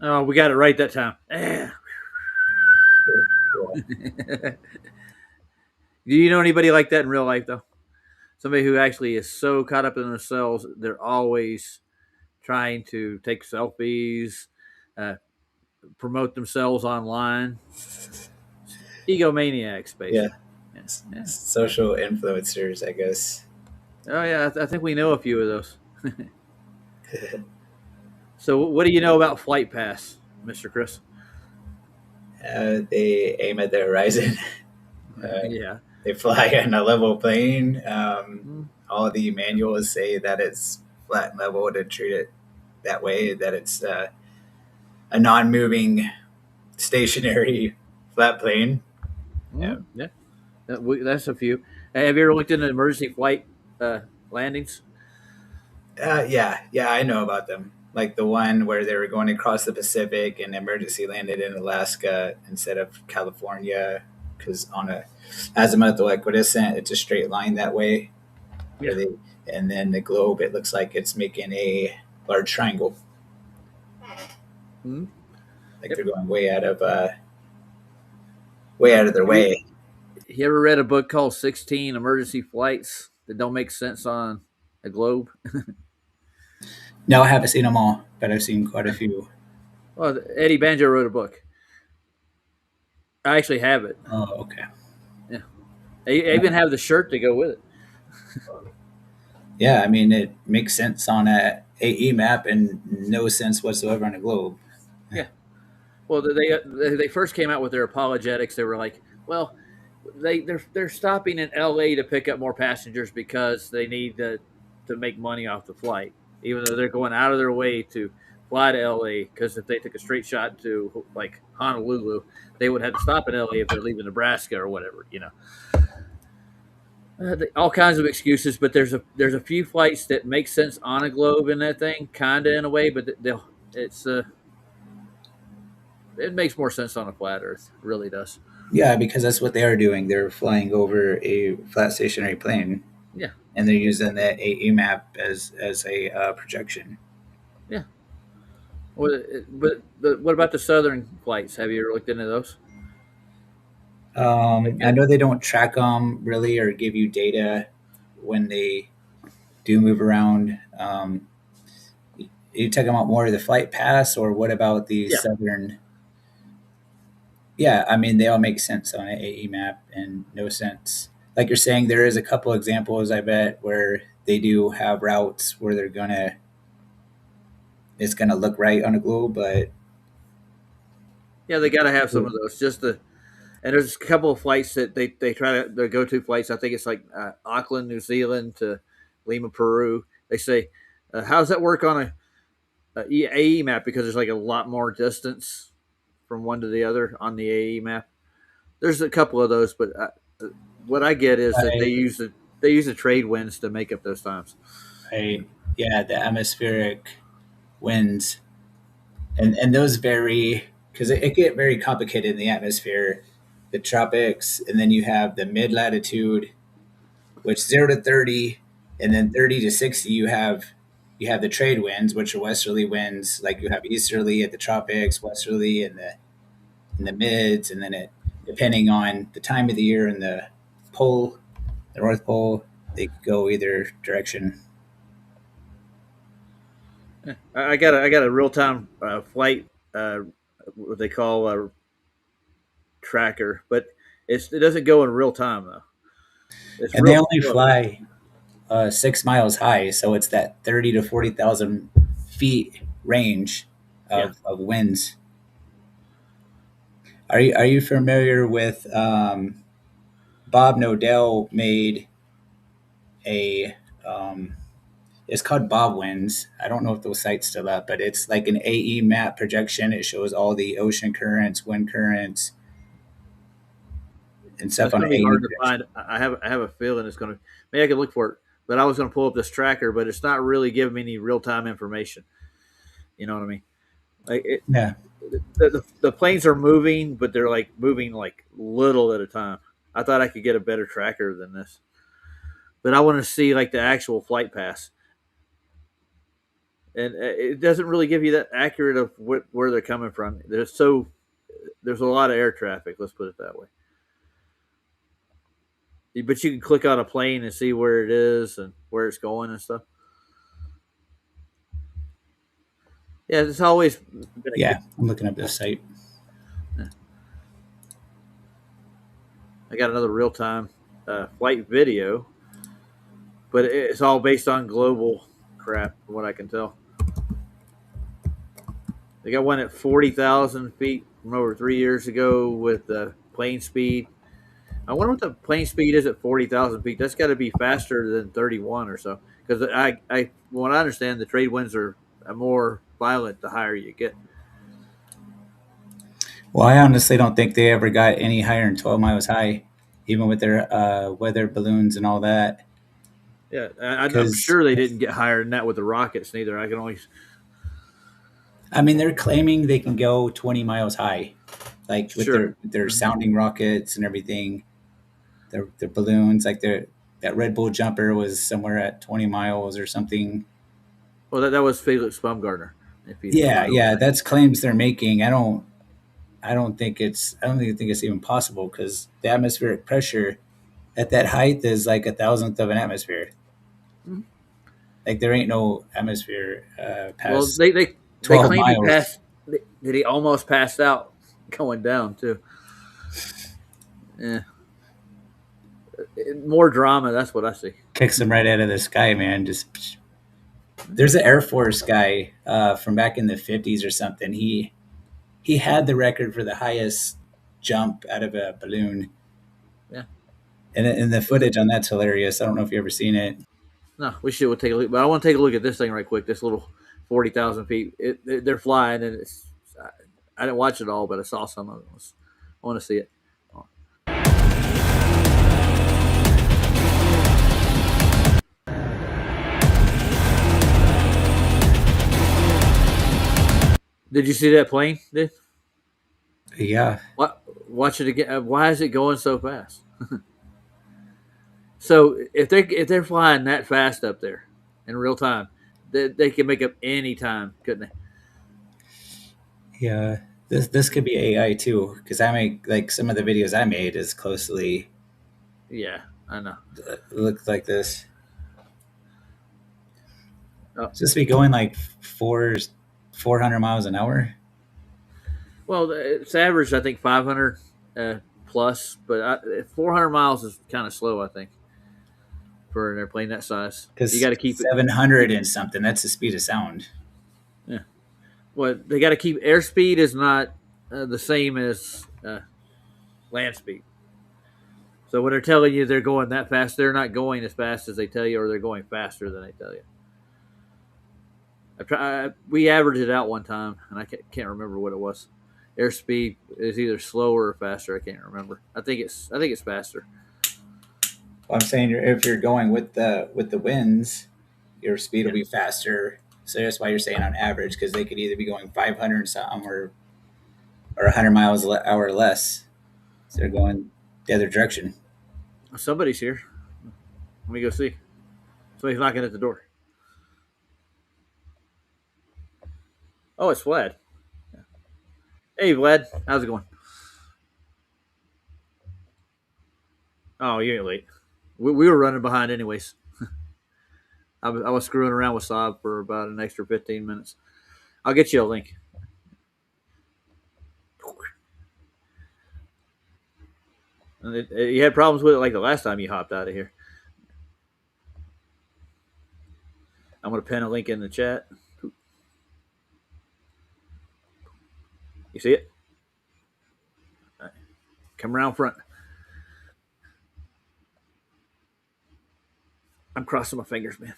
Oh, we got it right that time. Yeah. Cool. Do you know anybody like that in real life, though? Somebody who actually is so caught up in themselves, they're always trying to take selfies, uh, promote themselves online. Egomaniacs, Yeah, basically. Yeah, yeah. social influencers, I guess. Oh, yeah. I think we know a few of those. So, what do you know about Flight Pass, Mister Chris? They aim at the horizon. Uh, Yeah. they fly on a level plane. Mm. All the manuals say that it's flat and level to treat it that way, that it's a non moving stationary flat plane. Yeah. Yeah. That's a few. Have you ever looked into emergency flight uh, landings? Yeah, I know about them. Like the one where they were going across the Pacific and emergency landed in Alaska instead of California because on a azimuth or equidistant, it's a straight line that way. Where Yeah. they and then the globe, it looks like it's making a large triangle, Mm. like they're Yep. going way out of their Have you, way. you ever read a book called 16 Emergency Flights that don't make sense on a globe? No, I haven't seen them all, but I've seen quite a few. Well, Eddie Banjo wrote a book. I actually have it. Oh, okay. Yeah. I even have the shirt to go with it. Yeah, I mean it makes sense on a AE map and no sense whatsoever on a globe. Yeah. Well, they first came out with their apologetics. They were like, well, they're stopping in L.A. to pick up more passengers because they need to make money off the flight, even though they're going out of their way to fly to L.A. Because if they took a straight shot to like Honolulu, they would have to stop in L.A. if they're leaving Nebraska or whatever. All kinds of excuses, but there's a few flights that make sense on a globe in that thing, kinda in a way, but they'll it's it makes more sense on a flat Earth. It really does. Yeah, because that's what they are doing. They're flying over a flat stationary plane, Yeah, and they're using the AE map as a projection. yeah. But what about the southern flights? Have you ever looked into those? Like, I know they don't track them really or give you data when they do move around. You talking about more of the flight pass, or what about the yeah, southern? Yeah, I mean they all make sense on an AE map and no sense. Like you're saying, there is a couple examples I bet where they do have routes where they're gonna it's gonna look right on a globe, but yeah. They got to have some of those. And there's a couple of flights that they try to their go to flights. I think it's like Auckland, New Zealand to Lima, Peru. They say, how does that work on a AE map? Because there's like a lot more distance from one to the other on the AE map. There's a couple of those, but what I get is that I, they use the trade winds to make up those times. I yeah, the atmospheric winds and those vary because it get very complicated in the atmosphere. The tropics, and then you have the mid latitude, which 0 to 30, and then 30 to 60, you have the trade winds, which are westerly winds. Like you have easterly at the tropics, westerly in the mids, and then it depending on the time of the year and the pole, the North Pole, they could go either direction. I got a real time flight what they call a tracker, but it doesn't go in real time though. It's And they real only slow. fly 6 miles high, so it's that 30 to 40,000 feet range Yeah. of winds. Are you familiar with Bob Nodell made a it's called Bob Winds. I don't know if those sites still up, but it's like an AE map projection. It shows all the ocean currents, wind currents, and stuff That's on going an to be AE hard to projection. find. I have a feeling it's going to. Maybe I could look for it, but I was going to pull up this tracker, but it's not really giving me any real time information. You know what I mean? Like Yeah. the planes are moving, but they're like moving like little at a time. I thought I could get a better tracker than this, but I want to see like the actual flight pass. and it doesn't really give you that accurate of where they're coming from. There's a lot of air traffic. Let's put it that way. But you can click on a plane and see where it is and where it's going and stuff. Yeah, it's always been a good. Yeah, I'm looking up this site. I got another real time flight video, but it's all based on global crap, from what I can tell. They got one at 40,000 feet from over 3 years ago with the plane speed. I wonder what the plane speed is at 40,000 feet. That's got to be faster than 31 or so. Because from what I understand, the trade winds are more violent the higher you get. Well, I honestly don't think they ever got any higher than 12 miles high, even with their weather balloons and all that. Yeah, I'm Because sure they didn't get higher than that with the rockets neither. I can only. I mean, they're claiming they can go 20 miles high, like with Sure. their sounding rockets and everything. Their balloons, like that Red Bull jumper was somewhere at 20 miles or something. Well, that was Felix Baumgartner. If you Yeah, know yeah, that. that's claims they're making. I don't think it's even possible because the atmospheric pressure at that height is like a thousandth of an atmosphere. Mhm. Like there ain't no atmosphere Well, past they 12 claimed he miles. passed. That he almost passed out going down too. Yeah, more drama. That's what I see. Kicks them right out of the sky, man. Just there's an Air Force guy from back in the 50s or something. He had the record for the highest jump out of a balloon, Yeah. and the footage on that's hilarious. I don't know if you ever seen it. No, we should take a look. But I want to take a look at this thing right quick. This little 40,000 feet. They're flying, and I didn't watch it all, but I saw some of it. I want to see it. Did you see that plane? Yeah, What? Watch it again. Why is it going so fast? So if they're flying that fast up there in real time, they can make up any time, couldn't they? yeah. This could be AI too, because I make like some of the videos I made is closely Yeah, I know. looks like this. Oh, Just be going like 400 miles an hour. well, it's average. I think 500 plus, but 400 miles is kind of slow. I think for an airplane that size, you Because got to keep it. 700 and something, that's the speed of sound. Yeah. Well, they got to keep airspeed is not the same as land speed. So when they're telling you they're going that fast, they're not going as fast as they tell you, or they're going faster than they tell you. We averaged it out one time, and I can't remember what it was. Airspeed is either slower or faster. I can't remember. I think it's faster. Well, I'm saying if you're going with the winds, your speed will Yeah. be faster. So that's why you're saying on average, because they could either be going 500 something or 100 miles an hour or less. So they're going the other direction. Somebody's here. Let me go see. Somebody's knocking at the door. Oh, it's Vlad. Hey, Vlad. How's it going? Oh, you ain't late. We were running behind anyways. I was screwing around with Saab for about an extra 15 minutes. I'll get you a link. And you had problems with it like the last time you hopped out of here. I'm going to pin a link in the chat. You see it? All right. Come around front. I'm crossing my fingers, man.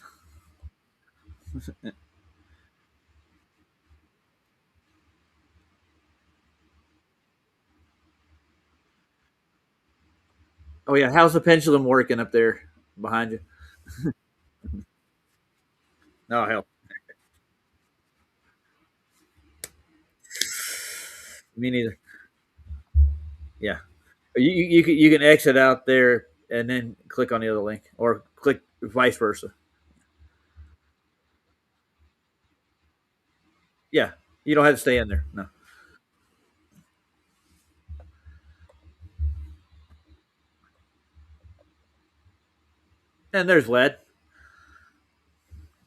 Oh, yeah. How's the pendulum working up there behind you? Oh, hell. Me neither. Yeah. You can exit out there and then click on the other link or click vice versa. Yeah, you don't have to stay in there. No. And there's lead.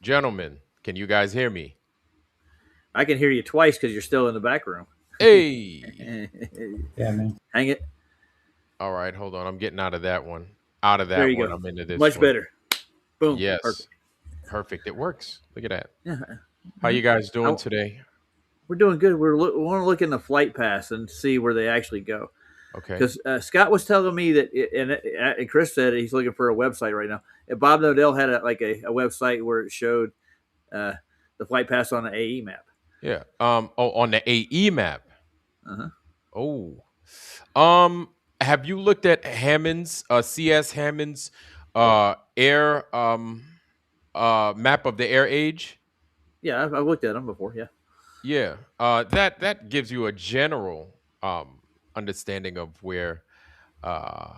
Gentlemen, can you guys hear me? I can hear you twice because you're still in the back room. Hey. Yeah, man. Hang it. All right, hold on. I'm getting out of that one. Out of There that you one. go. I'm into this Much one. better. Boom. Yes. Perfect. Perfect. It works. Look at that. Yeah. How you guys doing I, today? we're doing good. We want to look in the flight pass and see where they actually go. Okay. Because Scott was telling me that, and Chris said he's looking for a website right now. And Bob Nodell had a website where it showed uh, the flight pass on an AE map. Yeah. Oh, on the AE map. Uh-huh. Oh. Have you looked at Hammond's CS Hammond's air map of the air age? Yeah, I've looked at them before. Yeah. Yeah. That gives you a general understanding of uh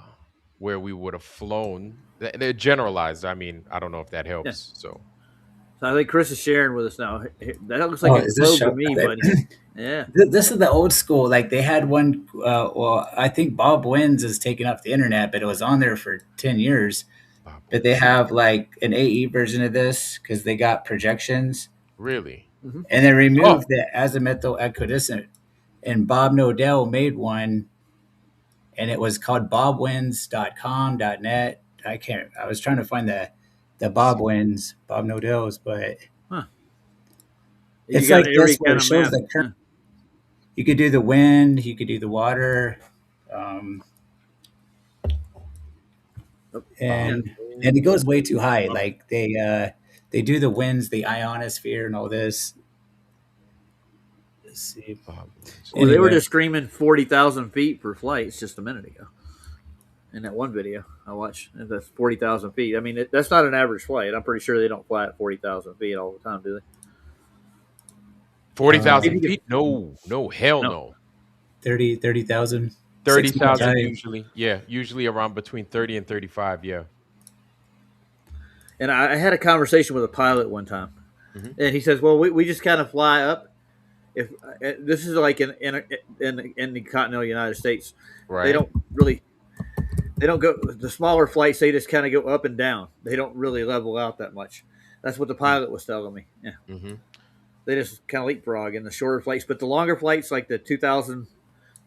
where we would have flown. They're generalized. I mean, I don't know if that Yeah. helps. So So I think Chris is sharing with us now. That looks like Oh, a is this globe to show? me, buddy. Yeah. This is the old school. Like they had one. Well, I think Bob Wins is taking up the internet, but it was on there for 10 years. Bob But they Wins. have like an AE version of this because they got projections, Really? Mm-hmm. and they Oh, removed the azimuthal equidistant. And Bob Nodell made one, and it was called bobwins.com.net. I can't. I was trying to find the let's Bob see. Wins, Bob Nodell's, but Huh. You it's got like an this airy where kind it of shows map. the current. Huh. You could do the wind, you could do the water, um, Oh, yeah. Bob and it Wins. goes way too high. Like they do the winds, the ionosphere, and all this. Let's see. Bob Wins. Well, they were Anyway, just screaming 40,000 feet per flights just a minute ago in that one video I watched. That's 40,000 feet. I mean, that's not an average flight. I'm pretty sure they don't fly at 40,000 feet all the time, do they? Forty uh, If thousand you could, feet? No, no, hell no. no. 30,000, 6 months 30,000 high. usually. Yeah, usually around between 30 and 35. Yeah. And I had a conversation with a pilot one time, Hmm. and he says, "Well, we just kind of fly up. If this is like in the continental United States, they Right. don't really they don't go the smaller flights. They just kind of go up and down. They don't really level out that much. That's what the pilot was telling me. Yeah, Mm-hmm. they just kind of leapfrog in the shorter flights, but the longer flights, like the 2,000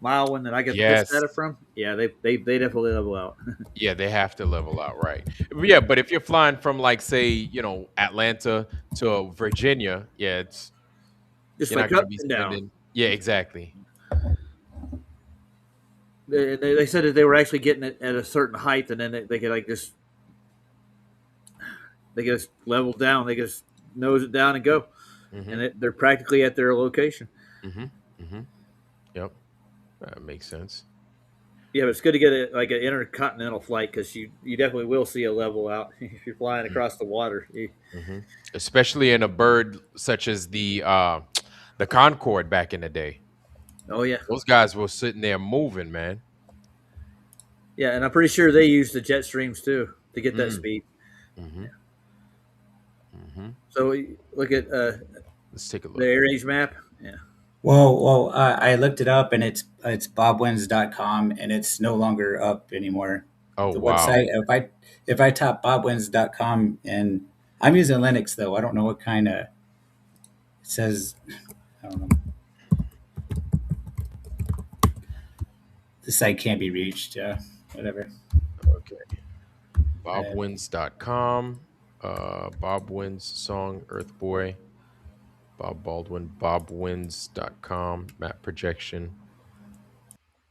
mile one that I got this Yes. data from, yeah, they definitely level out. Yeah, they have to level out, right? Yeah, but if you're flying from like say, Atlanta to Virginia, yeah, it's Just you're not like going to up be and down. spending. Yeah, exactly. They said that they were actually getting it at a certain height, and then they could like just they get us level down. They just nose it down and go, Mm-hmm. and they're practically at their location. Mm-hmm. Mm-hmm. Yep, that makes sense. Yeah, but it's good to get like an intercontinental flight because you definitely will see a level out if you're flying across the water. Mm-hmm. Especially in a bird such as the Concorde back in the day. Oh yeah, Those guys were sitting there moving, man. yeah, and I'm pretty sure they use the jet streams too to get that Mm. speed. Mm-hmm. Mm-hmm. So look at Let's take a the look. air age map. Yeah. Well, I looked it up, and it's bobwins.com, and it's no longer up anymore. Oh The wow. website. If I tap bobwins.com, and I'm using Linux though, I don't know what kind of it says. I don't know. The site can't be reached. Whatever. Okay. Uh, Bobwins.com. Bob Wins song Earth Boy. Bob Baldwin. Bobwins.com. Map projection.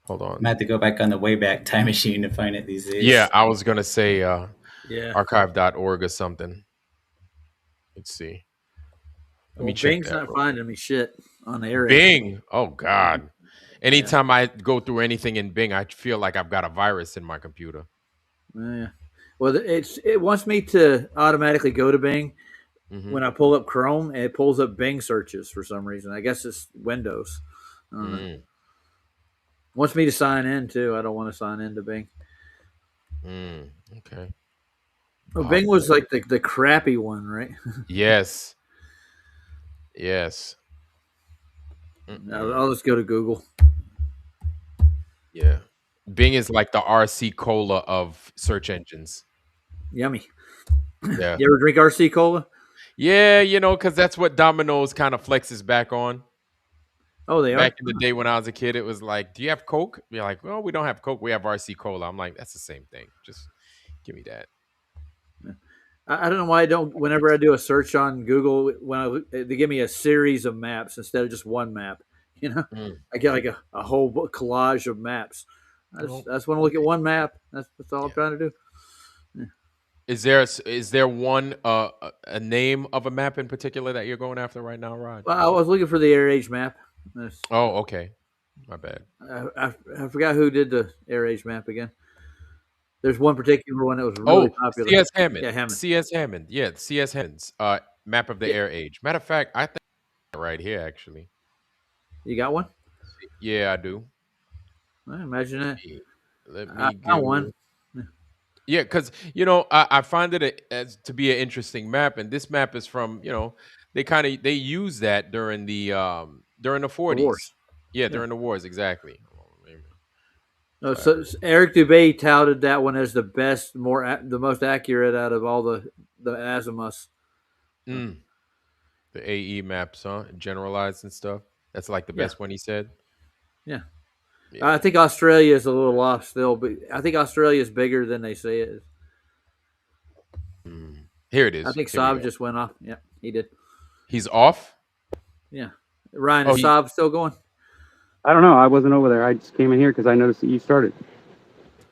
Hold I'm on. gonna have to go back on the Wayback Time Machine to find it these Yeah, days. I was gonna say Yeah. archive.org or something. Let's see. Let me Well, check Bing's that not real quick. finding me shit on the air age. Bing. Oh God. Yeah. Anytime I go through anything in Bing, I feel like I've got a virus in my computer. Yeah. Well, it wants me to automatically go to Bing Mm-hmm. when I pull up Chrome, and it pulls up Bing searches for some reason. I guess it's Windows. I don't know. Mm, Wants me to sign in too. I don't want to sign into Bing. okay. Well, Bob Bing was Wins. like the crappy one, right? Yes. Yes. I'll just go to Google. Yeah. Bing is like the RC cola of search engines. Yummy. Yeah. You ever drink RC Cola? Yeah, because that's what Domino's kind of flexes back on. Oh, they Back are. in the day when I was a kid, it was like, "Do you have Coke?" You're like, "Well, we don't have Coke. We have RC Cola." I'm like, "That's the same thing. Just give me that." I don't know why I don't. Whenever I do a search on Google, they give me a series of maps instead of just one map. You know, Mm. I get like a whole collage of maps. I Well, just want to look at one map. That's all I'm yeah. trying to do. Is there one a name of a map in particular that you're going after right now, Rod? Well, I was looking for the Air Age map. Oh, okay. My bad. I forgot who did the Air Age map again. There's one particular one that was really Oh, popular. C.S. Hammond. Yeah, Hammond. C.S. Hammond. Yeah, C.S. Hammond's map of the Yeah. air age. Matter of fact, I think right here actually. You got one? Yeah, I do. Well, imagine that. Let I me got go. one. Yeah, because I find it as to be an interesting map, and this map is from they use that during the The 40s. wars. Yeah, Yeah. during the wars, exactly. No, so Eric Dubé touted that one as the best, the most accurate out of all the azimuths. The AE maps, huh? Generalized and stuff. That's like the Yeah. best one he said. Yeah. Yeah. I think Australia is a little off still, but I think Australia is bigger than they say it is. Here it is. I think Here we Saab go. just went off. Yeah, he did. He's off. Yeah. Ryan, Oh, is Saab still going? I don't know. I wasn't over there. I just came in here because I noticed that you started.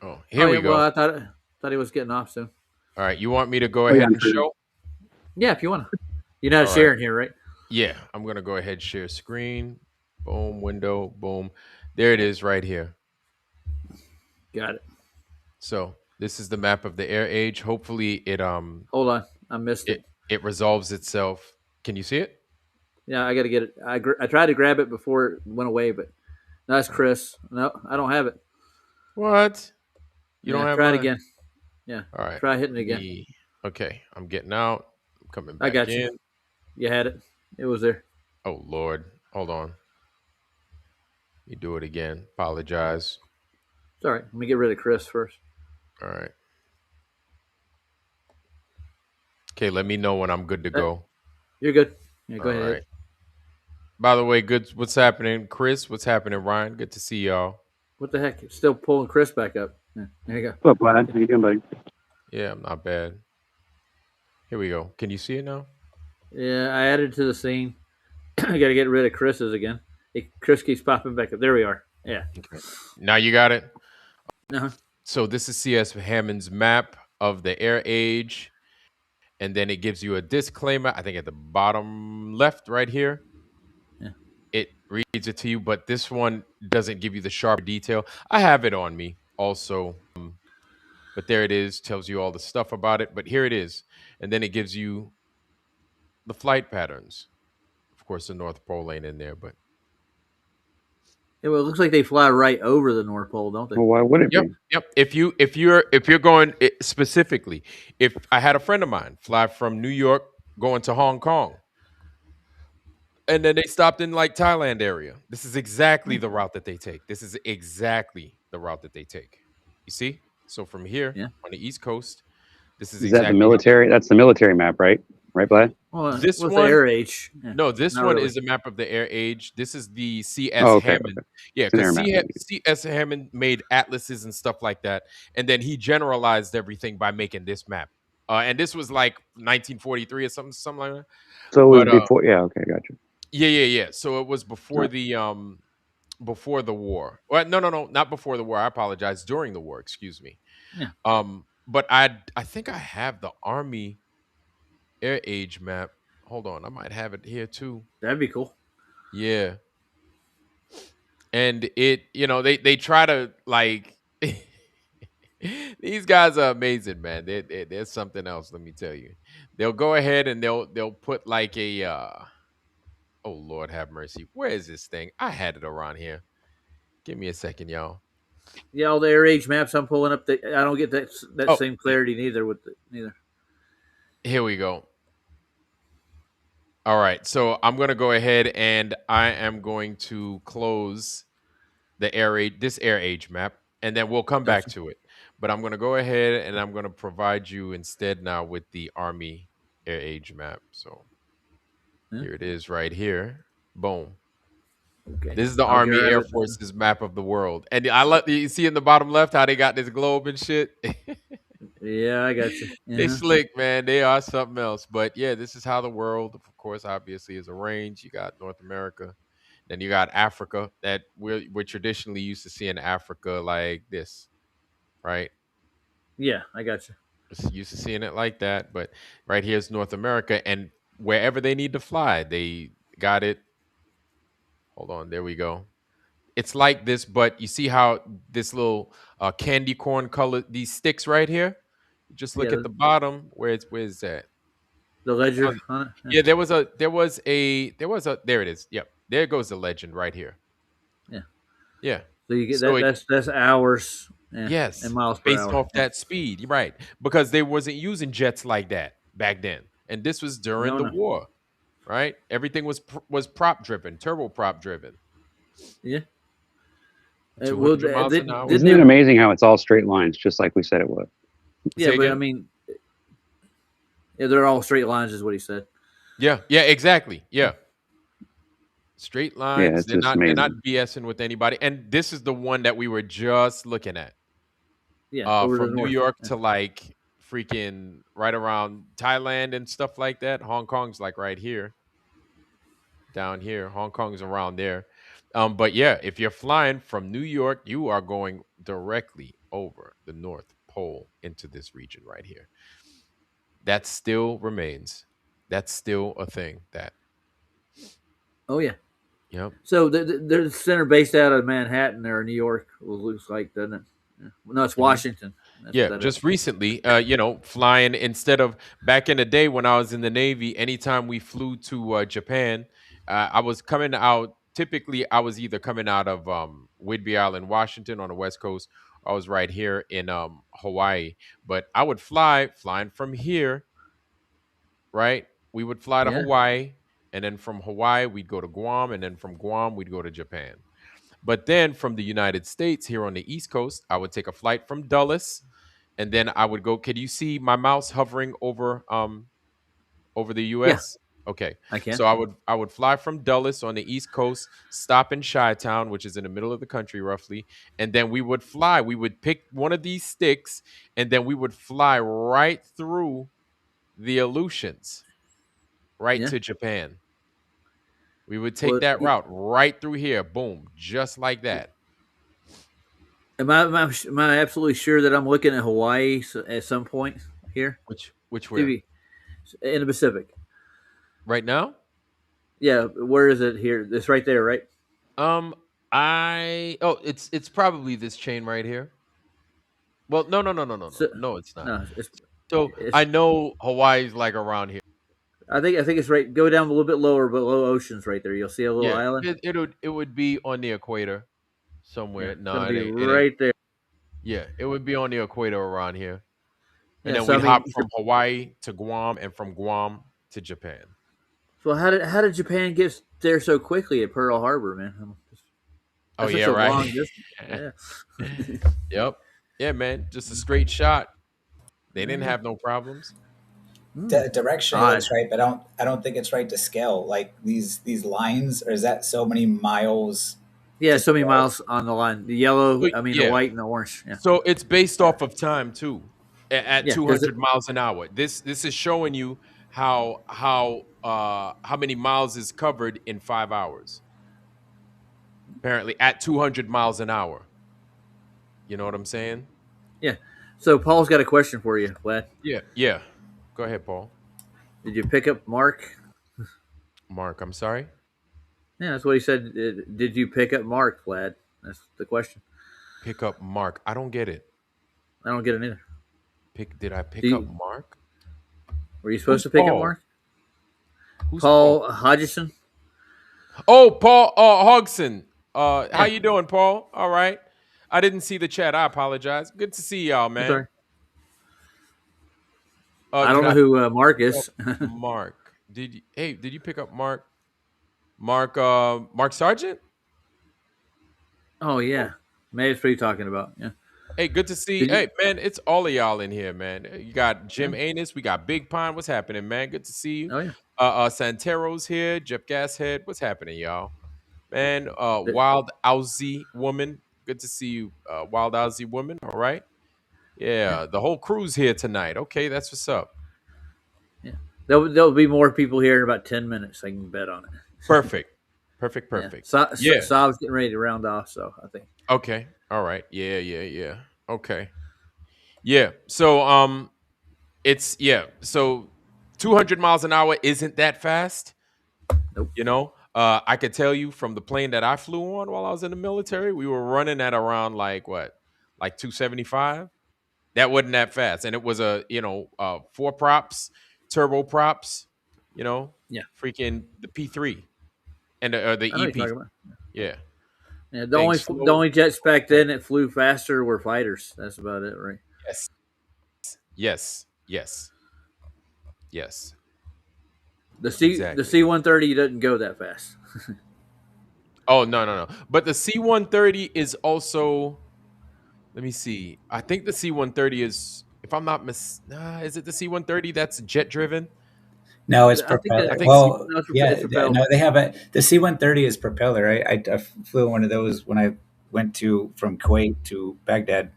Oh, here we go. Well, I thought he was getting off soon. All right, you want me to go Oh, ahead yeah, and sure. show? Yeah, if you want to. You're not All right. sharing here, right? Yeah, I'm gonna go ahead share screen. Boom, window, boom. There it is right here. Got it. So this is the map of the air age. Hopefully it Hold on, I missed it. it resolves itself. Can you see it? Yeah, I got to get it. I tried to grab it before it went away, but that's Chris. No, I don't have it. What? You Yeah, don't have try it mine? again. Yeah. All right. Try hitting it again. Okay, I'm getting out. I'm coming back I got in. you. You had it. It was there. Oh Lord. Hold on. Let me do it again. Apologize. It's all right. Let me get rid of Chris first. All right. Okay, let me know when I'm good to go. You're good. Yeah, go All ahead. right. By the way, good. What's happening, Chris? What's happening, Ryan? Good to see y'all. What the heck? It's still pulling Chris back up. Yeah, there you go. What's up, Vlad? How you doing, buddy? Yeah, I'm not bad. Here we go. Can you see it now? Yeah, I added to the scene. I got to get rid of Chris's again. Chris keeps popping back up. There we are. Yeah. Okay. Now you got it. Uh-huh. So this is C.S. Hammond's map of the air age, and then it gives you a disclaimer. I think at the bottom left, right here. Yeah. It reads it to you, but this one doesn't give you the sharp detail. I have it on me also, but there it is. Tells you all the stuff about it. But here it is, and then it gives you the flight patterns. Of course, the North Pole ain't in there, but Yeah, well, it looks like they fly right over the North Pole, don't they? Well, why would it yep, be? yep. If you're going specifically, if I had a friend of mine fly from New York going to Hong Kong, and then they stopped in like Thailand area, this is exactly the route that they take. This is exactly the route that they take. You see? So from here Yeah. on the East Coast, this is Is that the exactly how they- military? That's the military map, right? Right, Vlad? Well, This with one- the air age. Yeah. No, this Not one really. is a map of the air age. This is the C.S. Oh, okay, Hammond. okay. Yeah, It's an air because map. C.S. Hammond made atlases and stuff like that, and then he generalized everything by making this map. And this was like 1943 or something like that. So it was But, before. Yeah, okay, gotcha. Yeah. So it was before Right. before the war. Well, no, not before the war. I apologize. During the war, excuse me. Yeah. But I think I have the Army air age map. Hold on, I might have it here too. That'd be cool. Yeah. And they try to like these guys are amazing, man. There's something else, let me tell you. They'll go ahead and they'll put like a oh Lord have mercy. Where is this thing? I had it around here. Give me a second, y'all. Yeah, all the air age maps I'm pulling up, I don't get that Oh. same clarity neither. Neither. Here we go. All right. So I'm going to go ahead and I am going to close the this air age map, and then we'll come back Gotcha. to it. But I'm going to go ahead and I'm going to provide you instead now with the Army air age map. So Yeah. here it is right here. Boom. Okay. This is the I'll Army grab Air it. Force's map of the world. And I love you see in the bottom left how they got this globe and shit. Yeah, I got you. They Uh-huh. slick, man. They are something else. But yeah, this is how the world, of course, obviously is arranged. You got North America, then you got Africa that we're traditionally used to seeing Africa like this, right? Yeah, I got you. Just used to seeing it like that. But right here's North America, and wherever they need to fly, they got it. Hold on, there we go. It's like this, but you see how this little candy corn color, these sticks right here. Just Yeah, look at the bottom. Where's that? the Oh, ledger on it. yeah, there it is. Yep. There goes the legend right here. Yeah. Yeah. So you get So that. That's hours. Yeah, yes, and miles per based hour. off that speed. You're right. Because they wasn't using jets like that back then. And this was during No, the no. war, right? Everything was prop driven, turboprop driven. Yeah. 200 miles an hour. Isn't it amazing how it's all straight lines, just like we said it was? Yeah, Say but I again? mean, yeah, they're all straight lines, is what he said. Yeah, exactly. Yeah. Straight lines. it's just They're not amazing. BSing with anybody. And this is the one that we were just looking at. Yeah, over to From the New north. York Yeah. to like freaking right around Thailand and stuff like that. Hong Kong's like right here. Down here. Hong Kong's around there. But yeah, if you're flying from New York, you are going directly over the North Pole into this region right here. That still remains. That's still a thing that. Oh yeah. Yep. So the center based out of Manhattan or New York. It looks like, doesn't it? Yeah. No, it's Washington. That's Yeah, what that just is. recently, flying instead of back in the day when I was in the Navy, anytime we flew to Japan, I was coming out. Typically, I was either coming out of Whidbey Island, Washington on the West Coast, or I was right here in Hawaii. But I would flying from here, right? We would fly to Yeah. Hawaii, and then from Hawaii, we'd go to Guam, and then from Guam, we'd go to Japan. But then from the United States here on the East Coast, I would take a flight from Dulles, and then I would go. Can you see my mouse hovering over the Yeah, U.S.? Okay, I can. so I would fly from Dulles on the East Coast, stop in Chi-Town, which is in the middle of the country roughly, and then we would fly. We would pick one of these sticks, and then we would fly right through the Aleutians, right Yeah. to Japan. We would take Well, that route right through here, boom, just like that. am I absolutely sure that I'm looking at Hawaii at some point here? Which where? TV in the Pacific. Right now? Yeah, where is it here? It's right there, right? It's probably this chain right here. Well, no, So, it's not. no, So it's. I know Hawaii's like around here. I think it's right. Go down a little bit lower, below oceans, right there. You'll see a little Yeah, island. it would be on the equator Yeah, somewhere. it's No, gonna it be ain't. right there. Yeah, it would be on the equator around here, and Yeah. then So I we'd mean, hop from Hawaii to Guam, and from Guam to Japan. so how did Japan get there so quickly at Pearl Harbor, man? Oh That's such yeah, a right. long distance. Yeah. Yep. Yeah, man, just a straight shot. They didn't have no problems. Direction looks right, but I don't think it's right to scale. Like these lines, or is that so many miles? Yeah, so many miles on the line. The yellow, But, the yeah. white and the orange. Yeah. So it's based off of time too, at Yeah, 200 miles an hour. This is showing you how many miles is covered in 5 hours. Apparently, at 200 miles an hour. You know what I'm saying? Yeah. So Paul's got a question for you, Vlad. Yeah. Go ahead, Paul. Did you pick up Mark? Mark, I'm sorry. Yeah, that's what he said. Did you pick up Mark, Vlad? That's the question. Pick up Mark. I don't get it. I don't get it either. Did I pick up Mark? Were you supposed to pick up Paul? Mark? Who's Paul Hodgson? Oh, Paul Hodgson. How you doing, Paul? All right. I didn't see the chat. I apologize. Good to see y'all, man. Sorry. I don't know who Mark is. Mark. did you pick up Mark Sargent? Oh yeah, maybe it's what you're talking about. Yeah. Hey, good to see. Did you? Hey, man, it's all of y'all in here, man. You got Yeah. Jim Anus, we got Big Pine. What's happening, man? Good to see you. Oh yeah. Santero's here. Jeff Gashead. What's happening, y'all? Man, The- Wild Aussie Woman. Good to see you, Wild Aussie Woman. All right. yeah. Yeah, the whole crew's here tonight. Okay, that's what's up. Yeah. There'll be more people here in about 10 minutes. I can bet on it. Perfect. Perfect. Yeah. Perfect. Yeah. Saab's getting ready to round off, so I think. Okay. All right. Yeah. Okay. Yeah. So it's so 200 miles an hour isn't that fast. Nope. You know, I could tell you from the plane that I flew on while I was in the military, we were running at around like 275. That wasn't that fast, and it was four props, turbo props, Yeah. freaking the P3 and the I know what you're EP. talking about. Yeah, Yeah. The thing only slow. jets back then that flew faster were fighters. That's about it, right? Yes. The Exactly. C-130 doesn't go that fast. Oh no. But the C-130 is also. Let me see. I think the C-130 is, if I'm not is it the C-130 that's jet driven? No, it's I think that I propeller. think Well, no, it's yeah, propelled. no, they have the C-130 is propeller. Right? I flew one of those when I went from Kuwait to Baghdad.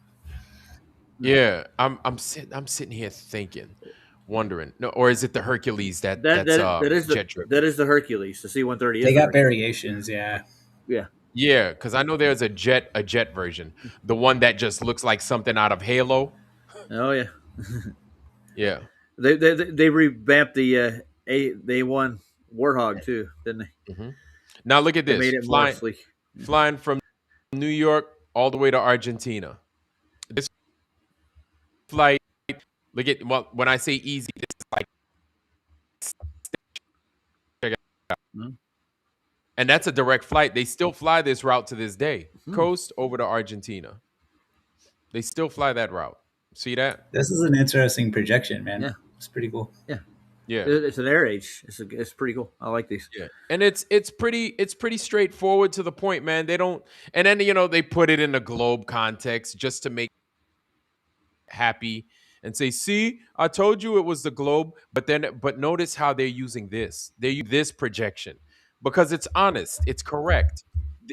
Yeah, I'm sitting here thinking, wondering. No, or is it the Hercules that's jet driven? That is the Hercules. The C-130 is. They the got Hercules. variations, yeah. Yeah. Yeah, because I know there's a jet version, the one that just looks like something out of Halo. Oh yeah. Yeah. They revamped the A1 Warthog too, didn't they? hmm Now look at They this, made it more sleek. flying from New York all the way to Argentina. This flight, look at, well, when I say easy, this is like, check it out. Mhm. And that's a direct flight. They still fly this route to this day, Hmm. coast over to Argentina. They still fly that route. See that? This is an interesting projection, man. Yeah. It's pretty cool. Yeah. Yeah. It's an air age. It's pretty cool. I like these. Yeah, and it's pretty straightforward to the point, man. They don't, and then they put it in the globe context just to make happy and say, "See, I told you it was the globe." But notice how they're using this. They use this projection because it's honest, it's correct.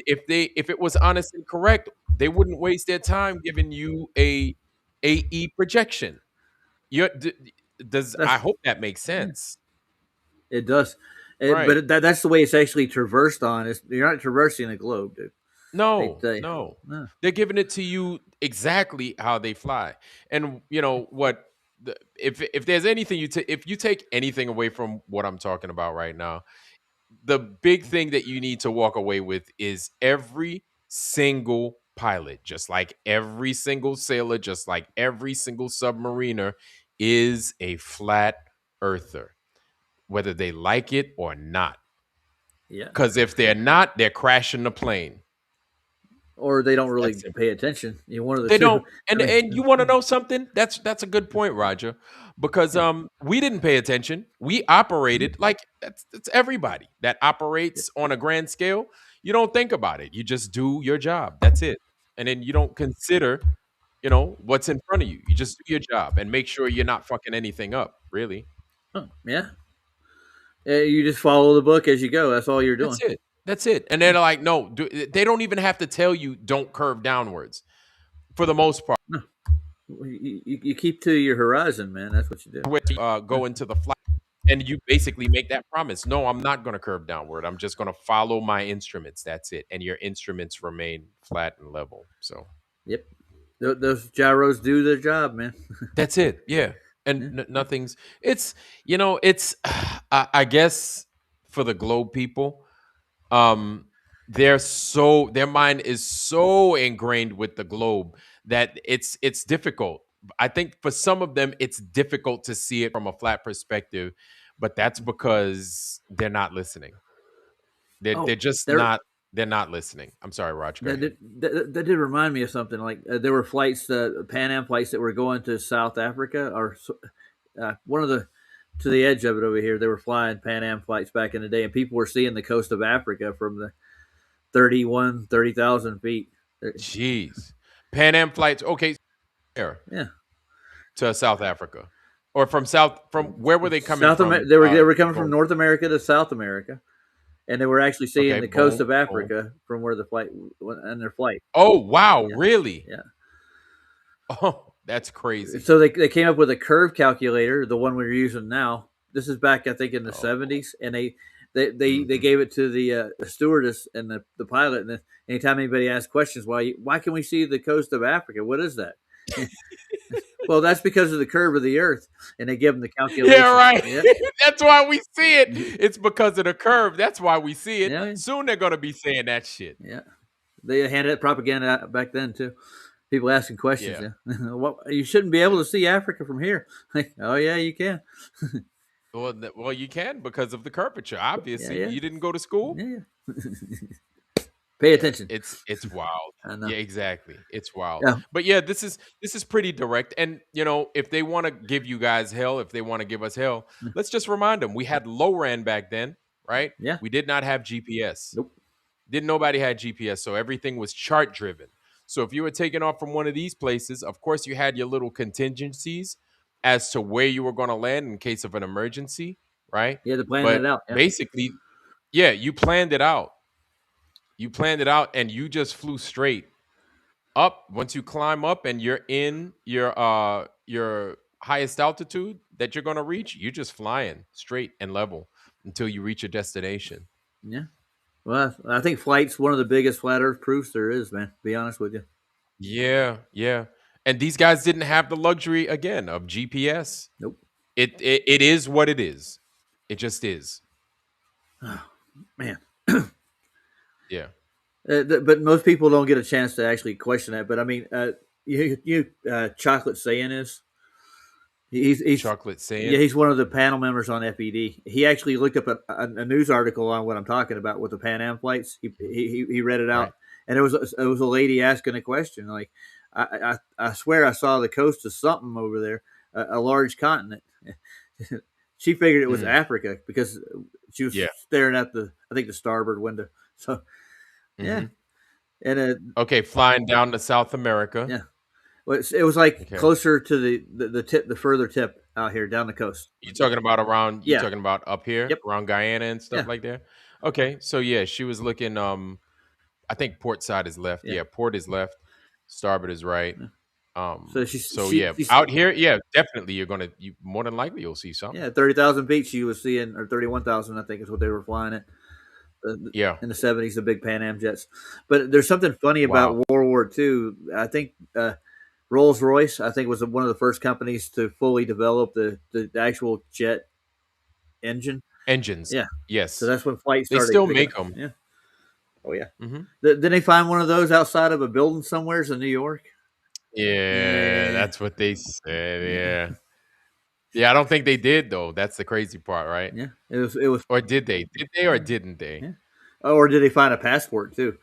If it was honest and correct, they wouldn't waste their time giving you a AE projection. You I That's hope that makes sense, it does. right? But that's the way it's actually traversed on. You're not traversing a globe, dude. No, They no. no. They're giving it to you exactly how they fly. And if there's anything if you take anything away from what I'm talking about right now, the big thing that you need to walk away with is every single pilot, just like every single sailor, just like every single submariner, is a flat earther, whether they like it or not. Yeah. Because if they're not, they're crashing the plane. Or they don't really That's simple. pay attention. One of the They two. don't. And I mean, and you want to know something? That's a good point, Roger. Because we didn't pay attention. We operated like that's everybody that operates on a grand scale. You don't think about it. You just do your job. That's it. And then you don't consider, what's in front of you. You just do your job and make sure you're not fucking anything up, really. yeah. You just follow the book as you go. That's all you're doing. That's it. And they're like, no, they don't even have to tell you don't curve downwards for the most part. No. You keep to your horizon, man. That's what you do. When you go into the flight and you basically make that promise. No, I'm not going to curve downward. I'm just going to follow my instruments. That's it. And your instruments remain flat and level. So, Yep. Those gyros do their job, man. that's it. Yeah. And nothing's, I guess for the globe people, their mind is so ingrained with the globe that it's difficult. I think for some of them it's difficult to see it from a flat perspective, but that's because they're not listening. They're just not listening. I'm sorry, Raj. Go ahead. That did remind me of something. Like there were flights, Pan Am flights that were going to South Africa, or one of the to the edge of it over here. They were flying Pan Am flights back in the day, and people were seeing the coast of Africa from the 30,000 feet. Jeez. Pan Am flights. Okay, there Yeah, to South Africa, or from where were they coming South from? America. They were coming from North America to South America, and they were actually seeing Okay, the coast of boom. Africa from where the flight and their flight. Oh wow, Yeah. really? Yeah. Oh, that's crazy. So they came up with a curve calculator, the one we're using now. This is back, I think, in the Oh. 70s, and they gave it to the stewardess and the pilot. And anytime anybody asked questions, why can we see the coast of Africa? What is that? Well, that's because of the curve of the Earth, and they give them the calculation. Yeah, right. Yeah. That's why we see it. It's because of the curve. That's why we see it. Yeah. Soon they're gonna be saying that shit. Yeah, they handed it propaganda out back then too. People asking questions. Yeah. Yeah. Well, you shouldn't be able to see Africa from here. Like, oh yeah, you can. Well, you can because of the curvature. Obviously, Yeah. you didn't go to school. Yeah. Pay attention. It's wild. I know. Yeah, exactly. It's wild. Yeah. But yeah, this is pretty direct. And if they want to give you guys hell, if they want to give us hell, let's just remind them we had LORAN back then, right? Yeah. We did not have GPS. Nope. Nobody had GPS, so everything was chart driven. So if you were taking off from one of these places, of course you had your little contingencies as to where you were going to land in case of an emergency, right? You had to plan But it out. Yeah. basically, yeah, you planned it out. You planned it out, and you just flew straight up. Once you climb up and you're in your highest altitude that you're going to reach, you're just flying straight and level until you reach your destination. Yeah. Well, I think flight's one of the biggest flat Earth proofs there is, man. To be honest with you. Yeah, yeah. And these guys didn't have the luxury again of GPS. Nope. It is what it is. It just is. Oh, man. Yeah. But most people don't get a chance to actually question that. But I mean, Chocolate Saiyan is. He's Chocolate Saiyan. Yeah, he's one of the panel members on FED. He actually looked up a news article on what I'm talking about with the Pan Am flights. He read it out, Right. and it was a lady asking a question like, I swear I saw the coast of something over there, a large continent. She figured it was Africa because she was staring at the starboard window. So yeah, and okay, flying down to South America. Yeah. Well, it was like closer to the tip, the further tip out here down the coast. You're talking about around. You're Yeah. talking about up here, Yep. around Guyana and stuff Yeah. like that. Okay, so yeah, she was looking. I think port side is left. Yeah. Yeah, port is left. Starboard is right. So she's out here, yeah, definitely you more than likely you'll see something. Yeah, 30,000 feet she was seeing, or 31,000, I think is what they were flying at. Yeah. In the 70s, the big Pan Am jets. But there's something funny about World War II. I think Rolls Royce, I think, was one of the first companies to fully develop the actual jet engines. Yeah. Yes. So that's when flight They started. still make them. Yeah. Oh yeah. Mm-hmm. Didn't they find one of those outside of a building somewheres in New York? Yeah, that's what they said. Yeah. Yeah, I don't think they did though. That's the crazy part, right? Yeah. It was. Or did they? Did they or didn't they? Yeah. Or did they find a passport too?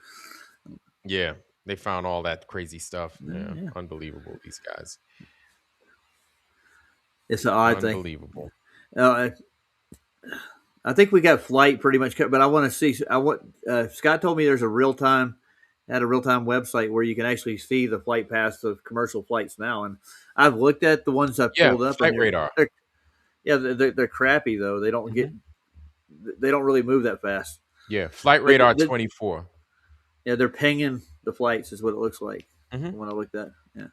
Yeah. They found all that crazy stuff. Yeah. Unbelievable, these guys. It's an odd thing. Unbelievable. I think we got flight pretty much covered, but I want to see. Scott told me there's a real time website where you can actually see the flight paths of commercial flights now, and I've looked at the ones I've pulled up. Flight radar. They're crappy though. They don't they don't really move that fast. Yeah, Flight Radar 24. Yeah, they're pinging the flights is what it looks like when I looked at. Yeah,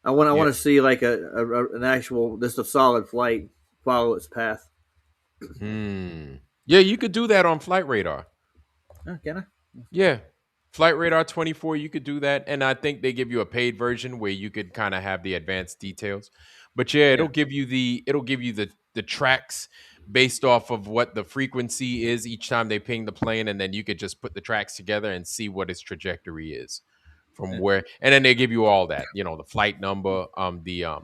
I want to see like an actual, just a solid flight, follow its path. Yeah, you could do that on Flight Radar. Oh, can I? Yeah, Flight Radar 24. You could do that, and I think they give you a paid version where you could kind of have the advanced details. But it'll give you the tracks based off of what the frequency is each time they ping the plane, and then you could just put the tracks together and see what its trajectory is from where. And then they give you all that, the flight number, the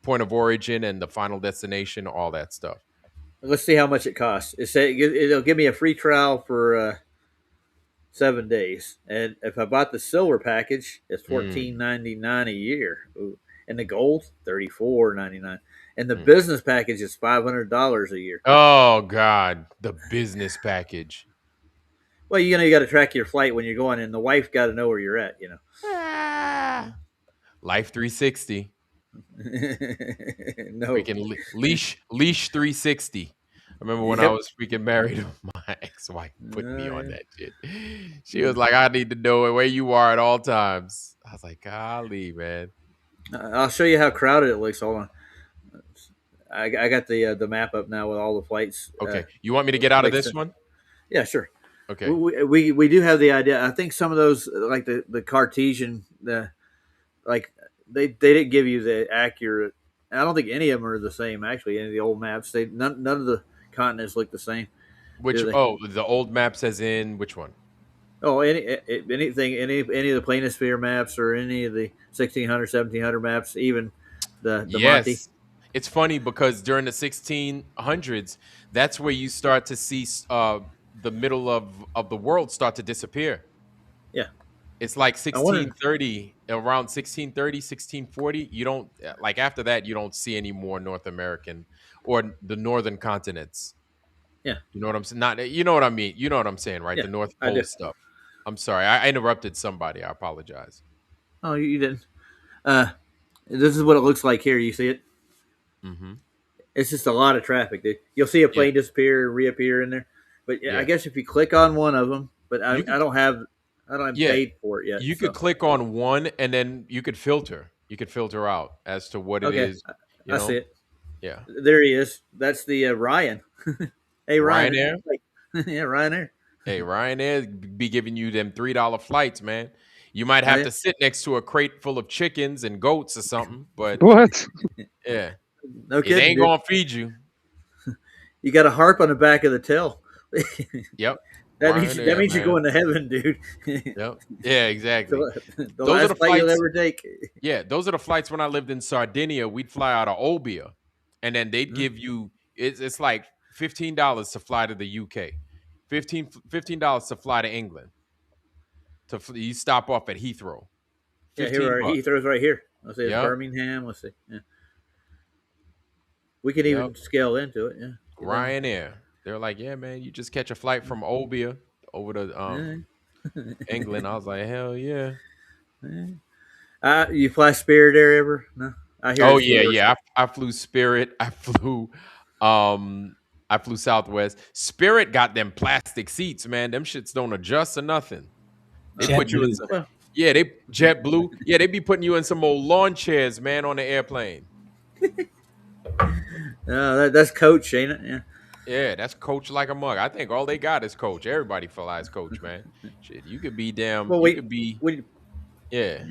point of origin, and the final destination, all that stuff. Let's see how much it costs. It'll give me a free trial for 7 days, and if I bought the silver package, it's $14.99 a year. Ooh. And the gold, $34.99. and the Mm. business package is $500 a year. Oh God, the business package. Well, you got to track your flight when you're going, and the wife got to know where you're at. Ah. Life 360. No. Freaking leash 360. I remember when I Yep. was freaking married, my ex-wife put me on Yeah. that shit. She was like, I need to know where you are at all times. I was like, golly, man. I'll show you how crowded it looks. Hold on. I got the map up now with all the flights. Okay. You want me to get out of like this the- one? Yeah, sure. Okay. We do have the idea. I think some of those, like the Cartesian, like they didn't give you the accurate. I don't think any of them are the same. Actually, any of the old maps, none of the continents look the same. Which Do they? the old map says in which one? Oh, anything, any of the planisphere maps or any of the 1600, 1700 maps, even the Monty. Yes. It's funny because during the 1600s, that's where you start to see the middle of the world start to disappear. Yeah. It's like I wonder- 1630, around 1630, 1640. You don't like after that, you don't see any more North American or the northern continents. Yeah. You know what I'm saying? Not, you know what I mean? You know what I'm saying, right? Yeah, The North I Pole do. stuff. I'm sorry. I interrupted somebody. I apologize. Oh, you didn't. This is what it looks like here. You see it? Mm-hmm. It's just a lot of traffic, dude. You'll see a plane disappear and reappear in there. But yeah, Yeah. I guess if you click on one of them, but I You could- don't have Yeah. paid for it yet. You so. could click on one and then you could filter. You could filter out as to what it Okay, is. You I know? see it. Yeah. There he is. That's the Ryan. Hey, Ryan. Ryanair? Yeah, Ryanair. Hey, Ryanair be giving you them $3 flights, man. You might have yeah. to sit next to a crate full of chickens and goats or something, but What? yeah, No it kidding. ain't Dude. gonna feed you. You got a harp on the back of the tail. Yep. that Ryanair, means you're man. going to heaven, dude. Yep. Yeah, exactly. the Those are last the flight you'll flights- ever take. Yeah, those are the flights when I lived in Sardinia. We'd fly out of Olbia, and then they'd Mhm. give you it's like $15 to fly to the UK, $15 to fly to England. You stop off at Heathrow. Yeah, $15. Heathrow's right here. Let's see, it's Yep. Birmingham. Let's see. Yeah. We can even scale into it. Yeah. Ryanair. They're like, yeah, man, you just catch a flight from Olbia over to England. I was like, hell yeah. You fly Spirit Air ever? No. I hear. Oh it's the worst. yeah. I flew Spirit. I flew Southwest. Spirit got them plastic seats, man. Them shits don't adjust or nothing. They put you in JetBlue. some, Well, they JetBlue. Yeah, they be putting you in some old lawn chairs, man, on the airplane. that's Coach, ain't it? Yeah. Yeah, that's Coach like a mug. I think all they got is Coach. Everybody flies Coach, man. Shit, you could be damn. Well, you could be. when Yeah,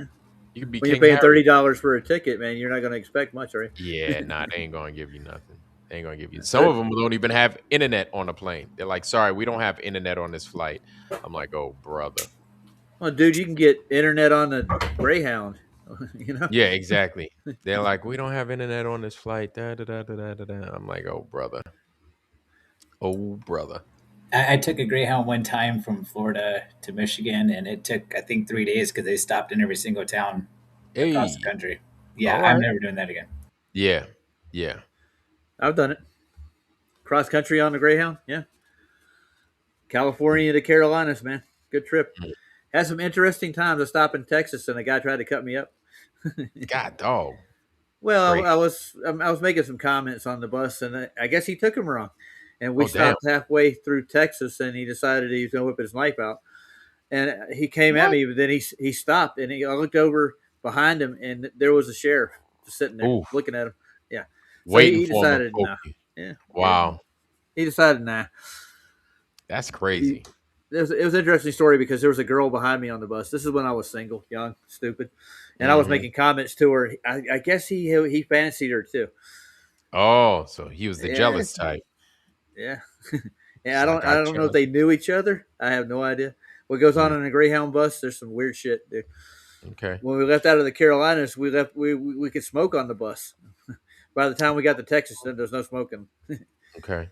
you could be. you're King paying Harry. $30 for a ticket, man, you're not going to expect much, right? Yeah, nah, they ain't gonna give you nothing. They ain't gonna give you. Some of them don't even have internet on the plane. They're like, sorry, we don't have internet on this flight. I'm like, oh, brother. Well, dude, you can get internet on the Greyhound. You know? Yeah, exactly. They're like, we don't have internet on this flight. Da, da, da, da, da, da, da. I'm like, oh, brother. Oh, brother. I took a Greyhound one time from Florida to Michigan, and it took, I think, 3 days because they stopped in every single town Hey. across the country. Yeah, All I'm right. never doing that again. Yeah. Yeah. I've done it. Cross country on the Greyhound, yeah. California to Carolinas, man. Good trip. Had some interesting times. I stopped in Texas and a guy tried to cut me up. God, dog. Well, Great. I was making some comments on the bus, and I guess he took him wrong. And we Oh, damn. stopped halfway through Texas, and he decided he was going to whip his knife out. And he came at What? me, but then he stopped, and I looked over behind him, and there was a sheriff just sitting there Oof. looking at him. Yeah, So Waiting he for him to decided, poke nah. you. Yeah, Wow. he decided, nah. That's crazy. It was an interesting story because there was a girl behind me on the bus. This is when I was single, young, stupid, and I was Mhm. making comments to her. I guess he fancied her too. Oh, so he was the Yeah. jealous type. Yeah, It's yeah. like, I don't know if they knew each other. I have no idea. What goes on in a Greyhound bus? There's some weird shit, dude. Okay. When we left out of the Carolinas, we could smoke on the bus. By the time we got to Texas, then there's no smoking. Okay.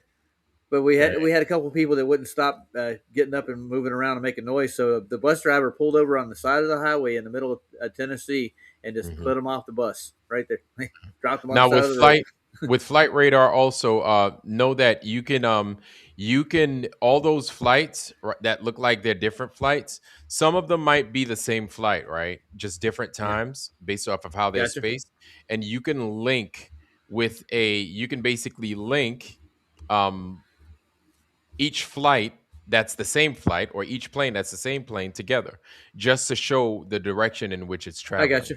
But we had Right. a couple of people that wouldn't stop getting up and moving around and making noise. So the bus driver pulled over on the side of the highway in the middle of Tennessee and just Mhm. put them off the bus right there. Dropped them on Now the side with of the flight with Flight Radar also, know that you can all those flights that look like they're different flights. Some of them might be the same flight, right? Just different Yeah, times based off of how they're gotcha. spaced, and you can link with a you can basically link um each flight that's the same flight or each plane that's the same plane together just to show the direction in which it's I traveling. gotcha.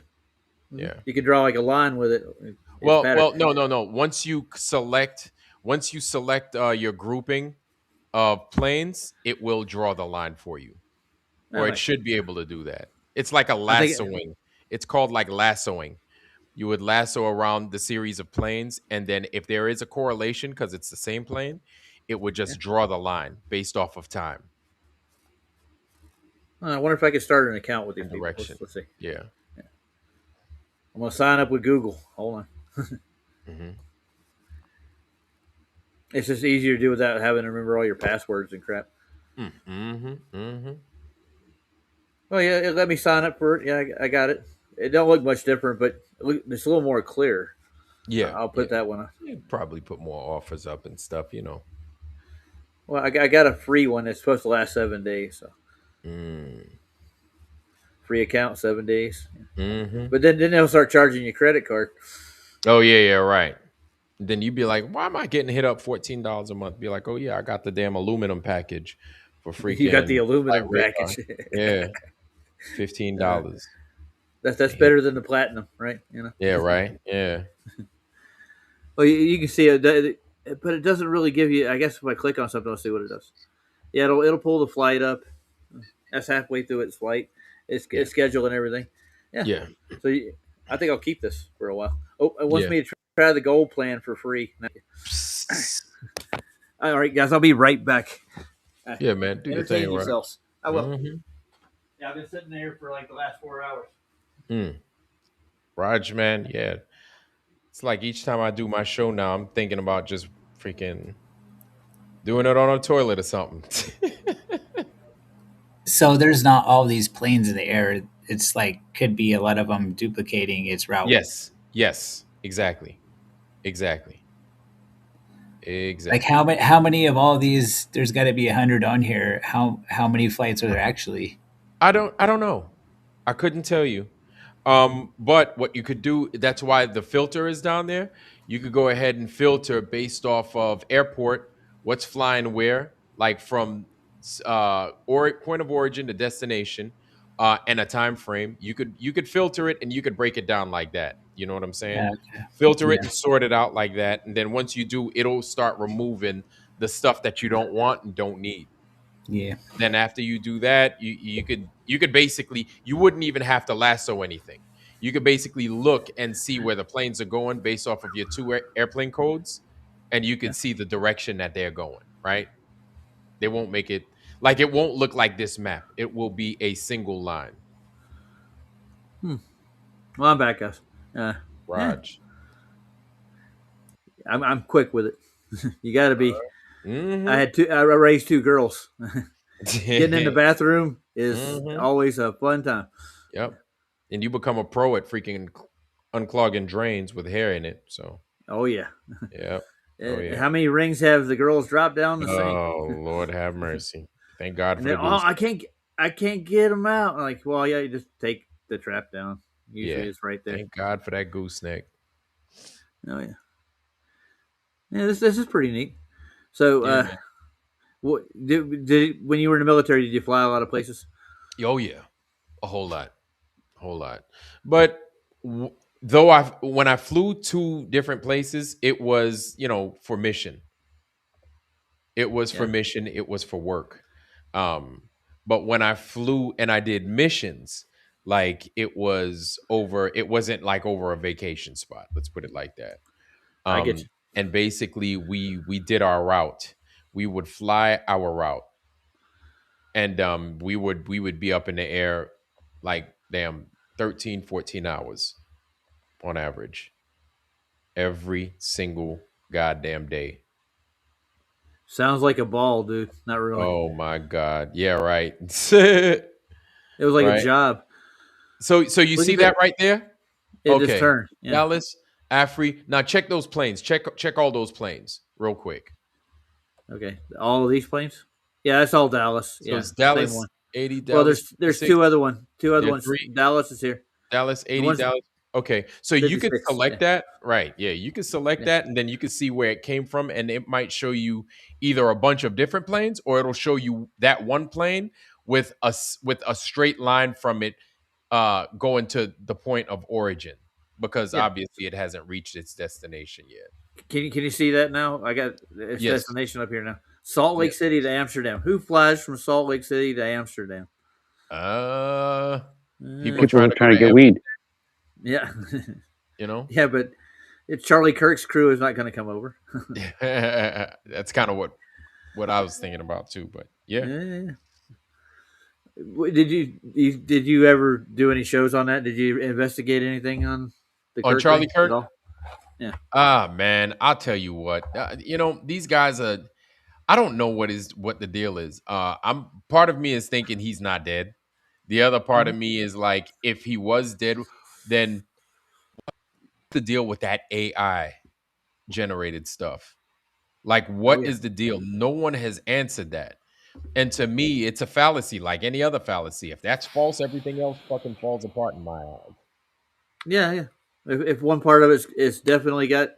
Yeah. You can draw like a line with it. Its Well, pattern. well, no, no, no. Once you select your grouping of planes, it will draw the line for you, Oh, or it nice. should be able to do that. It's like a I think. lassoing. It's called like lassoing. You would lasso around the series of planes, and then if there is a correlation because it's the same plane, it would Yeah. just draw the line based off of time I wonder if I could start an account with these and people. direction. Let's see. Yeah. I'm gonna sign up with Google. Hold on. Hmm. It's just easier to do without having to remember all your passwords and crap. Mm-hmm. Mm-hmm. Oh yeah, it let me sign up for it. Yeah, I got it. It don't look much different, but it's a little more clear. So Yeah. I'll Yeah. put that one on. You probably put more offers up and stuff. Well, I got a free one that's supposed to last 7 days. So Mm. free account 7 days. Hmm. But then they'll start charging you credit card. Oh yeah, right. Then you'd be like, why am I getting hit up $14 a month? Be like, oh yeah, I got the damn aluminum package for You got the freaking Flight aluminum Radar. package. Yeah, $15. uh, that's Damn. better than the platinum, right? Yeah, right. Yeah. Well, you can see it, but it doesn't really give you. I guess if I click on something, I'll see what it does. Yeah, it'll pull the flight up. That's halfway through its flight. Yeah. It's scheduled and everything. Yeah. Yeah. So I think I'll keep this for a while. Oh, it wants Yeah. me to try the gold plan for free. Psst. All right, guys, I'll be right back. Yeah, man. Do your Entertain thing, right? yourselves. I will. Mm-hmm. Yeah, I've been sitting there for like the last 4 hours. Raj, man. Yeah. It's like each time I do my show now, I'm thinking about just freaking doing it on a toilet or something. So there's not all these planes in the air. It's like could be a lot of them duplicating its route. Yes. Yes. Exactly. Exactly. Like Exactly. how many of all these? There's got to be 100 on here. How many flights are there actually? I don't know. I couldn't tell you. But what you could do, that's why the filter is down there. You could go ahead and filter based off of airport, what's flying where, like from or point of origin to destination, and a time frame. You could filter it and you could break it down like that. You know what I'm saying? Okay. Filter it Yeah. and sort it out like that, and then once you do, it'll start removing the stuff that you don't want and don't need. Yeah. Then after you do that, you could basically, you wouldn't even have to lasso anything. You could basically look and see where the planes are going based off of your two airplane codes, and you Yeah. could see the direction that they're going. Right? They won't make it like, it won't look like this map. It will be a single line. Well, I'm back, guys. Yeah, Raj. I'm quick with it. You got to be. Mm-hmm. I raised 2 girls. Getting in the bathroom is Mhm. always a fun time. Yep. And you become a pro at freaking unclogging drains with hair in it. So, Oh yeah. yep. Oh yeah. How many rings have the girls dropped down the sink? Oh Lord, have mercy. Thank God And for the oh, goose. I can't get them out. Like, well, yeah, you just take the trap down. Usually, Yeah. it's right there. Thank God for that gooseneck. Oh yeah. Yeah, this is pretty neat. So, Yeah, man. what did when you were in the military? Did you fly a lot of places? Oh yeah, a whole lot, But though when I flew to different places, it was for mission. It was for Yeah, mission. It was for work. But when I flew and I did missions, like it wasn't like over a vacation spot. Let's put it like that. I get Um, you. and basically, we did our route. We would fly our route, and we would be up in the air like damn 13, 14 hours on average every single goddamn day. Sounds like a ball, dude. Not really. Oh my god. Yeah, right. Right. It was like a job. So you Look see at that that. right there? It just Okay. turned. Yeah. Dallas, Afri. Now check those planes. Check all those planes real quick. Okay, all of these planes. Yeah, that's all Dallas. So Yeah, it's same Dallas one. 80, Well, Dallas there's 56. two other ones. There are three. Dallas is here. Dallas 80, one's Dallas. Okay, so you could 56. select Yeah. that, right? Yeah, you could select Yeah. that, and then you can see where it came from, and it might show you either a bunch of different planes, or it'll show you that one plane with a straight line from it, going to the point of origin, because Yeah. obviously it hasn't reached its destination yet. Can you see that now? I got its Yes. destination up here now. Salt Lake Yes. City to Amsterdam. Who flies from Salt Lake City to Amsterdam? People People trying to get go weed. Yeah. you know. Yeah, but it's Charlie Kirk's crew is not going to come over. That's kind of what I was thinking about too. But yeah. Yeah. Did you ever do any shows on that? Did you investigate anything on the On Kirk Charlie thing Kirk? at all? Ah, man, I'll tell you what. These guys are. I don't know what the deal is. I'm part of me is thinking he's not dead. The other part of me is like, if he was dead, then what's the deal with that AI generated stuff? Like, what is the deal? No one has answered that. And to me, it's a fallacy, like any other fallacy. If that's false, everything else fucking falls apart in my eyes. Yeah. If one part of it's definitely got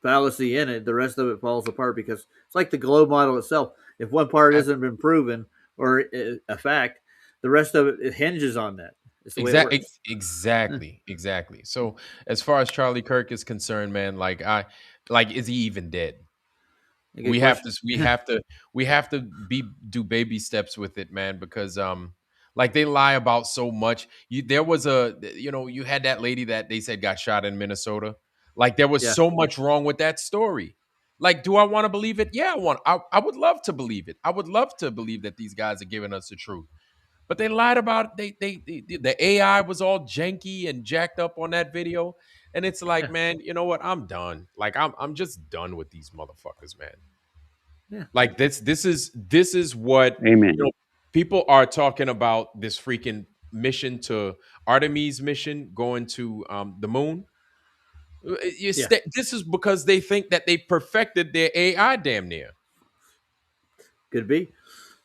fallacy in it, the rest of it falls apart because it's like the globe model itself. If one part hasn't been proven or a fact, the rest of it hinges on that. It's the way it works. Exactly. So as far as Charlie Kirk is concerned, man, is he even dead? Good We question. have to do baby steps with it, man, because like they lie about so much. You had that lady that they said got shot in Minnesota. Like there was Yeah. so much wrong with that story. Like, do I want to believe it? Yeah, I would love to believe it. I would love to believe that these guys are giving us the truth. But they lied about it. The AI was all janky and jacked up on that video. And it's like, man, you know what? I'm done. Like I'm just done with these motherfuckers, man. Yeah. Like this is what Amen. people are talking about, this freaking mission to Artemis mission going to the moon. This is because they think that they perfected their AI damn near. Could be.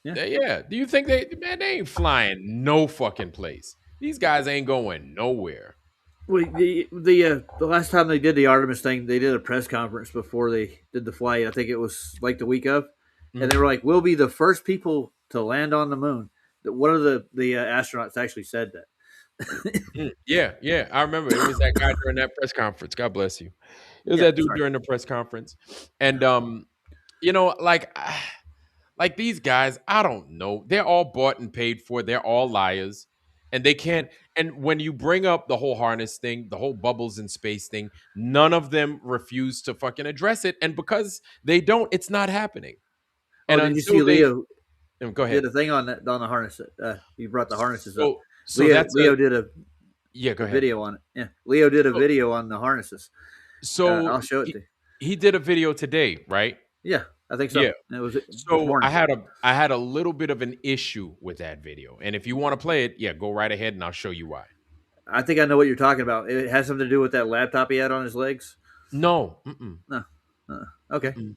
Yeah. Do you think they ain't flying no fucking place? These guys ain't going nowhere. Well, the last time they did the Artemis thing, they did a press conference before they did the flight. I think it was like the week of, and they were like, "We'll be the first people to land on the moon." One of the astronauts actually said that. Yeah. I remember it was that guy during that press conference. God bless you. It was that dude during the press conference, and like these guys, I don't know. They're all bought and paid for. They're all liars. And they can't. And when you bring up the whole harness thing, the whole bubbles in space thing, none of them refuse to fucking address it. And because they don't, it's not happening. And did you see Leo? Go ahead. Did a thing on the harness. You brought the harnesses up. So Leo did a go ahead. video on it. Yeah, Leo did a video on the harnesses. So I'll show it to you. He did a video today, right? Yeah, I think so. Yeah. It was so I had a little bit of an issue with that video, and if you want to play it, yeah, go right ahead, and I'll show you why. I think I know what you're talking about. It has something to do with that laptop he had on his legs. No. No. Okay. Mm-mm.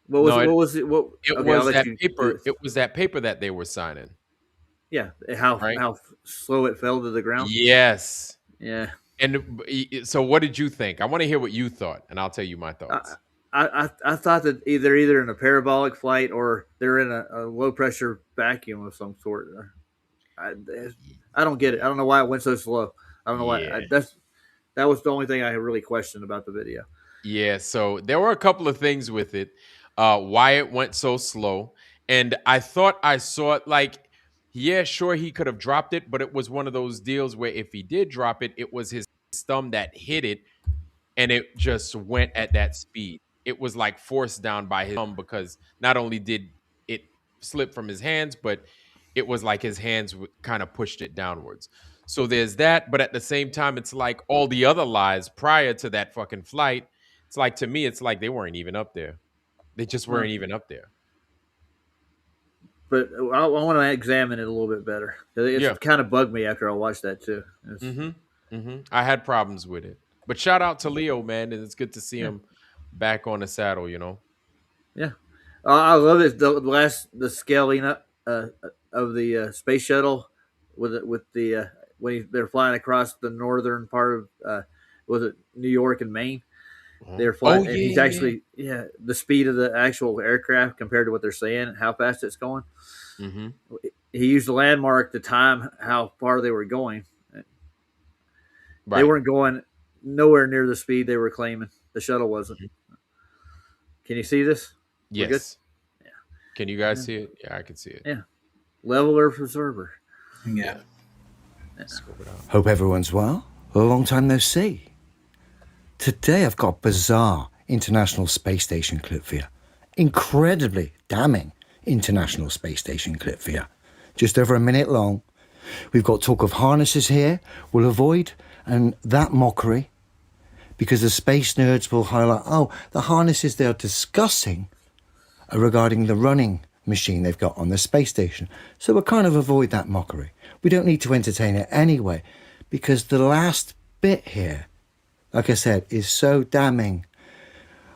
What was it? It was that paper that they were signing. Yeah. How slow it fell to the ground. Yes. Yeah. And so, what did you think? I want to hear what you thought, and I'll tell you my thoughts. I thought that either in a parabolic flight or they're in a low pressure vacuum of some sort. I don't get it. I don't know why it went so slow. I don't know why. That was the only thing I really questioned about the video. Yeah. So there were a couple of things with it, why it went so slow, and I thought I saw it like, yeah, sure, he could have dropped it, but it was one of those deals where if he did drop it, it was his thumb that hit it, and it just went at that speed. It was like forced down by his thumb, because not only did it slip from his hands, but it was like his hands kind of pushed it downwards. So there's that. But at the same time, it's like all the other lies prior to that fucking flight. It's like, to me, it's like they weren't even up there. They just weren't even up there. But I want to examine it a little bit better. It kind of bugged me after I watched that too. I had problems with it, but shout out to Leo, man, and it's good to see him back on the saddle. Yeah, I love it. The scaling up of the space shuttle with the when they're flying across the northern part of was it New York and Maine? They're Oh flying, and he's yeah. actually the speed of the actual aircraft compared to what they're saying, how fast it's going. Mm-hmm. He used the landmark to time how far they were going. They Right. weren't going nowhere near the speed they were claiming. The shuttle wasn't. Mhm. Can you see this? We're good. Yes. Can you guys Yeah. see it? Yeah, I can see it. Yeah. Level Earth observer. Yeah. Scope it out. Hope everyone's well. A long time no see. Today I've got a bizarre International Space Station clip for you. Incredibly damning International Space Station clip for you. Just over a minute long. We've got talk of harnesses here. We'll avoid and that mockery because the space nerds will highlight, oh, the harnesses they're discussing are regarding the running machine they've got on the space station. So we'll kind of avoid that mockery. We don't need to entertain it anyway because the last bit here, like I said, is so damning.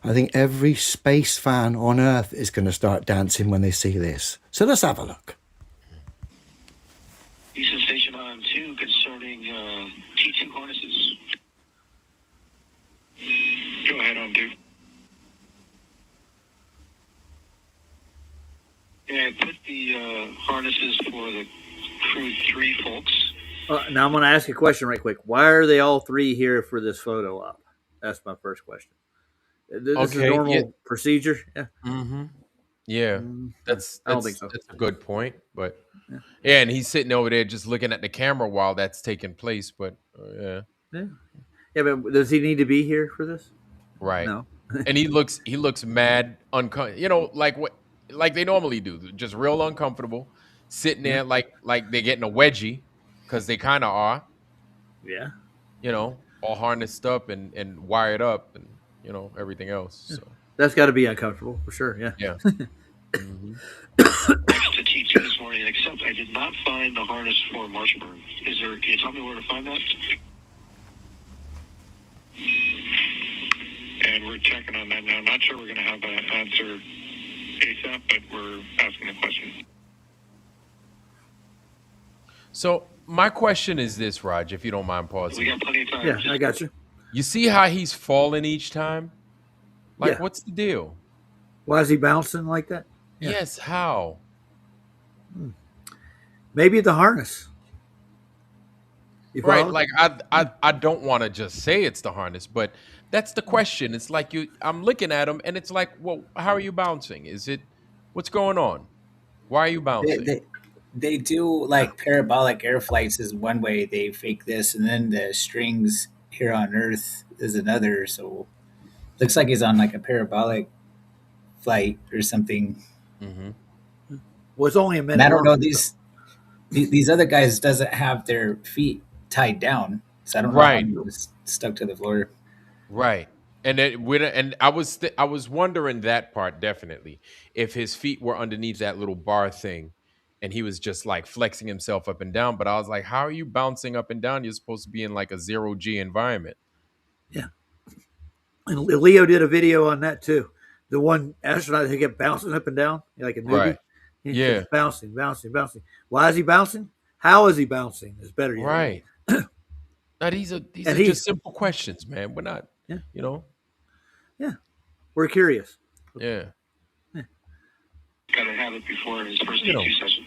I think every space fan on Earth is going to start dancing when they see this. So let's have a look. Houston Station on 2 concerning T2 harnesses. Go ahead on 2. Yeah, I put the harnesses for the crew 3 folks. Now I'm going to ask a question right quick. Why are they all three here for this photo op? That's my first question. This is Okay, normal yeah. procedure. Yeah. Mm-hmm. Yeah, that's I don't think so. that's a good point. But yeah, and he's sitting over there just looking at the camera while that's taking place. But yeah, Yeah, but does he need to be here for this? right. No. And he looks mad uncomfortable. Like they normally do, just real uncomfortable, sitting there like they're getting a wedgie because they kind of are. Yeah. All harnessed up and wired up and everything else. So That's got to be uncomfortable for sure. Yeah. yeah. Mhm. Next to T2 this morning, except I did not find the harness for Marshburn. Can you tell me where to find that? And we're checking on that now. Not sure we're going to have an answer ASAP, but we're asking the question. So my question is this, Raj, if you don't mind We pausing. got plenty of time. Yeah, I got you. You see how he's falling each time? Like, Yeah. what's the deal? Why is he bouncing like that? Yeah. Yes, how? Maybe the harness. You Right, follow? like I don't want to just say it's the harness, but that's the question. It's like I'm looking at him and it's like, well, how are you bouncing? What's going on? Why are you They, bouncing? they do like parabolic air flights is one way they fake this, and then the strings here on Earth is another. So looks like he's on like a parabolic flight or something. Mm-hmm. Well, it's only a minute. And I don't know long. these other guys doesn't have their feet tied down, so I don't know Right. how he was stuck to the floor. Right. And I was wondering that part definitely. If his feet were underneath that little bar thing and he was just like flexing himself up and down, but I was like, how are you bouncing up and down? You're supposed to be in like a 0G environment. And Leo did a video on that too. The one astronaut who kept bouncing up and down, like a newbie. Right. He Yeah. keeps bouncing. Why is he bouncing? How is he bouncing? It's better yet. Right. Now these are And just simple questions, man. We're not, Yeah. Yeah. We're curious. Yeah. Got to have it before his first You know. T2 session.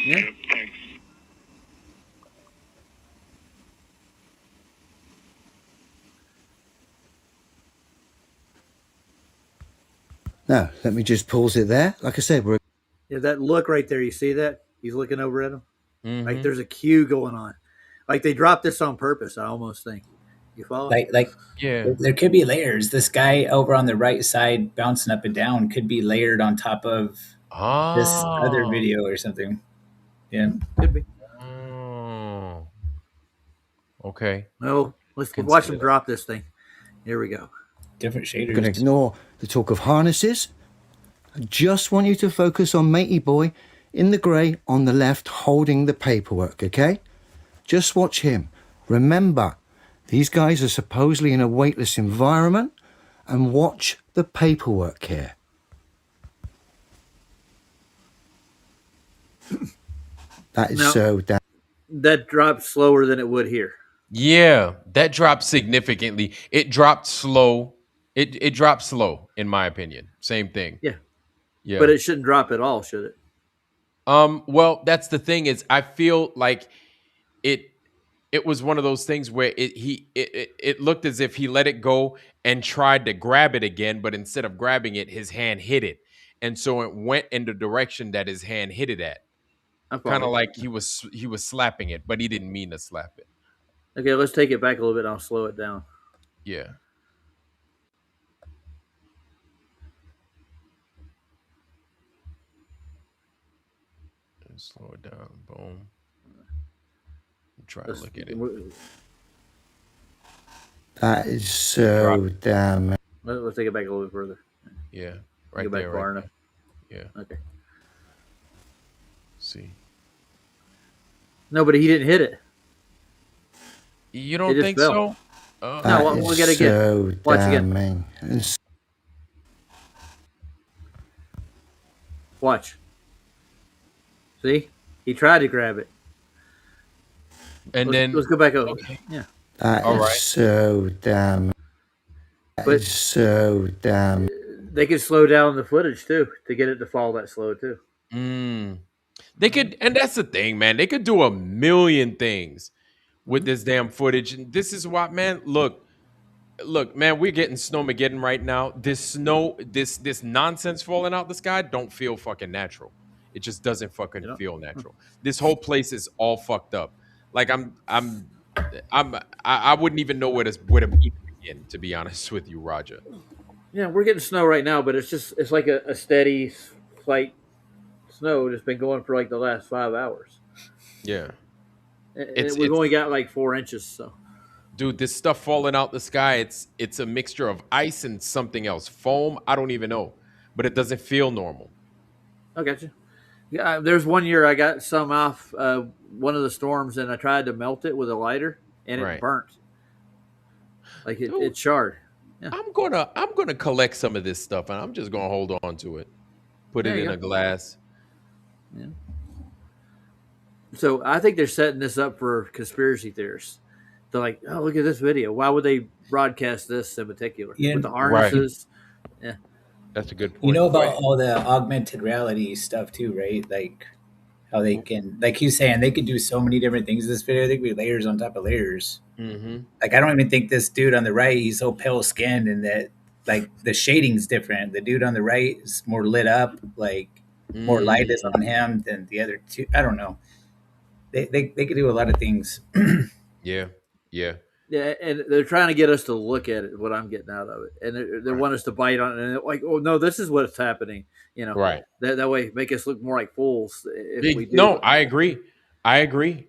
Yeah. Yep, thanks. Now, let me just pause it there. Like I said, we're Yeah, that look right there. You see that? He's looking over at him. Like Mhm. there's a cue going on. Like they dropped this on purpose. I almost think. You follow? Like Yeah. there could be layers. This guy over on the right side bouncing up and down could be layered on top of this other Oh. video or something. Yeah. Could be. Oh. Okay. No, let's Can watch see him that. drop this thing. Here we go. Different going to shaders. ignore the talk of harnesses. I just want you to focus on Matey Boy in the grey on the left holding the paperwork, okay? Just watch him. Remember, these guys are supposedly in a weightless environment, and watch the paperwork here. That is No. so damn. That dropped slower than it would here. Yeah, that dropped significantly. It dropped slow. It dropped slow, in my opinion. Same thing. Yeah. Yeah. But it shouldn't drop at all, should it? Well, that's the thing is I feel like it was one of those things where it looked as if he let it go and tried to grab it again, but instead of grabbing it, his hand hit it. And so it went in the direction that his hand hit it at. I Kind follow. of like he was slapping it, but he didn't mean to slap it. Okay, let's take it back a little bit and I'll slow it down. Yeah. And slow it down. Boom. Try to Let's- look at it. That is so damn. Let's take it back a little bit further. Yeah. Go Right back there. far Right enough. there. Yeah. Okay. See. No, but he didn't hit it. You don't just think fell. so? No, That we'll is get it again. so Watch again. damning. It's- Watch. See? He tried to grab it. And then Let's go back over. Okay. Yeah. That All is right. so damn. That But- is so damn. They could slow down the footage too to get it to fall that slow too. They could, and that's the thing, man. They could do a million things with this damn footage. And this is what, man. Look, man. We're getting Snowmageddon right now. This nonsense falling out the sky don't feel fucking natural. It just doesn't fucking Yeah. feel natural. This whole place is all fucked up. Like I wouldn't even know where to begin, to be honest with you, Roger. Yeah, we're getting snow right now, but it's like a steady slight snow that's been going for like the last 5 hours. Yeah. And It's- we've only got like 4 inches, so Dude, this stuff falling out the sky, it's a mixture of ice and something else. Foam, I don't even know. But it doesn't feel normal. I got you. Yeah, there's one year I got some off one of the storms, and I tried to melt it with a lighter, and it Right. burnt. Like Dude. it charred. I'm gonna collect some of this stuff and I'm just gonna hold on to it. Put There it you in go. a glass. So I think they're setting this up for conspiracy theorists. They're like, oh, look at this video. Why would they broadcast this in particular Yeah, with the harnesses? That's a good point. You know about all the augmented reality stuff too, right? Like how they can, like he's saying, they could do so many different things in this video. They could be layers on top of layers. Mm-hmm. Like I don't even think this dude on the right, he's so pale skinned, and that like the shading's different. The dude on the right is more lit up, like more light is on him than the other two. I don't know. They could do a lot of things. Yeah. Yeah. Yeah, and they're trying to get us to look at it. What I'm getting out of it, and they want us to bite on it, and they're like, oh no, this is what's happening. You know, Right. That way, make us look more like fools if we do. No, I agree.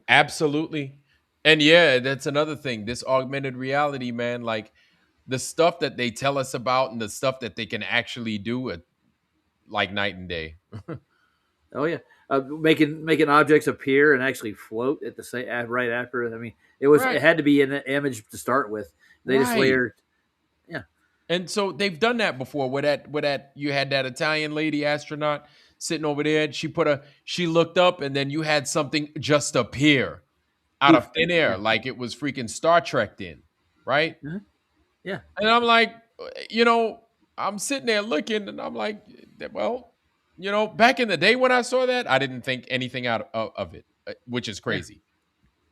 Absolutely. And yeah, that's another thing. This augmented reality, man, like the stuff that they tell us about and the stuff that they can actually do, like night and day. Oh yeah, making objects appear and actually float at the same right after. I mean, Right. it had to be an image to start with. They just Right. layered. And so they've done that before. With that, you had that Italian lady astronaut sitting over there. And she looked up, and then you had something just appear out of thin air, like it was freaking Star Trek in, right? Mhm. Yeah. And I'm like, I'm sitting there looking, and I'm like, well, back in the day when I saw that, I didn't think anything out of it, which is crazy.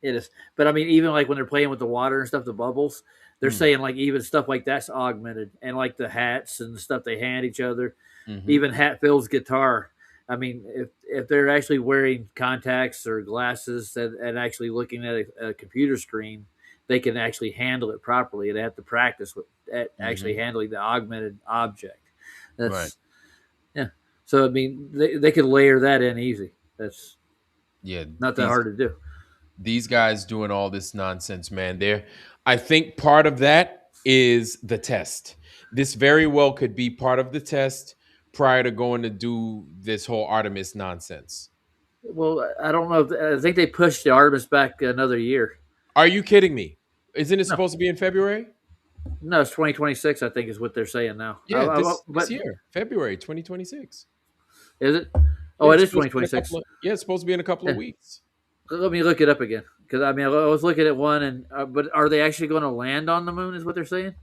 It is, but I mean, even like when they're playing with the water and stuff, the bubbles, they're saying like even stuff like that's augmented, and like the hats and the stuff they hand each other, Mhm. even Hatfield's guitar. I mean, if they're actually wearing contacts or glasses and actually looking at a computer screen, they can actually handle it properly. They have to practice at actually handling the augmented object. That's Right. yeah. So I mean, they could layer that in easy. That's Yeah, not that hard to do. These guys doing all this nonsense, man. I think part of that is the test. This very well could be part of the test prior to going to do this whole Artemis nonsense. Well, I don't know. I think they pushed the Artemis back another year. Are you kidding me? Isn't it No. supposed to be in February? No, it's 2026. I think is what they're saying now. Yeah, this But year, February 2026. is it? Yeah, Oh, it it's is supposed to be in a 2026. couple of, yeah, it's supposed to be in a couple of Yeah. weeks. Let me look it up again because I mean I was looking at one and but are they actually going to land on the moon? Is what they're saying?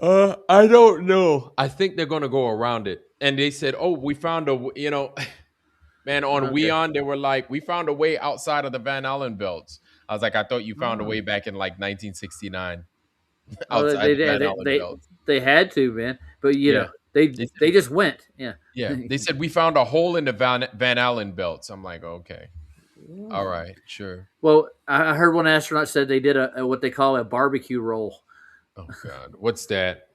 I don't know. I think they're gonna go around it. And they said, "Oh, we found man, on Okay. Weon, they were like, we found a way outside of the Van Allen belts." I was like, I thought you found a Oh. way back in like 1969 Oh, outside the Van Allen belts. they had to, man. But Yeah. they They they said, just went. Yeah. yeah. They said we found a hole in the Van Allen belts. I'm like, okay, all right, sure. Well, I heard one astronaut said they did a what they call a barbecue roll. Oh God, what's that?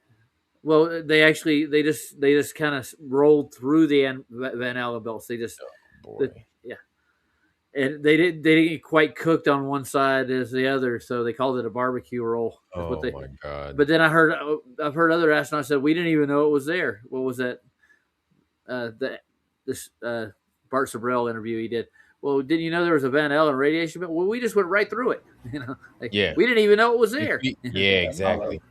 Well, they just kind of rolled through the Van Allen belts. They just Boy. and they didn't get quite cooked on one side as the other, so they called it a barbecue roll. That's Oh my God. But then I've heard other astronauts said we didn't even know it was there. What was that? This Bart Sabrell interview he did. Well, didn't you know there was a Van Allen radiation belt? Well, we just went right through it. Yeah. We didn't even know it was there. Yeah, exactly.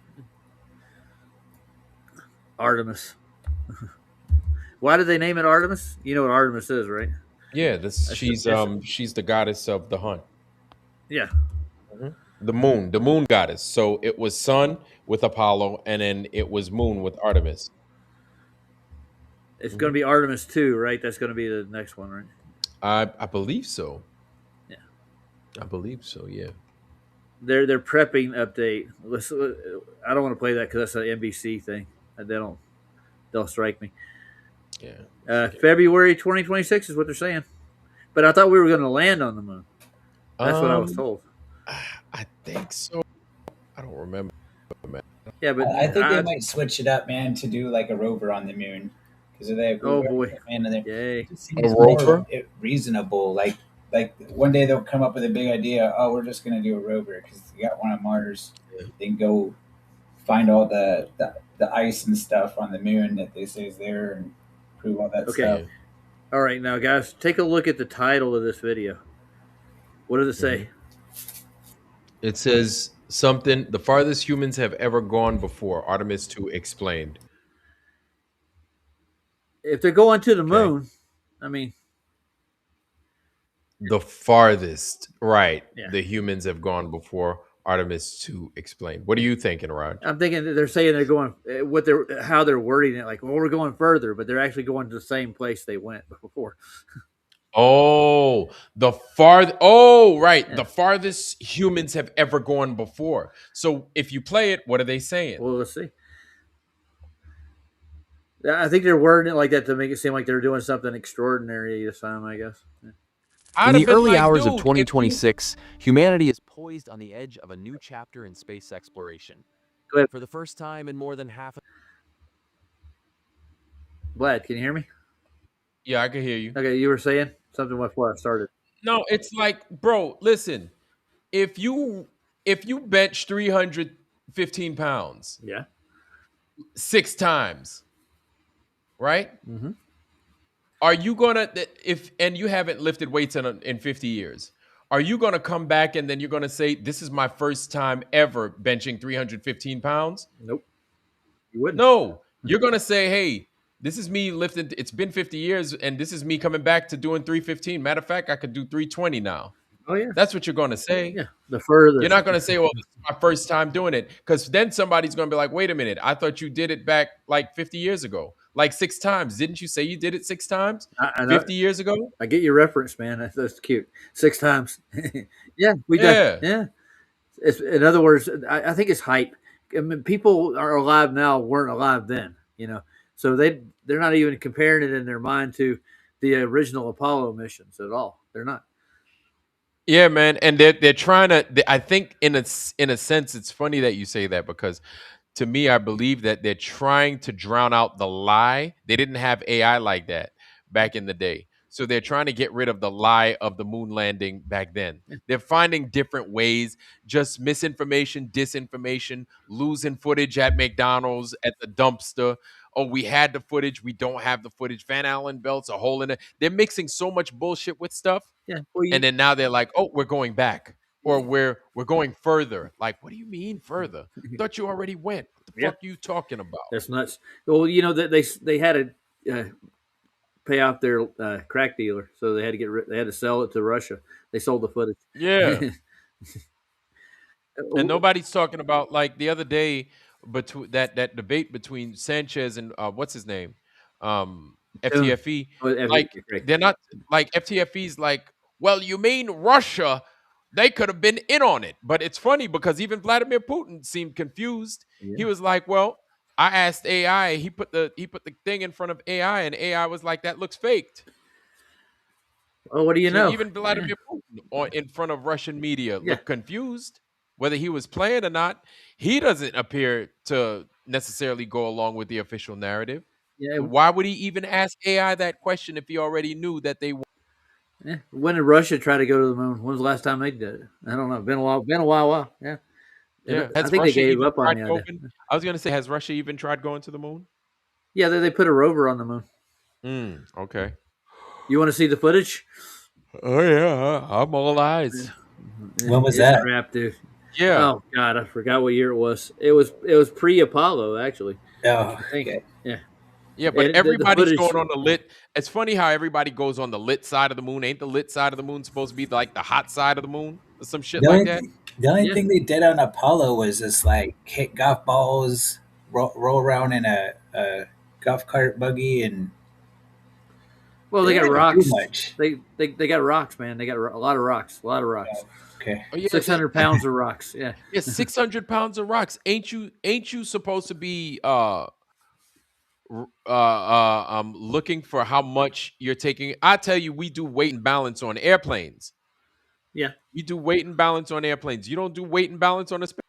Artemis. Why did they name it Artemis? You know what Artemis is, right? Yeah, she's the goddess of the hunt. Yeah. The moon goddess. So it was sun with Apollo, and then it was moon with Artemis. It's going to be Artemis 2, right? That's going to be the next one, right? I believe so. Yeah. I believe so, yeah. They're prepping update. I don't want to play that because that's an NBC thing. They'll strike me. Yeah. February 2026 is what they're saying. But I thought we were going to land on the moon. That's what I was told. I think so. I don't remember. Yeah, but I think they might switch it up, man, to do like a rover on the moon. Because they have boy. man, and Yay. it seems rover? more reasonable. Like one day they'll come up with a big idea. Oh, we're just going to do a rover because they got one on Mars. They can go find all the ice and stuff on the moon that they say is there and prove all that stuff. All right, now guys, take a look at the title of this video. What does it say? It says something, the farthest humans have ever gone before, Artemis 2 explained. If they're going to the moon, I mean, the farthest, right? Yeah. The humans have gone before, Artemis 2 explained. What are you thinking, Raj? I'm thinking that they're saying they're going how they're wording it, like, well, we're going further, but they're actually going to the same place they went before. Oh, right. Yeah. The farthest humans have ever gone before. So if you play it, what are they saying? Well, let's see. I think they're wording it like that to make it seem like they're doing something extraordinary this time, I guess. Yeah. In the early hours of 2026, humanity is poised on the edge of a new chapter in space exploration. Go ahead. For the first time in more than half. Vlad, can you hear me? Yeah, I can hear you. Okay, you were saying something before I started. No, it's like, bro, listen. If you bench 315 pounds, Yeah. 6 times, right? Mm-hmm. Are you gonna and you haven't lifted weights in 50 years? Are you gonna come back and then you're gonna say, "This is my first time ever benching 315 pounds"? Nope. You wouldn't. No, you're gonna say, "Hey, this is me lifting. It's been 50 years, and this is me coming back to doing 315. Matter of fact, I could do 320 now." Oh yeah. That's what you're gonna say. Yeah. The further You're not gonna say, "Well, this is my first time doing it," because then somebody's gonna be like, "Wait a minute, I thought you did it back like 50 years ago, like 6 times. Didn't you say you did it 6 times I know. 50 years ago?" I get your reference, man. That's cute. 6 times. Yeah, we done. Yeah. It's, in other words, I think it's hype. I mean, people are alive now weren't alive then, so they're not even comparing it in their mind to the original Apollo missions at all. They're not. Yeah, man, and they're trying to. I think in a sense, it's funny that you say that because to me, I believe that they're trying to drown out the lie. They didn't have AI like that back in the day. So they're trying to get rid of the lie of the moon landing back then. They're finding different ways, just misinformation, disinformation, losing footage at McDonald's, at the dumpster. Oh, we had the footage. We don't have the footage. Van Allen belts, a hole in it. They're mixing so much bullshit with stuff. Yeah. Well, And then now they're like, oh, we're going back. or we're going further. Like, what do you mean further? Thought you already went. What the Yeah. fuck are you talking about? That's nuts. Well, you know that they had to pay off their crack dealer, so they had to they had to sell it to Russia. They sold the footage. Yeah. And nobody's talking about, like, the other day, between that debate between Sanchez and what's his name, FTFE. Like, they're not, like, FTFE's like, well, you mean Russia? They could have been in on it. But it's funny because even Vladimir Putin seemed confused. Yeah. He was like, well, I asked AI. He put the thing in front of AI, and AI was like, that looks faked. Oh, what do you So know? even Vladimir Putin in front of Russian media Yeah. looked confused. Whether he was playing or not, he doesn't appear to necessarily go along with the official narrative. Yeah. Why would he even ask AI that question if he already knew that they were? Yeah. When did Russia try to go to the moon? When was the last time they did it? I don't know. Been a while. Yeah. Yeah. I think they gave up on the idea. I was going to say, has Russia even tried going to the moon? Yeah, they put a rover on the moon. Okay. You want to see the footage? Oh yeah, I'm all eyes. When was It's that? crap, dude. Yeah. Oh God, I forgot what year it was. It was pre-Apollo, actually. Oh, I think. okay. Yeah. Yeah, but the everybody's footage- going on the lit. It's funny how everybody goes on the lit side of the moon. Ain't the lit side of the moon supposed to be like the hot side of the moon or some shit The like only, that? the only Yeah. thing they did on Apollo was just like hit golf balls, roll around in a golf cart buggy, and Well, they got didn't rocks. do much. They got rocks, man. They got a lot of rocks. Okay. Oh, yeah, 600 pounds of rocks. Yeah. Yeah, 600 pounds of rocks. Ain't you supposed to be looking for how much you're taking? I tell you, we do weight and balance on airplanes. Yeah. We do weight and balance on airplanes. You don't do weight and balance on a space.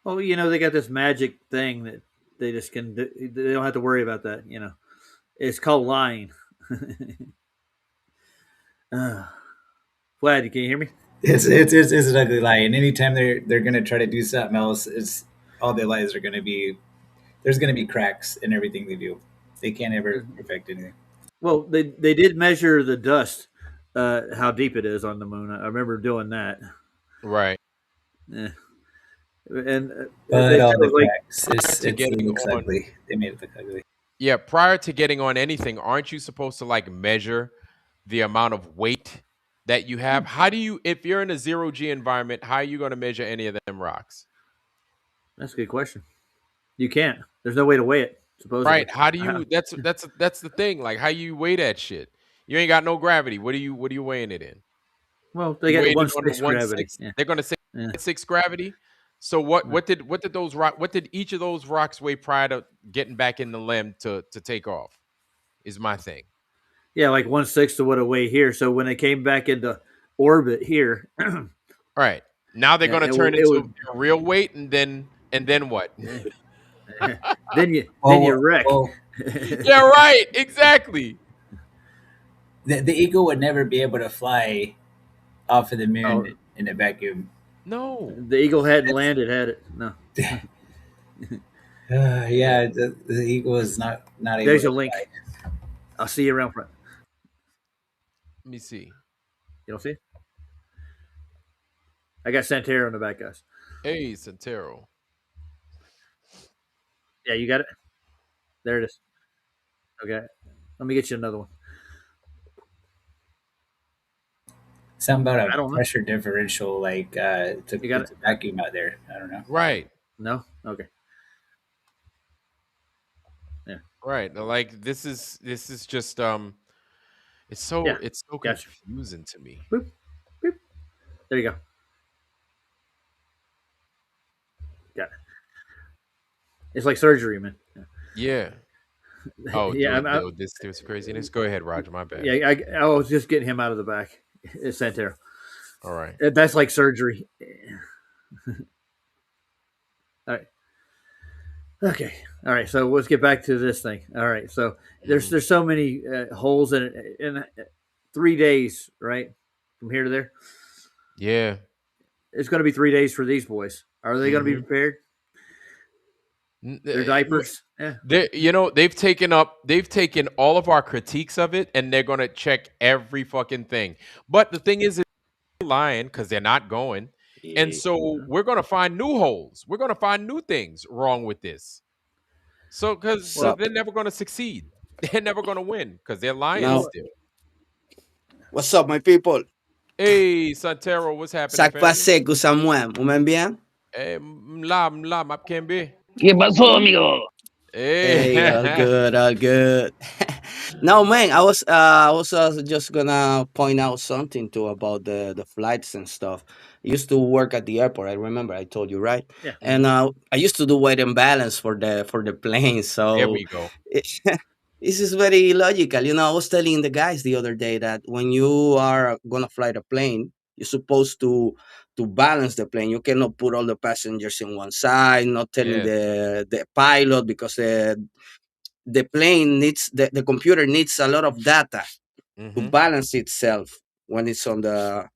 Well, you know, they got this magic thing that they just can do. They don't have to worry about that, you know. It's called lying. Vlad, can you hear me? It's an ugly lie, and anytime they're gonna try to do something else, it's all their lies are gonna be. There's gonna be cracks in everything they do. They can't ever perfect anything. Well, they did measure the dust, how deep it is on the moon. I remember doing that. Right. Yeah. And But all it the was like, cracks, to it getting looks on- ugly. They made it look ugly. Yeah, prior to getting on anything, aren't you supposed to like measure the amount of weight that you have? How do you, if you're in a zero G environment, how are you going to measure any of them rocks? that's a good question. You can't. There's no way to weigh it. Supposedly. Right? How do you? That's the thing. Like, how you weigh that shit? You ain't got no gravity. What are you weighing it in? Well, they You got weighing it 1/6 on gravity. 1/6? Yeah. They're going to say Yeah. 6 gravity. So what did those what did each of those rocks weigh prior to getting back in the limb to take off? Is my thing. Yeah, like 1/6 of what it weighed here. So when they came back into orbit here, All right. Now they're Yeah, going to it turn would- it into would- their real weight, and then what? then you wreck. Well, Yeah, right. Exactly. the eagle would never be able to fly off of the moon Oh. in a vacuum. No. The eagle hadn't landed, had it? No. Yeah, the eagle is not able. There's to a link. fly. I'll see you around front. Let me see. You don't see it? I got Santero in the back, guys. Hey, Santero. Yeah, you got it? There it is. Okay. Let me get you another one. Something about I a don't know. pressure differential, like to You got it's a vacuum out there. I don't know. Right. No? Okay. Right. Like this is just it's so Yeah, gotcha. confusing to me. Boop. Boop. There you go. Got it. It's like surgery, man. Yeah. Oh, Yeah, dude, this craziness. Go ahead, Roger. My bad. Yeah, I was just getting him out of the back. It's Santero. All right. That's like surgery. All right. Okay. All right. So let's get back to this thing. All right. So there's so many holes in it. In 3 days, right, from here to there. Yeah. It's going to be 3 days for these boys. Are they going to be prepared? Their diapers. Yeah. They've taken all of our critiques of it, and they're gonna check every fucking thing. But the thing is, lying because they're not going. And Yeah. so we're going to find new holes. We're going to find new things wrong with this. So, because What's Well, up? they're never going to succeed. They're never going to win because they're lying Now, well, still. what's up, my people? Hey, Santero, what's happening, Ça family? passe, Kusamwe. Vous m'aimez bien? Mla, Mapkembe. ¿Qué pasó, amigo? Hey, all Hey. good, all good. No, man, I was just gonna point out something too about the flights and stuff. I used to work at the airport. I remember I told you, right? yeah. And I used to do weight and balance for the plane. There So we go. it, this is very logical. I was telling the guys the other day that when you are gonna fly the plane, you're supposed to balance the plane. You cannot put all the passengers in one side, not telling Yes. the pilot because the plane needs the computer needs a lot of data to Mm-hmm. balance itself when it's on the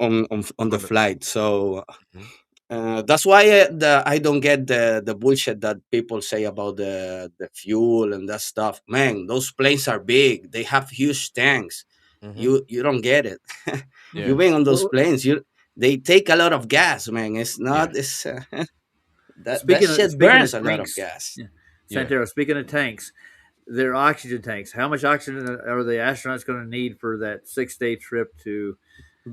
Under, flight. So mhm. that's why I don't get the bullshit that people say about the fuel and that stuff. Man, those planes are big. They have huge tanks. Mhm. You don't get it. Yeah. You being on those Well, planes, they take a lot of gas, man. It's Yeah. not it's that speaking of shit speaking of burns a lot of tanks, gas. yeah. Yeah. Santero. Speaking of tanks, they're oxygen tanks. How much oxygen are the astronauts going to need for that 6 day trip to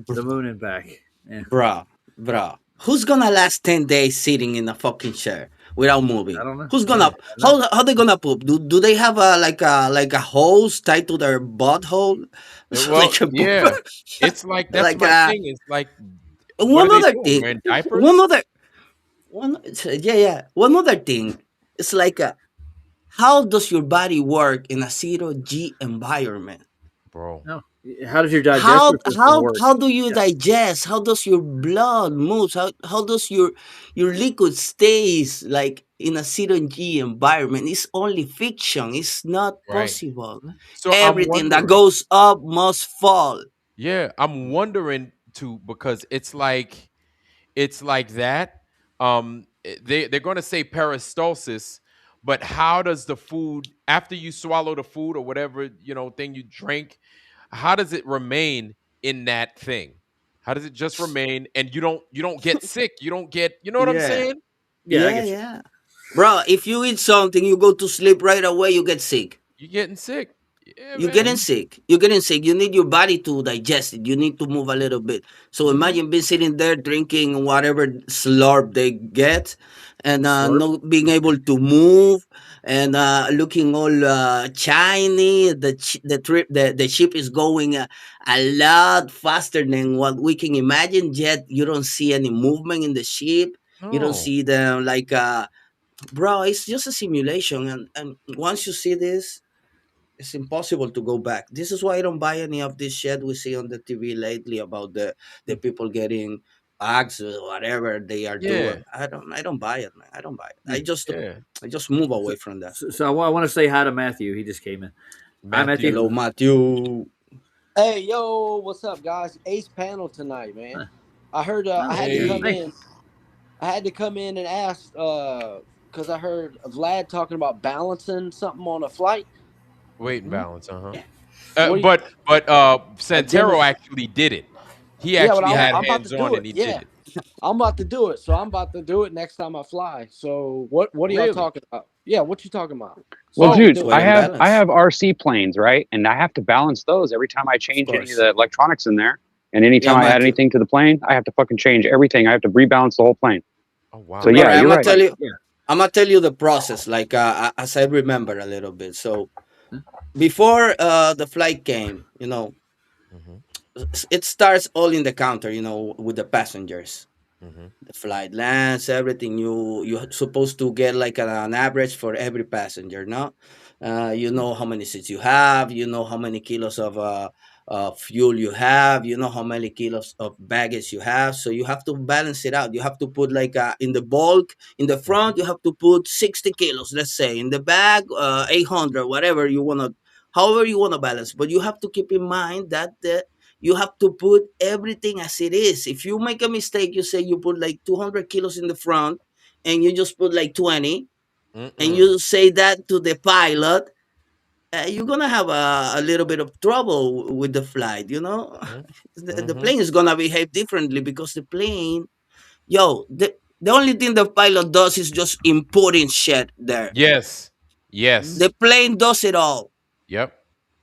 the moon and back? Yeah, Bruh. Who's gonna last 10 days sitting in a fucking chair without moving? I don't know. Who's I gonna know. how they gonna poop? Do they have a like a hose tied to their butthole so they Well, can poop? yeah. It's like that's like my thing. It's like, what are one they other doing? thing, Wearing one diapers, other yeah. One other thing. It's like how does your body work in a 0G environment? bro? No. How does your how digestive system how work? how do you Yeah, digest? How does your blood move? How does your liquid stays like in a 0G environment? It's only fiction. It's not Right. possible. So I'm Everything that wondering. goes up must fall. Yeah, I'm wondering too because it's like that. They're going to say peristalsis, but how does the food after you swallow the food or whatever thing you drink, how does it remain in that thing? How does it just remain and you don't get sick? You don't get what I'm Yeah, saying? yeah, I yeah, get you. yeah. Bro, if you eat something, you go to sleep right away, you get sick. You getting sick? Yeah, You're getting man. Mhm. sick. You're getting sick. You need your body to digest it. You need to move a little bit. So Hmm. imagine being sitting there drinking whatever slurp they get, and Slurp. not being able to move, and looking all shiny. The ship is going a lot faster than what we can imagine. Yet you don't see any movement in the ship. You don't No. see them like bro. It's just a simulation, and once you see this, it's impossible to go back. This is why I don't buy any of this shit we see on the TV lately about the people getting bugs or whatever they are Yeah. doing. I don't buy it, man. I don't buy it. Yeah. Yeah. I just move So, away from that. so I want to say hi to Matthew. He just came in. Hi, Matthew. Hello, Matthew. Matthew. Hey, yo, what's up, guys? Ace panel tonight, man. I heard I Oh, had to come Hey. in. I had to come in and ask because I heard Vlad talking about balancing something on a flight. Weight and Mhm. balance, uh-huh. What do you, But a Santero demonst- actually did it. He Yeah, but actually had I'm about to hands on do and it. he did Yeah, it. I'm about to do it. So I'm about to do it next time I fly. So what are y'all Really? talking about? Yeah, what you talking about? So Well, I can dude, do Weight I it. and have balance. RC planes, right? And I have to balance those every time I Of change any of course. the electronics in there. And Yeah, anytime I add Matthew. anything to the plane, I have to fucking change everything. I have to rebalance the whole plane. Oh So wow. yeah, All right, you're right. Yeah. I'm gonna tell you the process, like as I remember a little bit. So before the flight came, Hmm. it starts all in the counter, with the passengers. Hmm. The flight lands, everything. You're supposed to get like an average for every passenger, no? You know how many seats you have. You know how many kilos of fuel you have. You know how many kilos of baggage you have. So you have to balance it out. You have to put like in the bulk in the Hmm. front. You have to put 60 kilos, let's say. In the back, 800, whatever you wanna, however you wanna balance. But you have to keep in mind that you have to put everything as it is. If you make a mistake, you say you put like 200 kilos in the front and you just put like 20, and Mm-mm. you say that to the pilot, you're gonna have a little bit of trouble with the flight. The Mm-hmm. plane is gonna behave differently because the plane, yo, the only thing the pilot does is just inputting shit there. Yes. The Yes. plane does it all. Yep.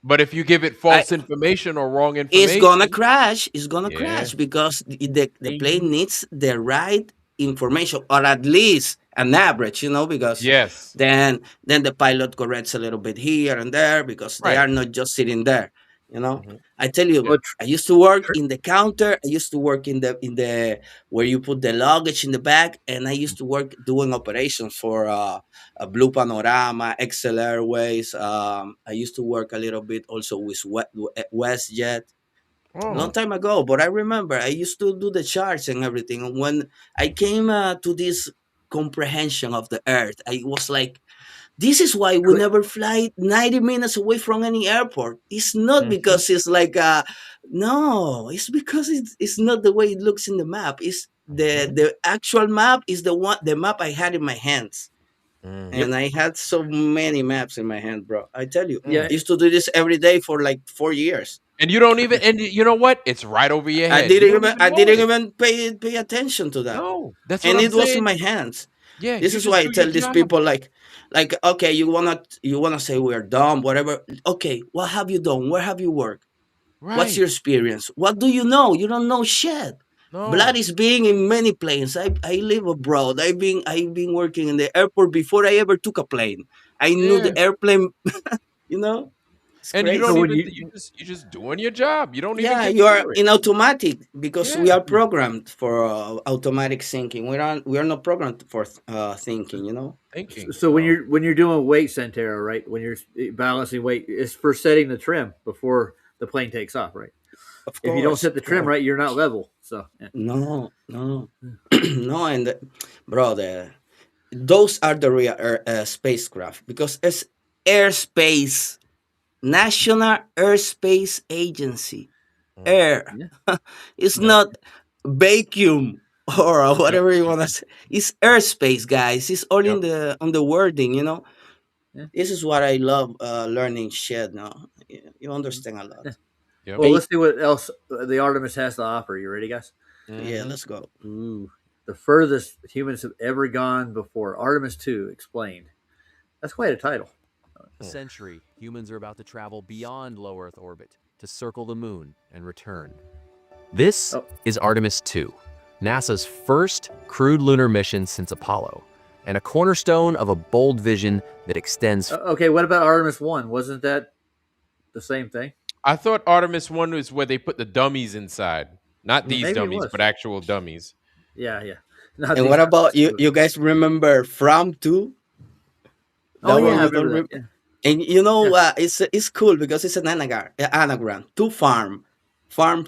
But if you give it I, false information or wrong it's gonna information, crash. It's gonna yeah. crash because the plane Ding. needs the right information, or at least an average, because Yes. then the pilot corrects a little bit here and there because they Right. are not just sitting there. Mm-hmm. I tell you, Well, I used to work in the counter. I used to work in the where you put the luggage in the bag, and I used to work doing operations for a Blue Panorama, XL Airways. I used to work a little bit also with WestJet long Oh. time ago, but I remember I used to do the charts and everything. And when I came to this comprehension of the earth, I was like, this is why we quick. never fly 90 minutes away from any airport. It's not Mm-hmm. because it's like no, it's because it's not the way it looks in the map. It's Mm-hmm. the actual map is the map I had in my hands. Mm. Yep. And I had so many maps in my hand, bro. I tell you, Yeah. I used to do this every day for like 4 years. And you don't even, and you know what? It's right over your I head. You didn't don't even even I know didn't it. even pay attention to that. No, that's what And I'm it was in saying. my hands. Yeah, This you is why just I do your tell these job. people like okay, you wanna say we're dumb, whatever. Okay, what have you done? Where have you worked? What's Right. your experience? What do you know? You don't know shit. Blood No. is being in many planes. I live abroad. I've been working in the airport before I ever took a plane. I knew Yeah. the airplane, you know? It's And you So don't crazy. when even, you you just doing your job. You don't even Yeah, you are consider it. in automatic because we Yeah. are programmed for automatic thinking. We are not programmed for thinking. Thinking. so when No. you're doing weight Centero, right? When you're balancing weight, it's for setting the trim before the plane takes off, right? Of If you don't course, set the of trim course. right, you're not level. So yeah. No, no, no, and bro, those are the real spacecraft because it's airspace, National Airspace Agency, Mm. air. Yeah. It's Yep. not vacuum or Yep. whatever you want to say. It's airspace, guys. It's all in Yep. the on the wording. Yeah. This is what I love learning shit. Now you understand a lot. Yeah. Yep. Well, Hey, let's see what else the Artemis has to offer. You ready, guys? yeah, Mm-hmm. let's go. Ooh, the furthest humans have ever gone before. Artemis 2 explained. That's quite a title. A century, humans are about to travel beyond low Earth orbit to circle the moon and return. This Oh, is Artemis 2, NASA's first crewed lunar mission since Apollo, and a cornerstone of a bold vision that extends. okay. What about Artemis 1? Wasn't that the same thing? I thought Artemis 1 was where they put the dummies inside. Not these Maybe it dummies, was. but actual dummies. Yeah, yeah. Not And these what about you? Artemis 2. You guys remember From 2? Oh, That yeah, one I we don't remember that. remember. Yeah. And it's cool because it's an anagram to farm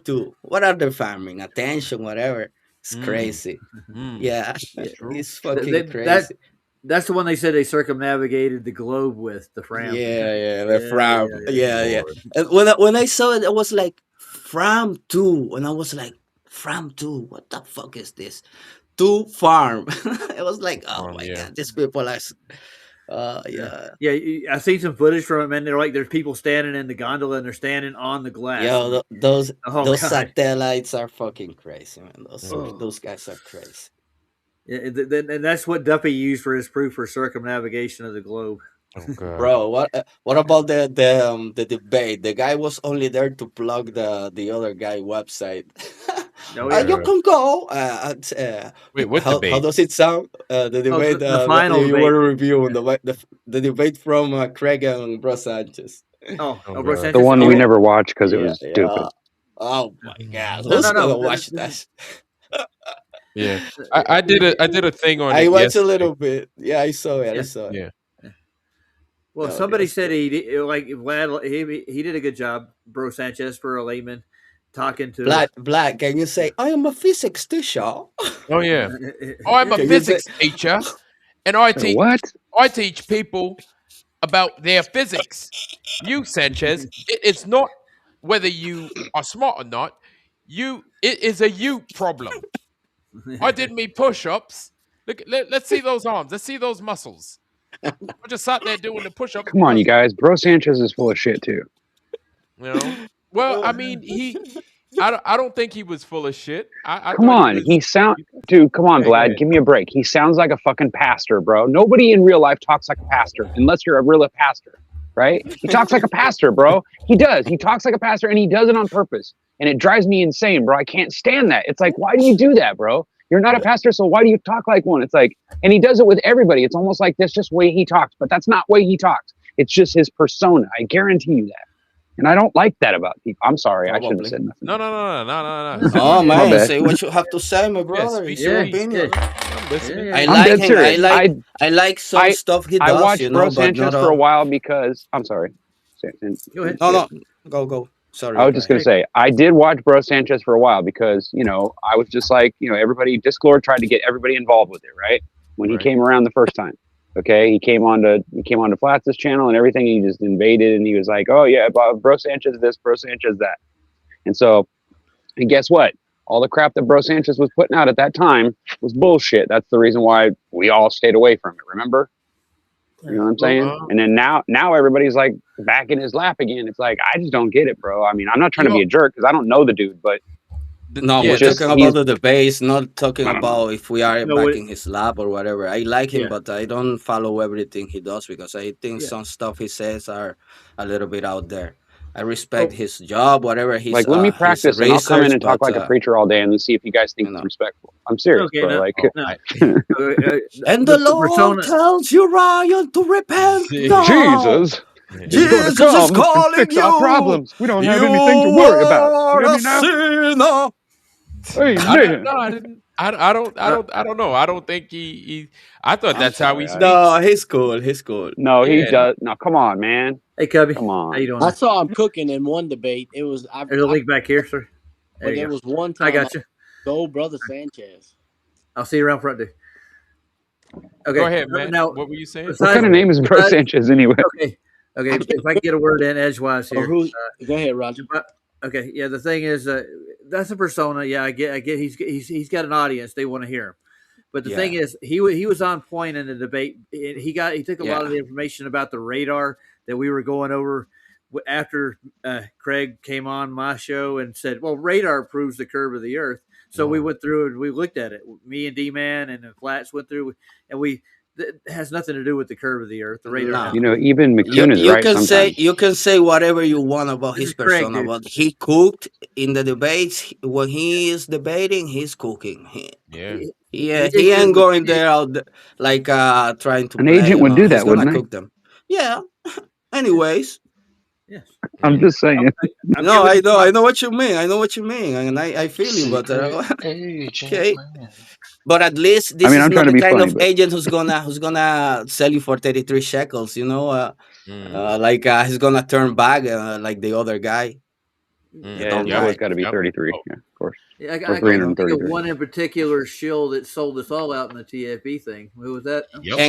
to. What are they farming? Attention, whatever. It's Mm. crazy. Mm. Yeah, Yeah. True. it's Th- fucking that crazy. that's the one they said they circumnavigated the globe with the Fram. Yeah, the Yeah, farm. yeah. Yeah. Lord. And when I saw it, I was like, From 2. And I was like, From 2, what the fuck is this? To farm. I was like, oh my Yeah. god, these people are. Yeah. Yeah. I seen some footage from it, and they're like, there's people standing in the gondola and they're standing on the glass. Yo, those Oh those god. satellites are fucking crazy, man. Mhm. Those guys are crazy. Yeah, and that's what Duffy used for his proof for circumnavigation of the globe. Oh god. Bro, what about the debate? The guy was only there to plug the other guy website. Oh You yeah. can go. Wait, what How debate? does it sound? The debate the that final you debate. were reviewing the debate from Craig and Bro Sanchez. Oh, Oh, Bro God. Sanchez. The one Oh, we never watched because it Yeah, was stupid. yeah. Oh my god, No, who's no, no. gonna watch that? Yeah. I did a thing on I it watched a yesterday. little bit. Yeah, I saw it. I Yeah. saw it. Yeah. Well, No, somebody that's said good. he did, like Vlad. He did a good job, Bro Sanchez, for a layman, talking to. Black, can you say I am a physics teacher? Oh yeah. Oh, I'm a Can you say physics teacher, and I What? teach people about their physics. You, Sanchez, it's not whether you are smart or not. It is a you problem. I did me push-ups. Let's see those arms. Let's see those muscles. I just sat there doing the push-ups. Come on, you because, guys. Bro Sanchez is full of shit too. you know. Well, I mean, I don't think he was full of shit. I Come thought on, dude. Come on, Yeah, go Vlad. ahead. Give me a break. He sounds like a fucking pastor, bro. Nobody in real life talks like a pastor unless you're a real pastor, right? He talks like a pastor, bro. He does. He talks like a pastor, and he does it on purpose. And it drives me insane, bro. I can't stand that. It's like, why do you do that, bro? You're not a pastor, so why do you talk like one? It's like, and he does it with everybody. It's almost like that's just the way he talks, but that's not the way he talks. It's just his persona. I guarantee you that. And I don't like that about people. I'm sorry. I shouldn't have said nothing. No. Oh My man, bad. say what you have to say, my brother. speak It's your Yeah, opinion. I'm listening. Yeah, I yeah. I'm like dead him. serious. I like some stuff he I does, watched you Bro know, but Sanchez not for a all. while because I'm sorry. Go ahead. No, go. Sorry. I was just gonna say I did watch Bro Sanchez for a while because I was just like everybody. Discord tried to get everybody involved with it, right? When he Right. came around the first time, okay, he came on to Flats' channel and everything. He just invaded and he was like, "Oh yeah, Bro Sanchez this, Bro Sanchez that," and guess what? All the crap that Bro Sanchez was putting out at that time was bullshit. That's the reason why we all stayed away from it. Remember? You know what I'm saying? And then now everybody's like back in his lap again. It's like I just don't get it, bro. I mean, I'm not trying to be a jerk because I don't know the dude, but No, Yeah, we're just- talking about the debates, not talking I don't about if we are No, back what- in his lab or whatever. I like him, Yeah. but I don't follow everything he does because I think Yeah. some stuff he says are a little bit out there. I respect his job, whatever he's like let me his practice and I'll come in research, and talk but, like a preacher all day and then see if you guys think you it's know. respectful. I'm serious, Okay, bro. no, Like no. And the Lord persona. tells you, Ryan, to repent now. Jesus. Jesus is come and calling fix our you. problems. We don't have You anything to worry about. are You hear a me now? sinner. Amen. I didn't. I don't know. I don't think he I thought I'm that's how he sorry, speaks. No, he's cool. He's cool. No, he Yeah. does. No, come on, man. Hey, Cubby. Come on. How you doing? I man? saw him cooking in one debate. It was There's a link back here, sir. There but you there go. was one I time got you. go brother Sanchez. I'll see you around front, dude. Okay. Go ahead, man. Now, What were you saying? What kind of name is Bro Sanchez anyway? Okay. If I can get a word in edgewise Or here. who? Go ahead, Roger. Okay. Yeah. The thing is, that's a persona. Yeah, I get. He's got an audience. They want to hear him. But the thing is, he was on point in the debate. He took a lot of the information about the radar that we were going over after Craig came on my show and said, "Well, radar proves the curve of the Earth." So we went through and we looked at it. Me and D-Man and the Flats went through, and it has nothing to do with the curve of the Earth. The radar. No. Even McCune is You right can sometimes. you can say whatever you want about This his is correct, persona, dude. but he cooked in the debates when he is debating. He's cooking. Yeah. He ain't going there out like trying to. An play, agent you would know, do he's that, gonna wouldn't they? cook them. Yeah. Anyways, Yes. I'm just saying. no, I know what you mean. I know what you mean, and I feel you. But okay. But at least this I mean, is I'm trying not to the be kind funny, of but agent who's gonna sell you for 33 shekels. You know, he's gonna turn back like the other guy. yeah, it's Yep. always got to be Yep. 33. Oh. Yeah, of course. Yeah, Or I can think 333. of one in particular shill that sold us all out in the TFE thing. Who was that? Yep.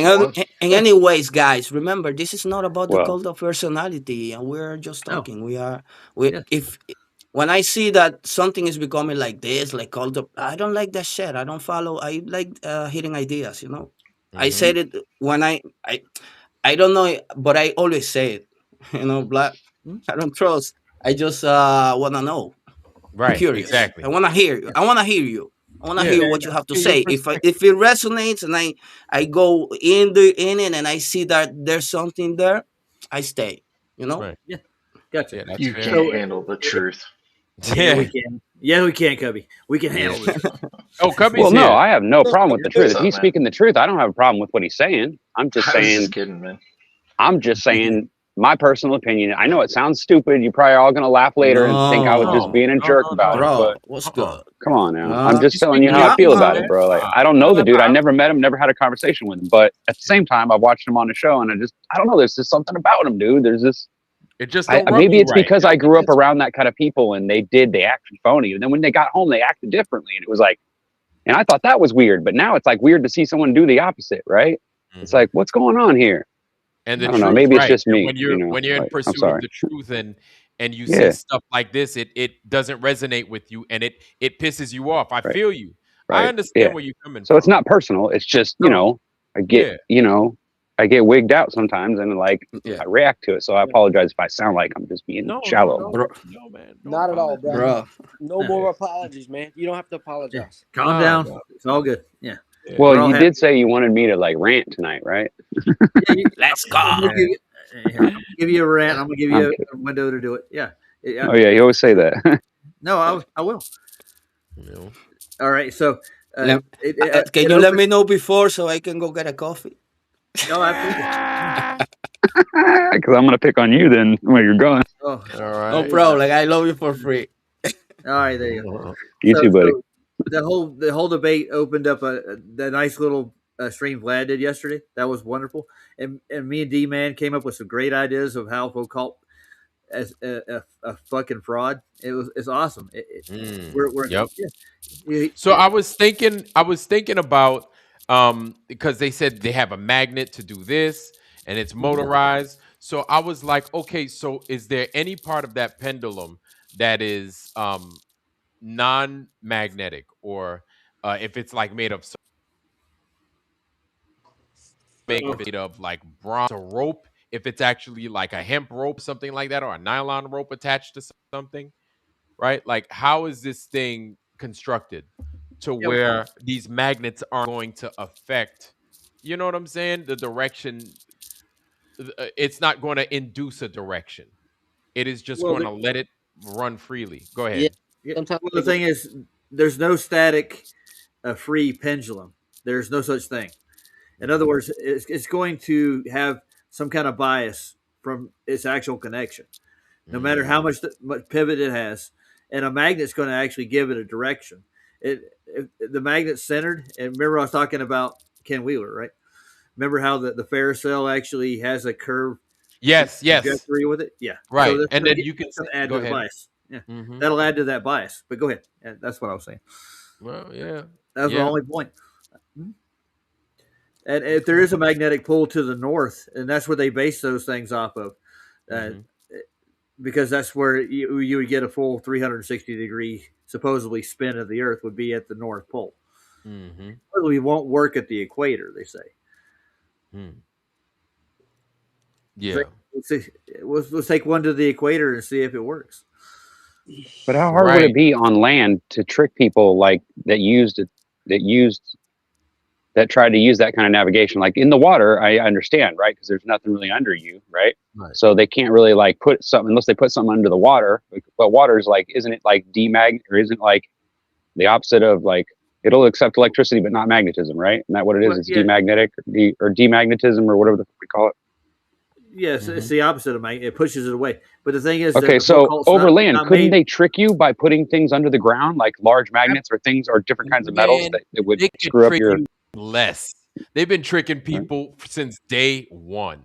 And anyways, guys, remember this is not about the Well, cult of personality, and we're just No. talking. We Yes. if when I see that something is becoming like this, like cult of, I don't like that shit. I don't follow. I like hitting ideas. You know, I said it when I don't know, but I always say it. You know, Black. I don't trust. I just wanna know. I'm Right. curious. Exactly. I wanna hear you. I wanna hear you. I wanna Yeah. hear what you have to Hear say. your If it resonates and I go in it and I see that there's something there, I stay. You know. Right. Gotcha. Yeah, that's You fair. can't handle the truth. Yeah, we can. Yeah, we can, Cubby. We can handle this. Oh, Cubby's well, here. no, I have no problem with the truth. What's If up, he's man? speaking the truth, I don't have a problem with what he's saying. I'm just I was saying. just kidding, man. I'm just saying my personal opinion. I know it sounds stupid. You're probably all gonna laugh later and think I was just No. being a jerk No, about it. Bro, But what's good? come on now. No, I'm just he's telling you speaking how I up, feel man. about it, bro. Like I don't know the dude. I never met him, never had a conversation with him. But at the same time, I've watched him on the show, and I don't know. There's just something about him, dude. There's this. It just don't rub Maybe you it's right. because I That's grew what up it is. around that kind of people, and they acted phony. And then when they got home, they acted differently, and it was like, and I thought that was weird. But now it's like weird to see someone do the opposite, right? It's like, what's going on here? And the I don't know. truth, Maybe it's right. just And me. when you're Like, in I'm pursuit of sorry. the truth and you Yeah. see stuff like this, it doesn't resonate with you and it pisses you off. I Right. feel you. Right. I understand Yeah. where you're coming So from. it's not personal. It's just, No. I get, I get wigged out sometimes, and like Yeah. I react to it. So I apologize if I sound like I'm just being shallow. Bro. No, man. Not at all, bro. Bro. No more apologies, man. You don't have to apologize. Calm Nah, down. bro. It's all good. Yeah. Well, We're all you happy. did say you wanted me to like rant tonight, right? Yeah, Let's I'm go. gonna give you a rant. I'm gonna give you Okay. a window to do it. Yeah. Oh yeah, you always say that. No, I will. You know? All right. So, Can it you let opened- me know before so I can go get a coffee? No, absolutely. Because I'm gonna pick on you then when you're going. Oh, All right. No problem. Like I love you for free. all right. There you go. You too, buddy. So the whole debate opened up the nice little stream Vlad did yesterday. That was wonderful, and me and D-Man came up with some great ideas of how Foucault as a fucking fraud. It's awesome. We're Yep. yeah. So I was thinking about because they said they have a magnet to do this and it's motorized. So I was like, okay, so is there any part of that pendulum that is non-magnetic, or if it's like made of like bronze, a rope, if it's actually like a hemp rope, something like that, or a nylon rope attached to something, right? Like, how is this thing constructed to where these magnets aren't going to affect, you know what I'm saying, the direction? It's not going to induce a direction. It is just going to let it run freely. Go ahead. Yeah. Sometimes Well, the thing is, there's no static, free pendulum. There's no such thing. In other words, it's going to have some kind of bias from its actual connection, no matter how much pivot it has. And a magnet's going to actually give it a direction. If the magnet's centered, and remember I was talking about Ken Wheeler, right? Remember how the Ferris cell actually has a curve Yes. trajectory with it? Yeah. Right. So And then you can add go to the ahead. bias. Yeah. That'll add to that bias. But go ahead. Yeah, that's what I was saying. Well, yeah. That's the only point. And if there is a magnetic pull to the north, and that's where they base those things off of, because that's where you would get a full 360-degree supposedly spin of the Earth would be at the North Pole. We won't work at the equator, they say. Yeah. Let's take one to the equator and see if it works. But how hard would it be on land to trick people like that tried to use that kind of navigation? Like in the water, I understand, right? Because there's nothing really under you, right? So they can't really like put something unless they put something under the water. But water is like, isn't it like demag, or isn't like the opposite of like it'll accept electricity but not magnetism, right? Isn't that what it is? It's demagnetic or demagnetism or whatever we call it. Yes, it's the opposite of magnet. It pushes it away. But the thing is, okay, so over land, couldn't they trick you by putting things under the ground, like large magnets or things or different kinds of metals that would screw up your... Less. They've been tricking people since day one.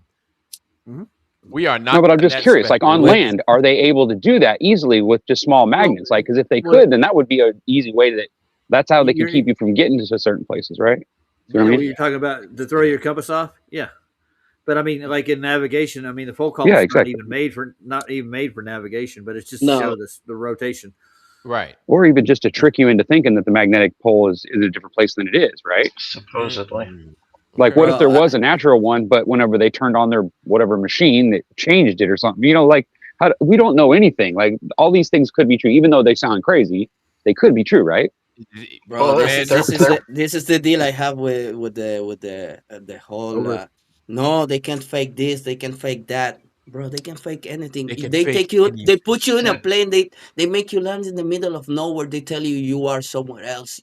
We are not. No, but I'm just curious. Like on land, are they able to do that easily with just small magnets? Like, because if they could, then that would be an easy way that's how they can keep you from getting to certain places, right? You know what I mean? You're talking about to throw your compass off? Yeah. But I mean, like in navigation, I mean, the Foucault is not even made for navigation, but it's just to show the rotation. Right. Or even just to trick you into thinking that the magnetic pole is a different place than it is, right? Supposedly. Like, what if there was a natural one, but whenever they turned on their whatever machine, they changed it or something? You know, like we don't know anything. Like all these things could be true, even though they sound crazy. They could be true, right? Bro, this is the deal I have with the whole. No, they can't fake this. They can fake that. Bro, they can fake anything. They take you. They put you in a plane. They make you land in the middle of nowhere. They tell you are somewhere else.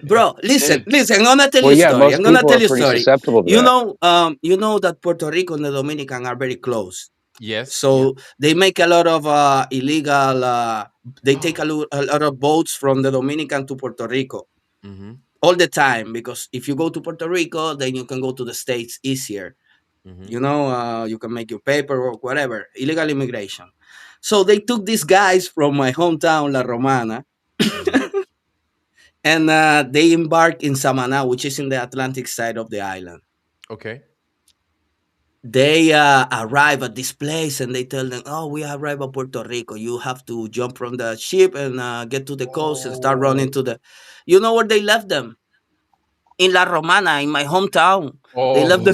Bro, listen. I'm gonna tell you a story. I'm gonna tell you a story. You know that Puerto Rico and the Dominican are very close. Yes. So they make a lot of illegal. They take a lot of boats from the Dominican to Puerto Rico all the time, because if you go to Puerto Rico, then you can go to the States easier. You know, you can make your paperwork, whatever, illegal immigration. So they took these guys from my hometown, La Romana, and they embarked in Samaná, which is in the Atlantic side of the island. Okay. They arrive at this place and they tell them, oh, we arrive at Puerto Rico. You have to jump from the ship and get to the coast and start running to the... You know where they left them? In La Romana, in my hometown. They left them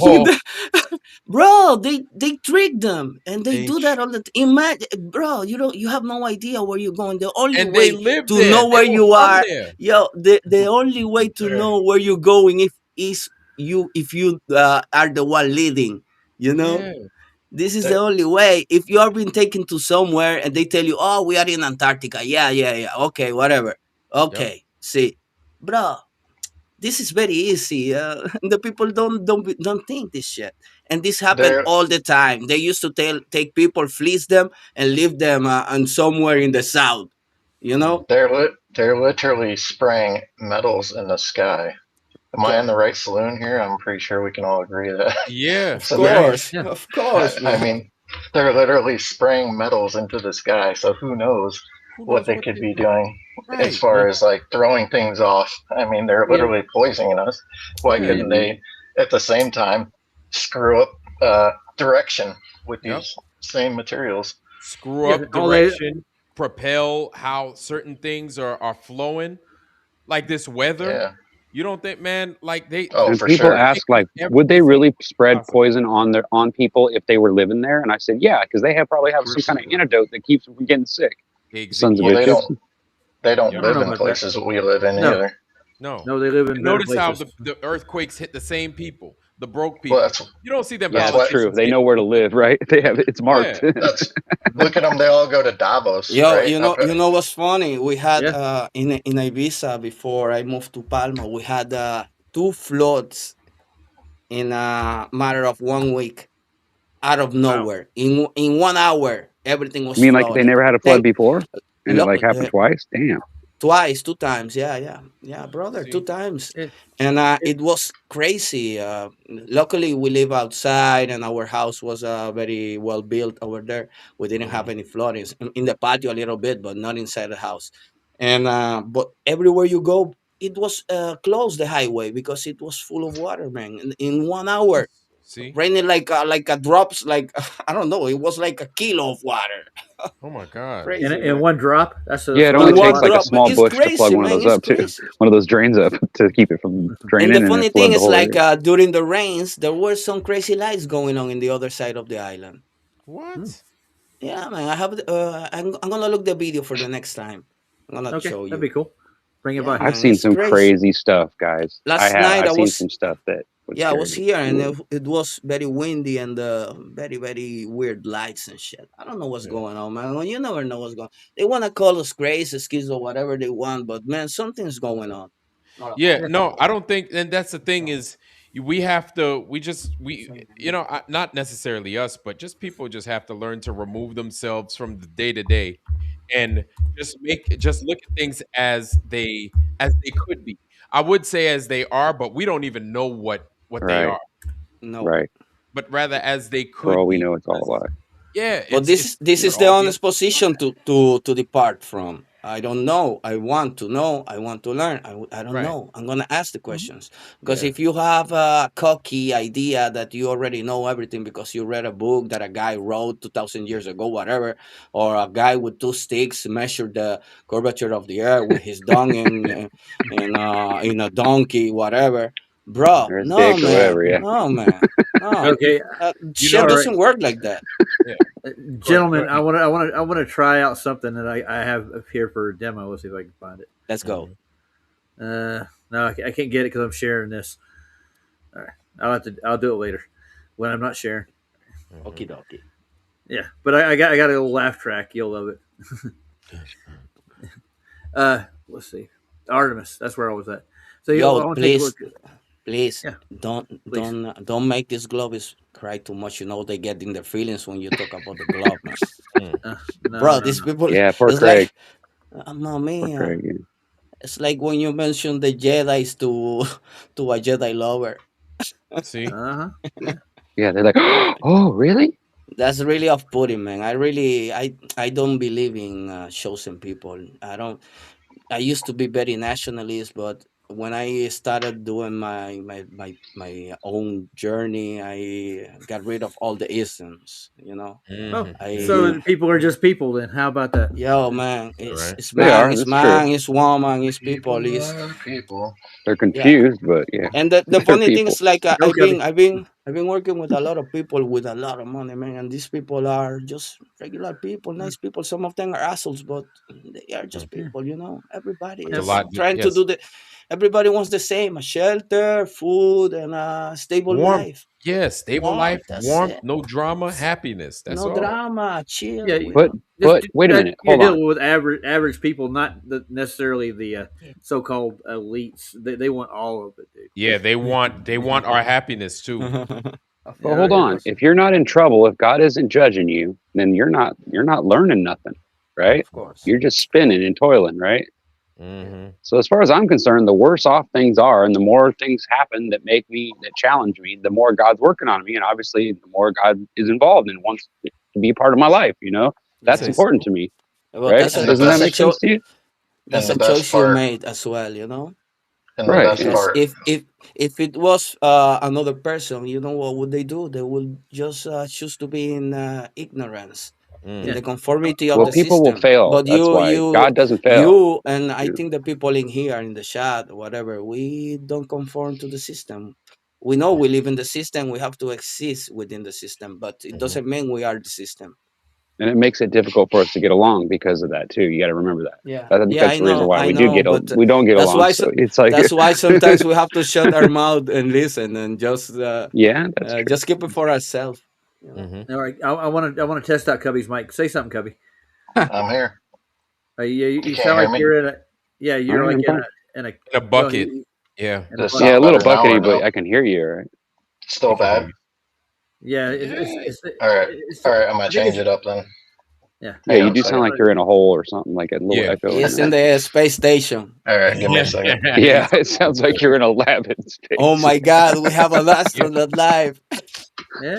bro, they trick them, and they They do that all the time. Imagine, bro, you have no idea where you're going. The only and they way live to there. know They where were you from are, there. yo, the only way to know where you're going is if you are the one leading. You know, Yeah. this is the only way. If you are being taken to somewhere and they tell you, "Oh, we are in Antarctica," yeah, okay, whatever, Yep. okay, see, bro, this is very easy. The people don't think this shit, and this happened They're all the time. They used to take people, fleece them, and leave them on somewhere in the south. You know, they're literally spraying metals in the sky. Am I in the right saloon here? I'm pretty sure we can all agree that. Yeah. of So Yeah, they're, course, yeah. of course, I man. mean, they're literally spraying metals into the sky. So who knows Who what knows they what could they be doing as right? far as like throwing things off. I mean, they're Yeah, literally poisoning us. Why Yeah. couldn't they, at the same time, screw up direction with Yep. these same materials? Screw Yeah, up all they direction, propel how certain things are flowing, like this weather. Yeah. You don't think, man? Like Oh, And for people sure. ask, like, every would they decision really spread possible. poison on people if they were living there? And I said, yeah, because they probably have some kind of antidote that keeps them from getting sick. Sons of Well, Yeah. bitches. they don't Yep. I don't live know in about that. places we live in No, either. No. no, they live in better Notice how places. the earthquakes hit the same people, the broke Well, people. You don't see them Yeah, That's that's what- true. politicians They getting know where to people. live, right? They have it's marked. Yeah. that's look at them. They all go to Davos, yo, right? you know what's funny? We had Yeah. in Ibiza before I moved to Palma. We had 2 floods in a matter of 1 week, out of Wow. nowhere. In 1 hour, everything was You mean like they flooded. never had a flood before? And it Lo- like happened twice? Damn. Twice, 2 times, yeah, brother, See? 2 times, It, and it was crazy. Luckily, we live outside, and our house was very well built over there. We didn't have any floodings in the patio a little bit, but not inside the house. And but everywhere you go, it was closed the highway because it was full of water, man. In 1 hour, See? raining like a drops, like I don't know, it was like a kilo of water. Oh my God. Crazy, in man. one drop. That's Yeah, it that's only In a one takes lot. like a drop, but small it's bush to plug crazy, one of man. those It's up too. crazy. One of those drains up to keep it from And draining the and funny it flood thing the is, whole like area. during the rains, there were some crazy lights going on in the other side of the island. What? Yeah, man. I have. I'm gonna look the video for the next time. I'm gonna Okay, show that'd be you. cool. Bring it Yeah, by. I've man. seen It's some crazy. crazy stuff, guys. Last night I I've seen was. some stuff that would Yeah, I scare was me. here, and it was very windy and very, very weird lights and shit. I don't know what's Yeah. going on, man. Well, you never know what's going. They want to call us crazy, skis, or whatever they want, but man, something's going on. Not Yeah, all. no, I don't think, and that's the thing is, we have to, not necessarily us, but just people just have to learn to remove themselves from the day to day, and just look at things as they could be. I would say as they are, but we don't even know what they Right, are, No. right. but rather as they For all could we be. know, it's all a lie. Yeah, But it's this could is the all be. honest position to depart from. I don't know. I want to know. I want to learn. I don't Right. know. I'm gonna ask the questions because Yeah. if you have a cocky idea that you already know everything because you read a book that a guy wrote 2,000 years ago, whatever, or a guy with 2 sticks measured the curvature of the earth with his dung in a donkey, whatever, bro. Or his No, dick or man. whatever, yeah. No, man. No. Okay, Shit all right. doesn't work like that. Gentlemen, I want to try out something that I have up here for a demo. Let's see if I can find it. Let's go. No, I can't get it because I'm sharing this. All right, I'll do it later when I'm not sharing. Okie dokie. Yeah, but I got a little laugh track. You'll love it. Let's see, Artemis. That's where I was at. So I Yo, want to take a please, look. please Yeah, don't please. don't make these gloves cry too much. You know they get in their feelings when you talk about the glove, man. No, Bro, no, these no. people. Yeah, poor It's Craig. like, no, Poor man. Craig. Yeah. It's like when you mention the Jedi's to a Jedi lover. See, Uh huh. Yeah, they're like, oh, really? That's really off-putting, man. I don't believe in chosen people. I used to be very nationalist, but when I started doing my own journey, I got rid of all the isms. You know, Oh, I so people are just people then? How about that? yo man, right? it's They man, are. it's That's man, true. it's woman, it's people, People it's are people. They're yeah. confused, but yeah, And the they're funny thing people. is like Okay. I've been I've been working with a lot of people with a lot of money, man, and these people are just regular people, nice people. Some of them are assholes, but they are just Yeah. people, you know. Everybody It's a is lot. trying to Yes. do the. Everybody wants the same: a shelter, food, and a stable Warmth. life. Yeah, stable life, That's warmth, it. no drama, happiness. That's No all. drama, chill. Yeah, We But don't. but wait a minute, you're hold on. dealing with average people, not necessarily the so-called elites. They want all of it, dude. Yeah, they want our happiness too. But hold on. If you're not in trouble, if God isn't judging you, then you're not learning nothing, right? Of course. You're just spinning and toiling, right? Mm-hmm. So as far as I'm concerned, the worse off things are, and the more things happen that challenge me, the more God's working on me, and obviously the more God is involved and wants to be a part of my life. You know, that's Yes. important to me, Well, right? that's a, Doesn't that that's a make sense to you? that's And a the best choice you part, made as well, you know. and the Right. best Because part, if it was another person, you know what would they do? They will just choose to be in ignorance, in Yeah. the conformity of Well, the people will system. fail. But That's why God doesn't fail. you, and I Dude. think the people in here in the chat, whatever, we don't conform to the system. We know we live in the system. We have to exist within the system, but it doesn't mean we are the system. And it makes it difficult for us to get along because of that too. You got to remember that. Yeah, I think yeah, that's the reason why I we do know, but we don't get that's along. why So it's like that's why sometimes we have to shut our mouth and listen and just yeah, that's true. just keep it for ourselves. You know? Mm-hmm. All right, I want to test out Cubby's mic. Say something, Cubby. I'm here. You can't sound hear like me? you're in a you're All right, like I'm in a In a bucket. Yeah. in a Does bucket. Yeah, a sound little better now or buckety, but no? I can hear you. Right? Still bad? Yeah, All right. it's All right, I'm I gonna think change it's- it up then. Yeah, Yeah, Hang you on a do second. sound like you're in a hole or something, like a little Yeah. echo. It's in the space station. All right, give me a second. Yeah, it sounds like you're in a lab in space. Oh my God, we have an astronaut live. yeah.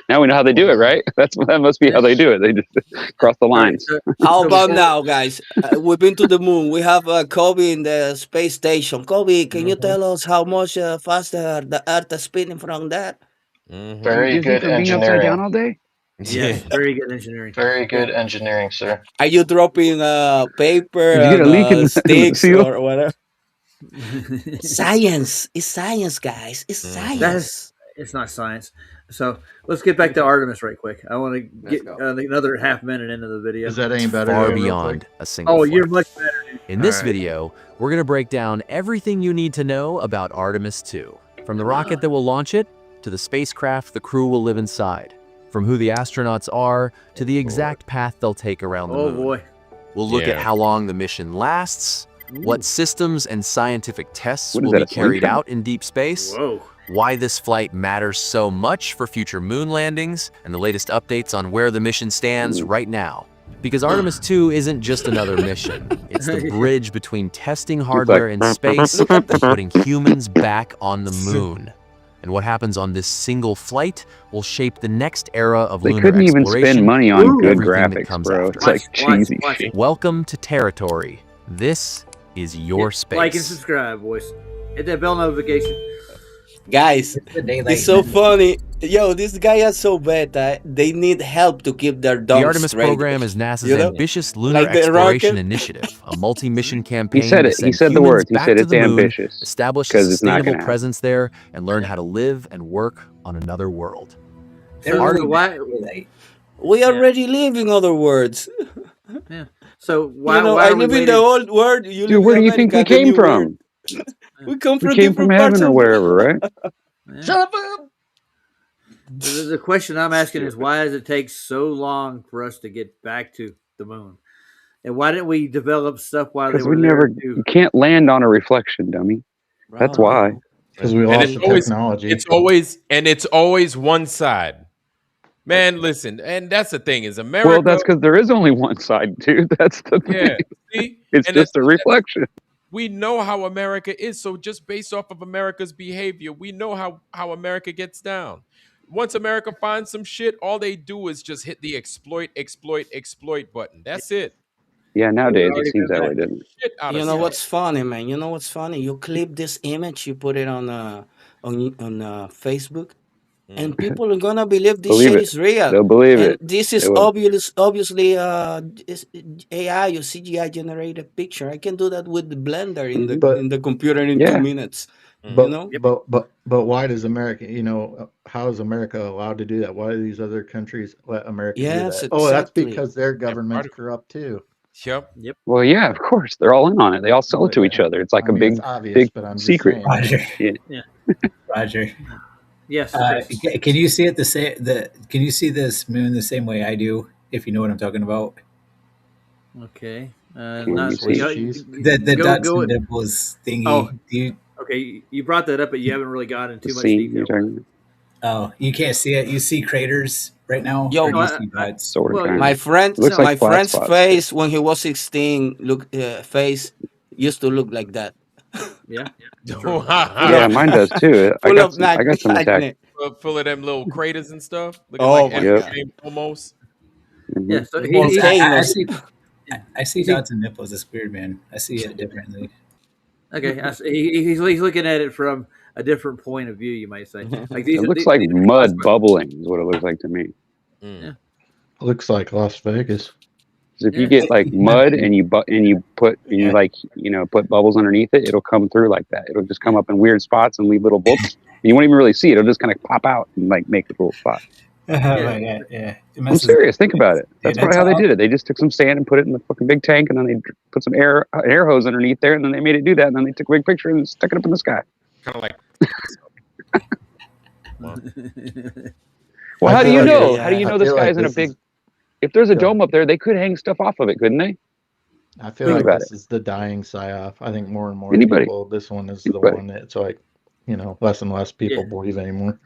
Now we know how they do it, right? That must be how they do it. They just cross the All right, lines. so- How so about before- now, guys? We've been to the moon. We have Kobe in the space station. Kobe, can you tell us how much faster the Earth is spinning from that? Mm-hmm. Very Disney good from being upside down engineering. all day. Yes, very good engineering. Very good engineering, sir. Are you dropping paper Did you get a leak in and the sticks seal? or whatever? Science. It's science, guys. It's science. It's not science. So let's get back to Artemis right quick. I want to get go. another half minute into the video. Is that any better? Far real quick? beyond a single Oh, flight. you're much better. Dude. In this All right. video, we're going to break down everything you need to know about Artemis 2, from the rocket that will launch it to the spacecraft the crew will live inside, from who the astronauts are to the exact path they'll take around the Oh moon. boy. We'll look at Yeah. how long the mission lasts, what systems and scientific tests What is will that, be a carried slingshot? out in deep space, Whoa. why this flight matters so much for future moon landings, and the latest updates on where the mission stands right now. Because Artemis 2 isn't just another mission. It's the bridge between testing hardware in space and putting humans back on the moon. And what happens on this single flight will shape the next era of They lunar couldn't even exploration. spend money on Ooh. good Everything that graphics, comes bro. after. It's like Watch, cheesy watch shit. it. Welcome to territory. This is your space. Like and subscribe, boys. Hit that bell notification. Guys, The daylight. it's so funny. Yo, this guy is so bad that they need help to keep their The dumb Artemis straight. program is NASA's You know? ambitious lunar Like the exploration rocket. initiative, a multi-mission campaign He said to it. He send said the humans words. He back said to it's the moon, ambitious. establish a 'Cause it's not sustainable gonna happen. presence there, and learn how to live and work on another world. So, Artemis- why? We already live, in other words. So why? You know, why I are we live in waiting? the old world. You live Dude, where in do you think America, we the came new world. from? We come We from came from different parts heaven or of wherever, right? Yeah. Shut up. The question I'm asking is why does it take so long for us to get back to the moon? And why didn't we develop stuff while they Because were we there never. too? You can't land on a reflection, dummy. That's Bro. why. Because we And lost it's the always- technology. It's always one side. Man, listen, and that's the thing is America. Well, that's because there is only one side, dude. That's the thing. yeah. See, It's And just that's- a reflection. we know how America is. So just based off of America's behavior, we know how America gets down. Once America finds some shit, all they do is just hit the exploit button. That's it. Yeah, nowadays already it seems been that way, doesn't it? Shit out You of know stuff. what's funny, man? You know what's funny? You clip this image, you put it on Facebook, and Mm. people are gonna believe this Believe shit it. is real. They'll believe And it. this They is will. obviously is AI or CGI generated picture. I can do that with the Blender in the But computer in Yeah. 2 minutes. Mm. You but know? Yep. but why does America? How is America allowed to do that? Why do these other countries let America do Yes, that? Oh, that's exactly. because their Yeah, part government's of corrupt too. Yep. Yep. Well, yeah, of course. They're all in on it. They all sell it But to each other. It's like I a mean, it's big, obvious, big but I'm just secret. saying. Roger. Yeah. Roger. Yes. Can you see it can you see this moon the same way I do, if you know what I'm talking about? Okay. Can Not you see? you know, Cheese. The go dots go. and nipples thingy. Oh, Do you, okay. You brought that up, but you haven't really gotten The too much scene detail. you're talking about? oh, you can't see it. You see craters right now, Yo, or do No, you see dots? Sort of, well, kind my of. friend, It looks no. like my flat friend's spots. face when he was 16 face used to look like that. Yeah. Full Yeah, of mine does too. I full got of some. I got some attack. acne. Full of them little craters and stuff, looking Oh like my Yep. god. Endgame almost. Yeah. hmm So Well, he I Volcanoes. see. I see he dots and nipples. It's weird, man. I see it differently. okay. He's looking at it from a different point of view. You might say, like It looks like these are mud cosmos. bubbling. Is what it looks like to me. Mm. Yeah. Looks like Las Vegas. 'Cause if you Yeah. get like mud and you like put bubbles underneath it, it'll come through like that. It'll just come up in weird spots and leave little books. You won't even really see it. It'll just kind of pop out and like make a little spot. Oh Yeah. my god, yeah. It I'm messes serious. Think about it. Dude, That's probably that's how they all. did it. They just took some sand and put it in the fucking big tank, and then they put some air hose underneath there, and then they made it do that, and then they took a big picture and stuck it up in the sky. Kind of like. Wow. Well, I how do feel you like know? Yeah, How do you I know this feel guy like isn't a this big? is. If there's a Go ahead. dome up there, they could hang stuff off of it, couldn't they? I feel Think like about this is the dying psyop. I think more and more Anybody? people. This one is the Anybody? one that's like, less and less people Yeah. believe anymore.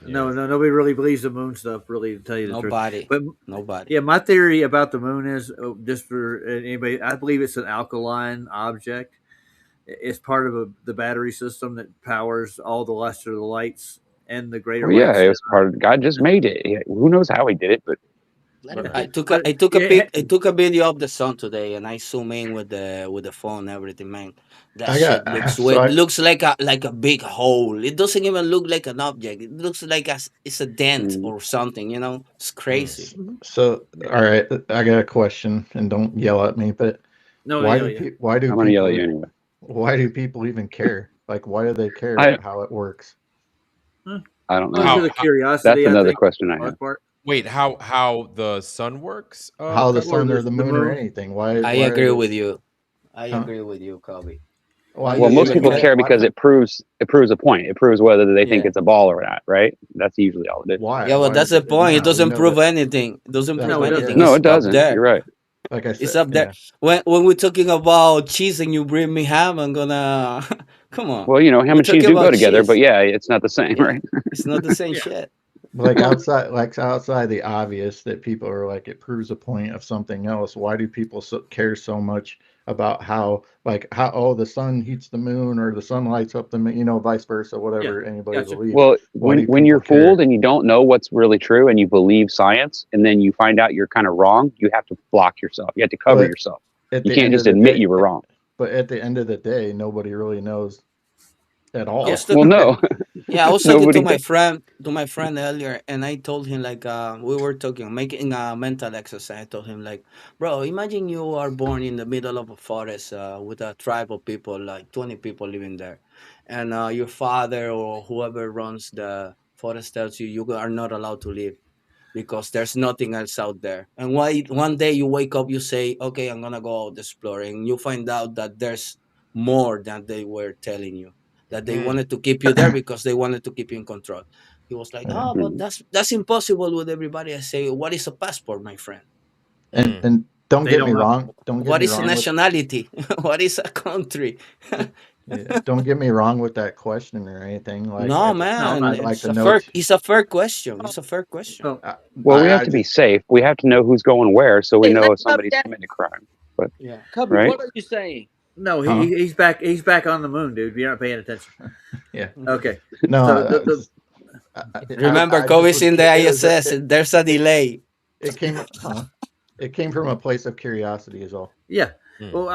No, nobody really believes the moon stuff. Really, to tell you the truth. nobody. But Nobody. yeah, my theory about the moon is just for anybody. I believe it's an alkaline object. It's part of the battery system that powers all the lesser lights and the greater Well, yeah, lights. it was part of. God just made it. Yeah, who knows how he did it? But I took But a yeah, pic. I took a video of the sun today, and I zoom in with the phone. And everything, man. That I shit got looks so weird. I Looks like a big hole. It doesn't even look like an object. It looks like it's a dent mm, or something. It's crazy. so all right. I got a question, and don't yell at me. But no, why yeah, do yeah. why do I'm gonna yell at you people anyway. why do people even care? Like, why do they care I how it works? I don't know. Due to the How? curiosity, That's I another think, question I for the have. most part. Wait, how the sun works? How the Cubby? sun or Or the the moon or moon. anything? Why I why are agree they? with you. I Huh? agree with you, Kobe. Why Do Well, you most even people care? care because it proves a point. It proves whether they think Yeah. it's a ball or not, right? That's usually all it is. Why? Yeah, well, Why that's does the it point. It matter? We doesn't know prove that anything. It doesn't that's prove No, it what. doesn't. anything. No, It's it up doesn't. there. You're right. Like I It's said, up there. When we're talking about cheese and you bring me ham, I'm gonna come on. Well, ham We're and cheese talking do go about together, but cheese. yeah, it's not the same, Yeah, right? it's not the same Yeah. shit. like outside the obvious that people are like it proves a point of something else. Why do people care so much about how the sun heats the moon or the sun lights up the moon, vice versa, Yeah, whatever anybody gotcha. believes? Well, Why do when people you're care? fooled and you don't know what's really true and you believe science and then you find out you're kind of wrong, you have to block yourself. You have to cover But yourself. at You the can't end just of the admit day, you were wrong. but at the end of the day, nobody really knows at I all. was Well, talking. no, Yeah, I was talking nobody. to my friend earlier, and I told him we were talking, making a mental exercise. I told him bro, imagine you are born in the middle of a forest with a tribe of people, like 20 people living there, and your father or whoever runs the forest tells you are not allowed to live because there's nothing else out there. And one day you wake up, you say, okay, I'm gonna go out exploring. You find out that there's more than they were telling you. That they Mm. wanted to keep you there because they wanted to keep you in control. He was like, Yeah. oh, but that's impossible with everybody. I say, what is a passport, my friend? And Mm. and don't They get don't me know. wrong. Don't get What me is a wrong with nationality? What is a country? don't get me wrong with that question or anything. Like No, at the, man, I'd like it's to a note. fair question. It's a fair question. Oh, Well, we have to be just safe. We have to know who's going where, so we Hey, know let if somebody's Cubby, committing a crime. But Yeah. Cubby, right? what are you saying? no, Huh? he's back. He's back on the moon, dude. You're not paying attention. Yeah. Okay. No, So I, the Remember, I just Kobe's was in the it was ISS. There's a delay. it came it came from a place of curiosity is all. yeah. Mm. Well,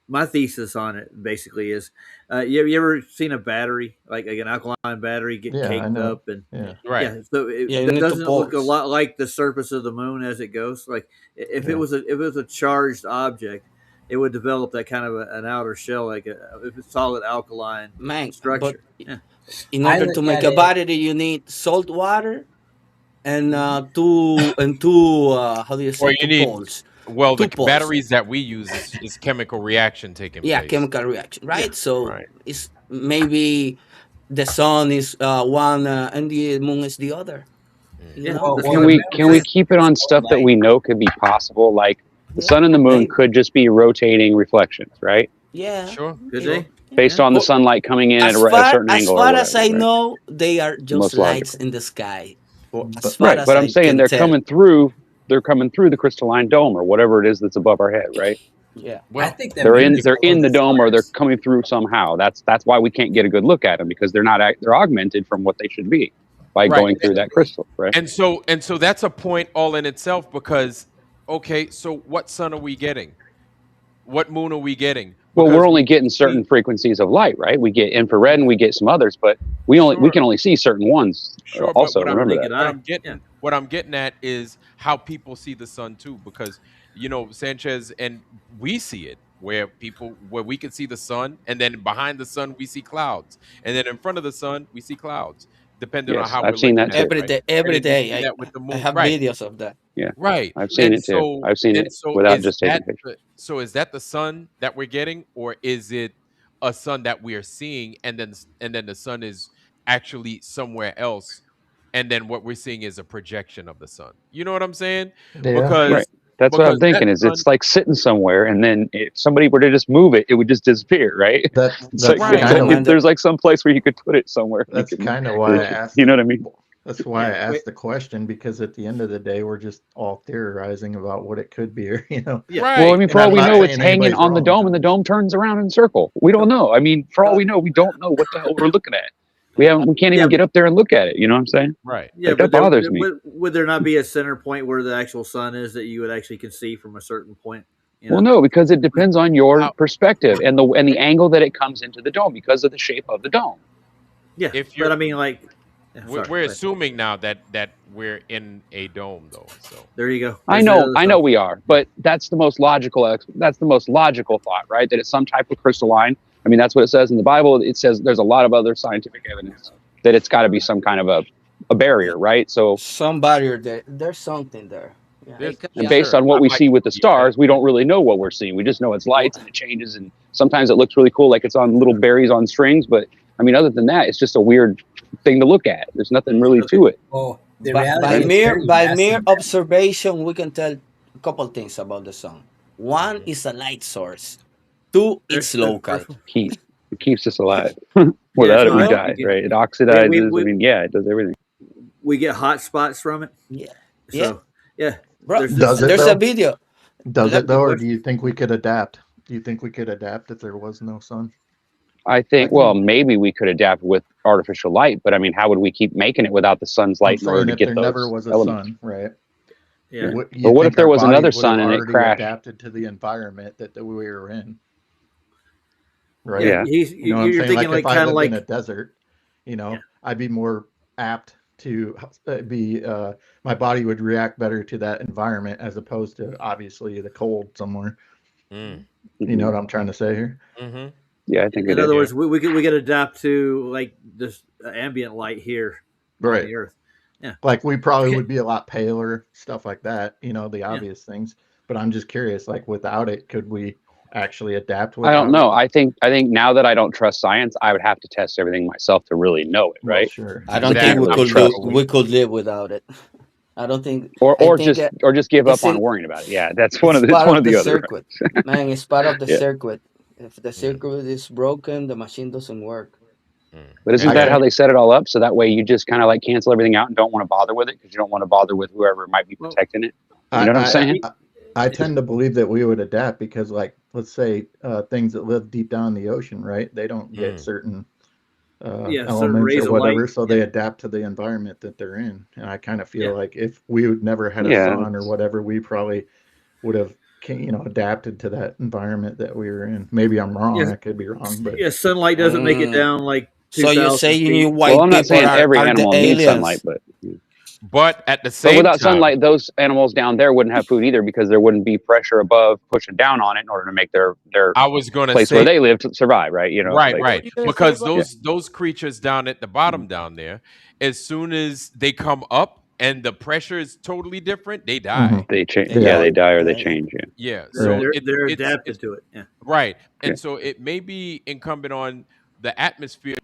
my thesis on it basically is, you ever seen a battery, like an alkaline battery, get Yeah, I caked know. up and Yeah. Right. yeah, so Yeah, you that need to doesn't it look a pause. lot like the surface of the moon as it goes? Like if Yeah. it was a charged object, it would develop that kind of an outer shell, like if it's solid alkaline Man, but structure. Yeah. in I order look to make at a it. battery, you need salt water and how do you Or say, you two need poles, well, the two poles. batteries that we use is chemical reaction taking Yeah, place. chemical reaction, right? Yeah. So Right. it's maybe the sun is one and the moon is the other. You Yeah. know, That's Can what we I'm can we saying. keep it on stuff that we know could be possible? Like the yeah, sun and the moon maybe. could just be rotating reflections, right? Yeah, Sure. Could maybe. they? Based Yeah. on the Well, sunlight coming in at as a far certain as angle or far as whatever, I right? know, they are just Most lights logical. in the sky. Well, As but far Right, as but I'm I saying can they're tell. coming through. They're coming through the crystalline dome or whatever it is that's above our head, right? Yeah. I Well, think the They're moon in is they're full in of the dome or they're stars. coming through somehow. That's why we can't get a good look at them because they're not they're augmented from what they should be by right. going through that crystal, right? And so that's a point all in itself because okay, so what sun are we getting? What moon are we getting? Well, we're Because only getting certain we frequencies of light, right? We get infrared and we get some others, but we sure, can only see certain ones. sure, but Also, remember that. Naked eye. Yeah. what I'm getting at is how people see the sun too, because Sanchez and we see it where we can see the sun, and then behind the sun we see clouds, and then in front of the sun we see clouds, depending on Yes, how I've we're seen looking that at too. it, right? And Every then you see day, that with the I moon, have right? videos of that. Yeah, Right. I've seen And it too. so I've seen and it so without is just taking that pictures. is that the sun that we're getting, or is it a sun that we are seeing, and then the sun is actually somewhere else, and then what we're seeing is a projection of the sun? You know what I'm saying? yeah, Right. Because That's what I'm that thinking. Is sun, it's like sitting somewhere, and then if somebody were to just move it, it would just disappear, right? that's It's like that's right. kind of there's like some place where you could put it somewhere. You that's could, kind of why I asked. you know what I mean? That's why I Yeah. asked the question, because at the end of the day, we're just all theorizing about what it could be, or Yeah. Well, I Right. mean, And for all I'm we not know, it's saying hanging anybody's on the wrong. dome, and the dome turns around in a circle. We don't know. I mean, for all we know, we don't know what the hell we're looking at. We can't Yeah. even get up there and look at it. You know what I'm saying? Right. Yeah, Like, that but bothers me. would there not be a center point where the actual sun is that you would actually can see from a certain point? Well, no, because it depends on your How- perspective and the angle that it comes into the dome because of the shape of the dome. Yeah, If you're- but I mean, like, yeah, We're sorry, go ahead. assuming now that we're in a dome, though. So There you go. I There's the know, other I know stuff. we are, but that's the most logical. That's the most logical thought, right? That it's some type of crystalline. I mean, that's what it says in the Bible. It says there's a lot of other scientific evidence that it's got to be some kind of a barrier, right? So, Some barrier there. There's something there. Yeah. There's- and Yeah, based sure. on what we Like- see with the stars, we don't really know what we're seeing. We just know it's lights and it changes, and sometimes it looks really cool, like it's on little berries on strings. But I mean, other than that, it's just a weird thing to look at. There's nothing really to it. Well, the By reality is mere very by massive. mere observation, we can tell a couple things about the sun. One is a light source. Two, it's local. Heat. It keeps us alive. Without it, we no, die, we- right? It oxidizes. we- I mean, yeah, it does everything. We get hot spots from it. Yeah. So, Yeah. yeah. Bro, There's Does it there's though? a video. Does Let it though, or me- do you think we could adapt? Do you think we could adapt if there was no sun? I think, well, maybe we could adapt with artificial light, but I mean, how would we keep making it without the sun's I'm light in order saying to if get there those never was a elements? sun, right? Yeah. What, you But what if think there our was another bodies would sun have and it already crashed? adapted to the environment that we were in? Right. Yeah. You know what I'm You're saying? thinking like If I kind of lived like in a desert, Yeah. I'd be more apt to my body would react better to that environment as opposed to obviously the cold somewhere. Mm. You know what I'm trying to say here? Mm-hmm. Yeah, I think in it other is. words, we could adapt to like this ambient light here on Right. the Earth. Like we probably Okay. would be a lot paler, stuff like that, the obvious things. But I'm just curious, like without it, could we actually adapt I don't without know. it? I think now that I don't trust science, I would have to test everything myself to really know it, Well, right? sure. I don't Exactly. think Trust. we could live without it. I don't think. Or I think just give up it's on in- worrying about it. Yeah, that's one of it's the part one of the other. circuit. Man, it's part of the Yeah. circuit. If the circuit is broken, the machine doesn't work. But isn't I that got how it. they set it all up? So that way you just kind of like cancel everything out and don't want to bother with it because you don't want to bother with whoever might be Well, protecting it. You know what I'm saying? I tend to believe that we would adapt because, like, let's say things that live deep down in the ocean, right? They don't get certain certain elements rays or of whatever, light. so they adapt to the environment that they're in. And I kind of feel Yeah. like if we would never had a Yeah. sun or whatever, we probably would have adapted to that environment that we were in. Maybe I'm wrong. Yes. I could be wrong, but Yeah, sunlight doesn't make it down like So you're 2,000 saying feet. you Well, white I'm not people saying every are the animal needs sunlight, aliens? but at the same without time, sunlight, those animals down there wouldn't have food either because there wouldn't be pressure above pushing down on it in order to make their I was going to place where say they live to survive, right? right, like, right, you gonna say because about those creatures down at the bottom down there, as soon as they come up and the pressure is totally different, they die. they change. They Yeah, die. they die or they Yeah, yeah. change. Yeah. Yeah, They're, so Right. they're it's adapted to it. Yeah. right, Yeah. and so it may be incumbent on the atmosphere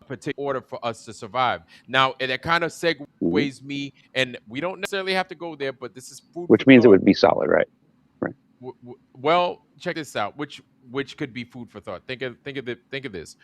particular order for us to survive. Now, and that kind of segues me, and we don't necessarily have to go there, but this is food Which for means it thought. would be solid, right? Well, check this out. Which could be food for thought. Think of this.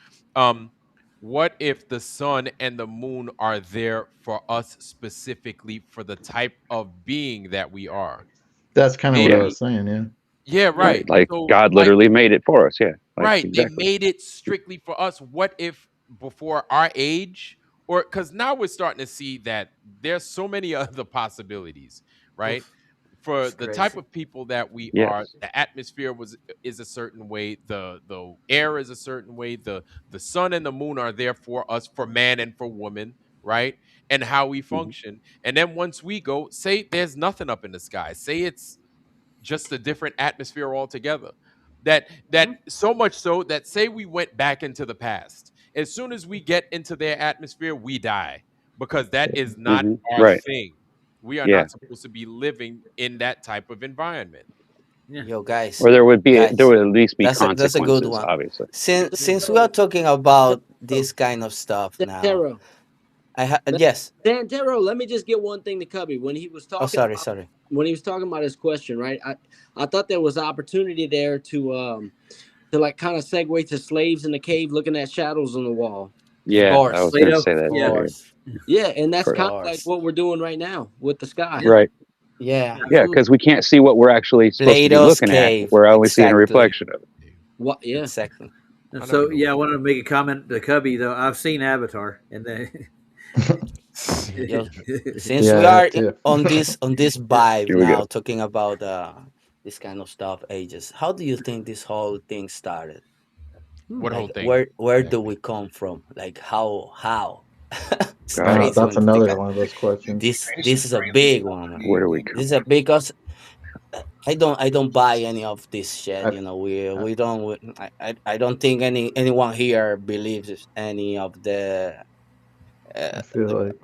What if the sun and the moon are there for us specifically for the type of being that we are? that's kind of what I Maybe, was saying. Yeah. yeah, right. Like So, God like, literally made it for us. Yeah. Like, right, they exactly. made it strictly for us. What if before our age, or because now we're starting to see that there's so many other possibilities, right? For It's the crazy. type of people that we Yes. are, the atmosphere is a certain way, the air is a certain way, the sun and the moon are there for us, for man and for woman, right? And how we function. And then once we go, say there's nothing up in the sky, say it's just a different atmosphere altogether. That so much so that say we went back into the past, as soon as we get into their atmosphere, we die because that is not our Right. thing. We are Yeah. not supposed to be living in that type of environment. Yeah. Yo, guys, Or there would guys, at least be that's a good consequences, one. obviously. Since we are talking about this kind of stuff now, Santero. yes. Santero, let me just get one thing to Cubby. When he was talking Oh, about, sorry. when he was talking about his question, right? I thought there was opportunity there to like kind of segue to slaves in the cave looking at shadows on the wall. Yeah, course. I was going to Plato, say that. yeah. Of Yeah. course. Yeah, and that's Of kind of like course. what we're doing right now with the sky. Right. Yeah. Yeah, because we can't see what we're actually supposed to be Plato's looking cave. at. We're only seeing a Exactly. reflection of it. What? Yeah. Exactly. And I so never knew yeah, I that. wanted to make a comment to Cubby though. I've seen Avatar, and then Yo, since Yeah, we that are too. on this vibe Here we now, go. talking about this kind of stuff, ages. How do you think this whole thing started? What whole Like, thing? where do we come from? Like, how? It's God, crazy That's when you think another of one of those questions. this. This is a big one. Man. where do we This come is a because I don't buy any of this shit. I, You know, we don't. I don't think anyone here believes any of the I feel like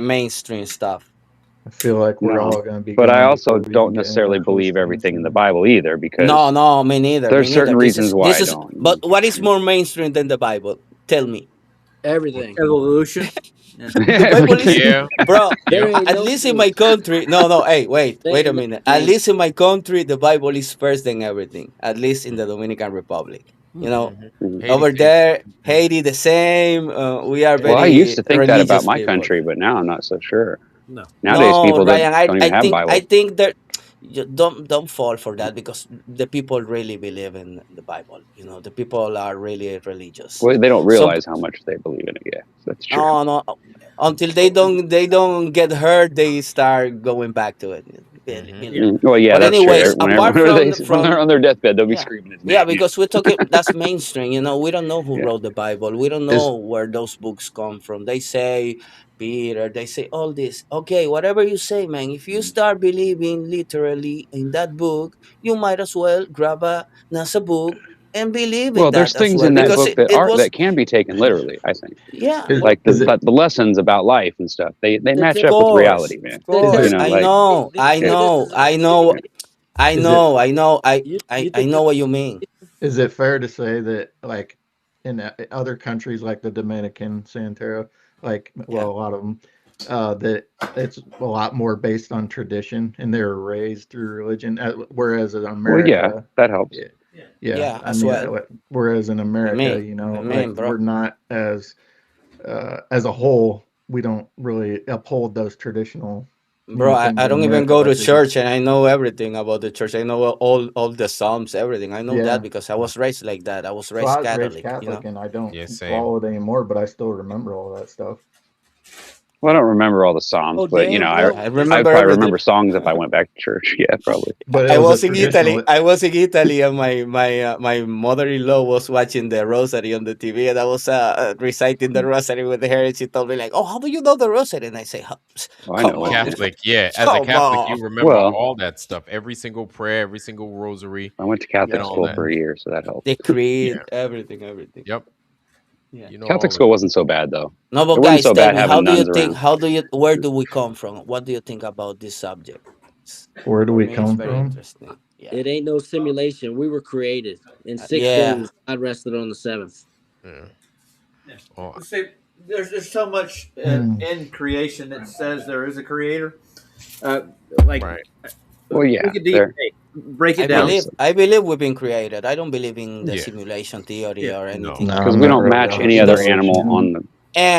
mainstream stuff. we're No. all going to be But I gone also before we don't get necessarily into believe Christians everything in the and Bible either because No, me neither. there's Me certain neither. reasons why This I is. don't. But what is more mainstream than the Bible? Tell me. Everything. evolution. Yeah. The Bible is, Yeah. bro. There ain't At no least in truth. my country, no. Hey, wait There a ain't no minute. At truth. least in my country, the Bible is first than everything. At least in the Dominican Republic, you know. Haiti Over too. there, Haiti, the same. We are Well, I used very to think that about religious my people. country, but now I'm not so sure. No. Nowadays, No, people that Ryan, don't even have I Bibles. think that you don't fall for that because the people really believe in the Bible. You know, the people are really religious. Well, they don't Some realize how much they believe in it. Yeah, that's true. no, until they don't get hurt, they start going back to it. Well, yeah, But that's anyways, true. apart When they're on their deathbed, they'll be yeah, screaming his yeah, name. because we're talking that's mainstream. You know, we don't know who Yeah. wrote the Bible. We don't know where those books come from. They say Peter. They say all this. Okay, whatever you say, man. If you start believing literally in that book, you might as well grab a NASA book and believe in Well, there's that as things well in that because book that it was that can be taken literally. I think, yeah. like the lessons about life and stuff. They match up with reality, man. Of course, You know, I like know, I know, I know, I Is it- know, I know, You I think know what you mean. Is it fair to say that, like, in other countries like the Dominican, Santero, like, well, a lot of them, that it's a lot more based on tradition and they were raised through religion, whereas in America, well, yeah, that helps. Yeah, I as mean, well. whereas in America, mean, you know, I mean, like, bro. we're not as a whole, we don't really uphold those traditional. Bro, things I in don't even America go to like they do. church and I know everything about the church. I know all the Psalms, everything. I know Yeah. that because I was raised like that. I was So raised I was Catholic, raised Catholic, you know. and I don't Yeah, same. follow it anymore, but I still remember all that stuff. Well, I don't remember all the Psalms, Oh, but you know, damn, I no. I remember probably everything. remember songs if I went back to church. Yeah, probably. But it I was a was in Italy. traditional. I was in Italy, and my mother-in-law was watching the rosary on the TV, and I was reciting the rosary with her, and she told me like, "Oh, how do you know the rosary?" And I say, Oh, I "Come know it. on, Catholic, yeah. As a come Catholic, on." you remember Well, all that stuff. Every single prayer, every single rosary, I went to and Catholic all school that. for a year, so that helped. The creed, Yeah. everything. Yep. Yeah. You know Catholic all of school it. wasn't so bad though. No, It but wasn't guys, so tell bad me, having nuns around. where do we come from? What do you think about this subject? Where do For we me, it's come very from? interesting. Yeah. It ain't no simulation. We were created in 6 Yeah. days. God rested on the seventh. Yeah. Oh, See, there's so much in creation that says there is a creator. Like right. Well, yeah, look at DNA. there. Break it I down. believe Obviously. I believe we've been created. I don't believe in the Yeah. simulation theory Yeah. or No. anything No, like Because I'm we not don't really match on any the other simulation. animal on the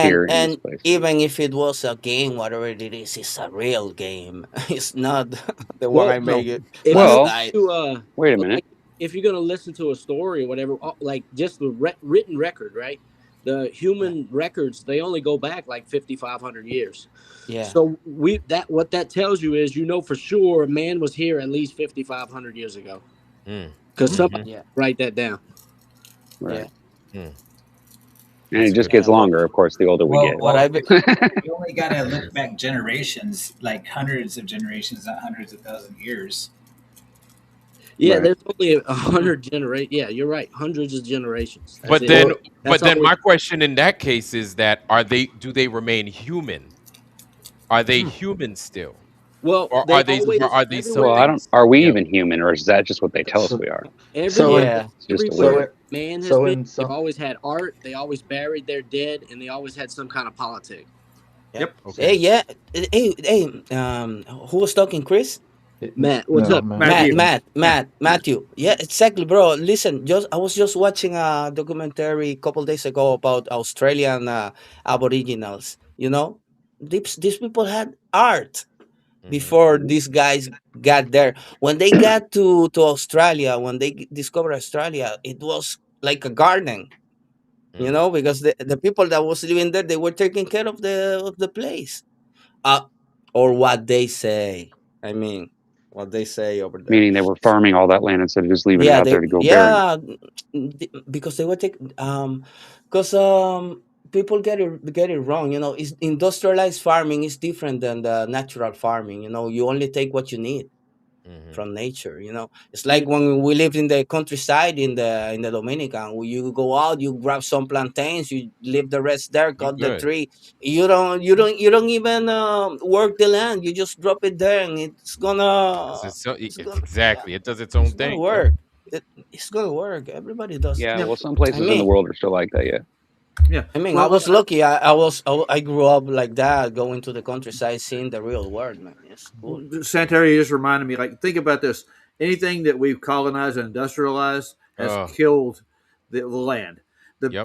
here in and this place. even if it was a game, whatever it is, it's a real game. It's not the Well, one I no. made it If Well, last you night. wait a minute. like, if you're gonna listen to a story or whatever, like just the written record, right? The human records, they only go back like 5,500 years. Yeah. So what that tells you is, for for sure man was here at least 5,500 years ago, Mm. because somebody Mhm. Yeah. write that down. Right. Yeah. Mm. And That's it just good. gets Yeah. longer, of course, the older we Well, get. What I be- you only got to look back generations, like hundreds of generations, not hundreds of thousand years. Yeah, Right. there's only 100 generations. Yeah, you're right. Hundreds of generations. That's But it. then, That's but then all we- my question in that case is that do they remain human? Are they human still, well, or they are they always are they everywhere. something? Are we Yeah. even human, or is that just what they tell us So, we are? Everywhere, Yeah. It's just a everywhere word. man has so been, in they've some always had art. They always buried their dead, and they always had some kind of politics. Yep. Okay. Hey, yeah. Hey, who was talking, Chris? Matt, what's no, up? Matthew. Matthew. Yeah, exactly, bro. Listen, I was just watching a documentary a couple days ago about Australian Aboriginals. These people had art Mhm. before these guys got there. When they got to Australia, when they discovered Australia, it was like a garden. Mm. Because the people that was living there, they were taking care of the place, or what they say. I mean, what they say over there. Meaning they were farming all that land instead of just leaving it out there to go bury. Because they were taking because people get it wrong. Is industrialized farming is different than the natural farming. You only take what you need Mhm. from nature. It's like when we lived in the countryside in the Dominican, where you go out, you grab some plantains, you leave the rest there, You cut the good. tree. You don't even work the land. You just drop it there, and it's gonna Exactly. It does its own it's gonna thing. work. It's gonna work. Everybody does. Yeah, Yeah. well, some places in the mean- world are still like that. Yeah. Yeah. I mean, Well, I was lucky. I grew up like that, going to the countryside, seeing the real world, man. It's cool. Sanitary just reminded me, like, think about this. Anything that we've colonized and industrialized has Ugh. killed the land. Yep.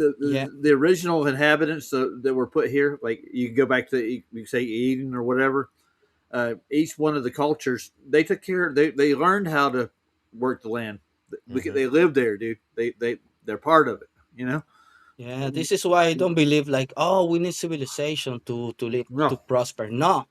The original inhabitants that were put here, like you can go back to, you say Eden or whatever. Each one of the cultures, they took care. They learned how to work the land. Mhm. They lived there, dude. They're part of it. Yeah, this is why I don't believe like, oh, we need civilization to live No. to prosper. No,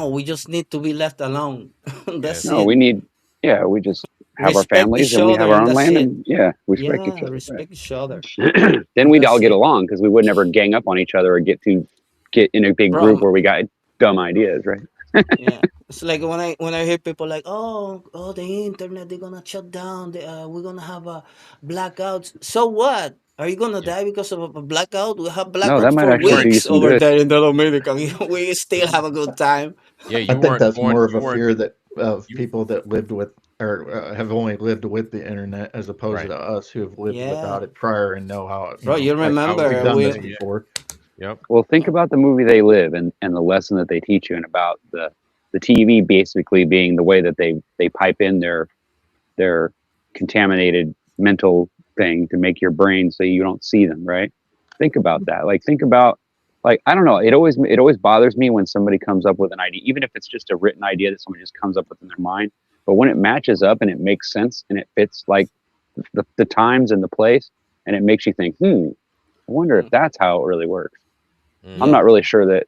we just need to be left alone. That's Yes. No, it. we just have our Respect families each and we have other, our and own that's land, it. and yeah, we respect each Yeah, other. respect each other. Right. Then we'd all That's get it. along because we would never gang up on each other or get in a big Bro, group where we got dumb ideas, right? yeah, it's like when I hear people like, oh, the internet, they're gonna shut down. We're gonna have a blackout. So what? Are you gonna Yeah. die because of a blackout? We have No, that blackouts might for actually do you weeks some over good. there in the Dominican. We still have a good time. Yeah, I you think weren't that's born. more of You a weren't. fear that of You people that lived with or have only lived with the internet as opposed right. to us who have lived Yeah, without it prior and know how bro, you like How remember we've done this yeah. before. Yep. Well, think about the movie They Live and the lesson that they teach you, and about the TV basically being the way that they pipe in their contaminated mental thing to make your brain so you don't see them, right? Think about that. Like, think about, like, I don't know. It always bothers me when somebody comes up with an idea, even if it's just a written idea that someone just comes up with in their mind. But when it matches up and it makes sense and it fits like the times and the place, and it makes you think, I wonder if that's how it really works. Mhm. I'm not really sure that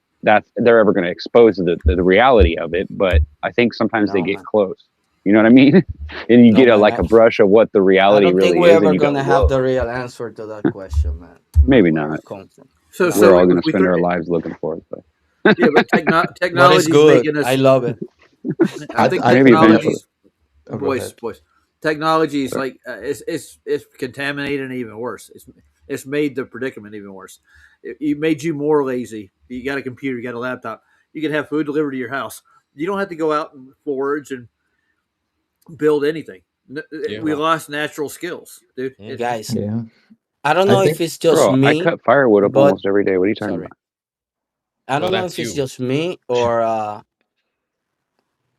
they're ever going to expose the reality of it. But I think sometimes they No, get man. close. You know what I mean? And you No, get man. a brush of what the I reality don't really think we're is, and ever you go, gonna have whoa, the real answer to that question, man. maybe Where not. it comes from. So No. We're all so going to we spend our could, lives looking for it, but yeah, but But it's technology's good. making I us. love it. I think I maybe think that. eventually. technology's Oh, go ahead. boys. Technology is like it's contaminating even worse. It's made the predicament even worse. It made you more lazy. You got a computer, you got a laptop. You can have food delivered to your house. You don't have to go out and forage and build anything. Yeah. We lost natural skills, dude. Mhm. Guys, Yeah, I don't I know think if it's just Bro, I me, cut firewood up but almost every day. What are you talking sorry. about? I Well, don't know that's if it's you. just me or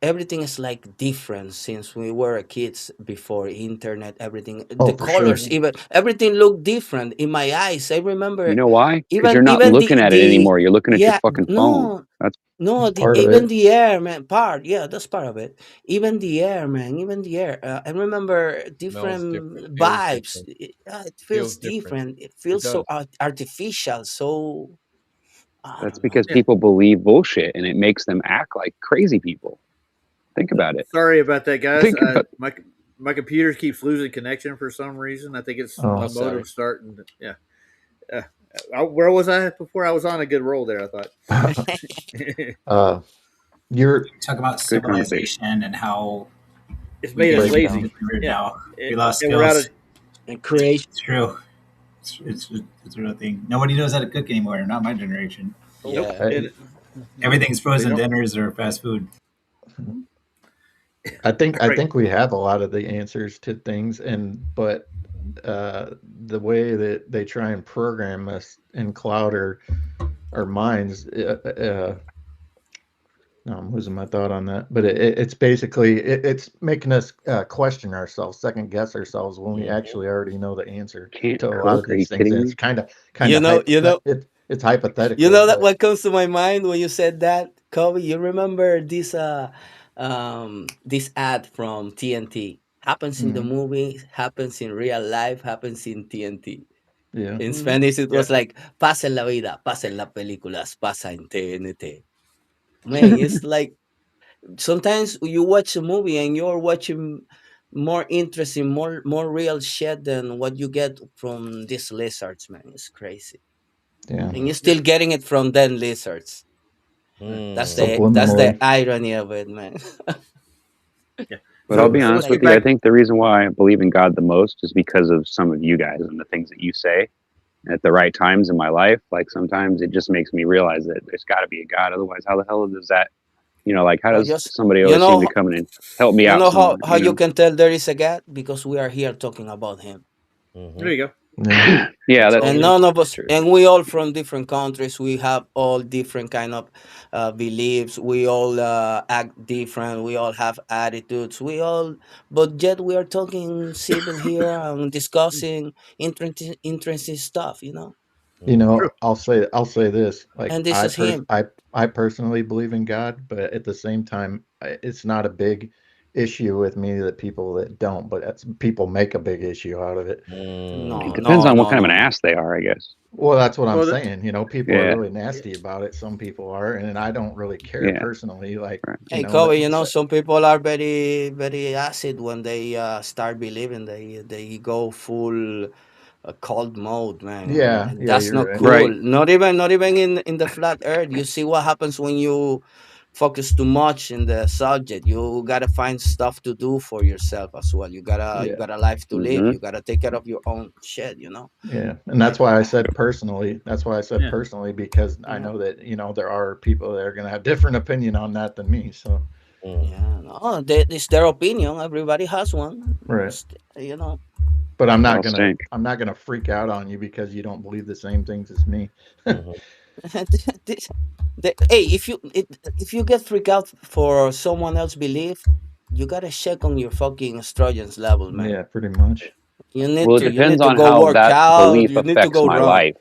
everything is like different since we were kids before internet. Everything, oh the for sure. colors, even everything looked different in my eyes. I You remember know why? Because you're even not even looking at it the anymore. You're looking at your yeah fucking phone. no That's no It's the part of even it. the air, man, part, yeah, that's part of it. Even the air, man, even the air. I remember Smells different different, feels vibes. different, It feels feels different. different. It It feels so does. artificial, so I that's don't know. because Yeah. people believe bullshit, and it makes them act like crazy people. Think about it. Sorry about that, guys. Think about My computer keeps losing connection for some reason. I think it's Oh, my Oh, sorry. modem starting. Yeah. Where was I before? I was on a good roll there. I thought. you're Talk about good conversation. civilization and how It's we made us get break lazy. down. weird Yeah, now. We and, lost and we're out of. skills. And creation. It's true. It's a real thing. Nobody knows how to cook anymore. Not my generation. Nope. Yeah. And Everything's they frozen don't. dinners or fast food. I think Right. we have a lot of the answers to things, but the way that they try and program us and cloud our minds. No, I'm losing my thought on that, but it's basically it's making us question ourselves, second guess ourselves when we actually already know the answer Can't to a lot of cook? Are you these things. kidding And me? it's kind of You know, it's hypothetical. you know that But what comes to my mind when you said that, Kobe. You remember this ad from TNT? Happens in the Mhm. movie, happens in real life, happens in TNT. yeah, In Mhm. Spanish, it Yeah. was like "Pasa en la vida, pasa en las películas, pasa en TNT." Man, it's like sometimes you watch a movie and you're watching more interesting, more real shit than what you get from these lizards, man. It's crazy. yeah, And you're still getting it from them lizards. That's Mm. the subliminally. irony of it, man. Yeah. But I'll be So honest let's with get you. I back. think the reason why I believe in God the most is because of some of you guys and the things that you say at the right times in my life. Like sometimes it just makes me realize that there's got to be a God. Otherwise, how the hell does that? How Well, does just somebody you always seem know, to come in and help me you out know somewhere? how you can tell there is a God because we are here talking about him. There you go. Yeah, Yeah, that's And true. none of That's us, true. and we all from different countries. We have all different kind of beliefs. We all act different. We all have attitudes. But yet we are talking civil here and discussing interesting stuff. True. I'll say this. Like And this is him. I personally believe in God, but at the same time, it's not a big issue with me that people that don't. But people make a big issue out of it. No, It Mm. depends no, on what no, kind of no, an no. ass they are, I guess. Well, that's what I'm Well, saying. People are Yeah, really nasty about it. Some people are, and I don't really care yeah, personally. Like, right. Hey, that. Kobe, some people are very, very acid when they start believing. They go full cold mode, man, Yeah, and yeah, that's you're not right. cool. Right. Not even in the flat earth. You see what happens when you focus too much in the subject. You gotta find stuff to do for yourself as well. You Yeah, got a life to live. Mm-hmm. You gotta take care of your own shit. yeah, and that's why I said personally. Yeah. Because I Yeah, know that there are people that are going to have different opinion on that than me. So Mm. yeah. No, it's their opinion. Everybody has one. right. But They all stink. I'm not gonna freak out on you because you don't believe the same things as me. Mhm. This- hey, if you get freaked out for someone else belief, you gotta check on your fucking estrogens level, man. Yeah, pretty much. Well, it You need depends to on go how work that out. belief You need to affects go my run. life.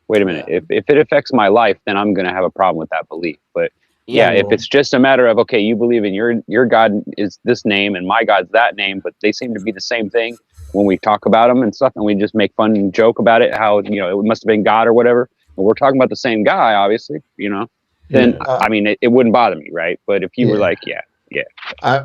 Wait a minute. Yeah, If it affects my life, then I'm going to have a problem with that belief. But yeah, yeah. if it's just a matter of, okay, you believe in your God is this name and my God's that name, but they seem to be the same thing when we talk about them and stuff, and we just make fun and joke about it, how it must have been God or whatever. But we're talking about the same guy, obviously. then Yeah. I mean, it wouldn't bother me, right? But if you were Yeah. like,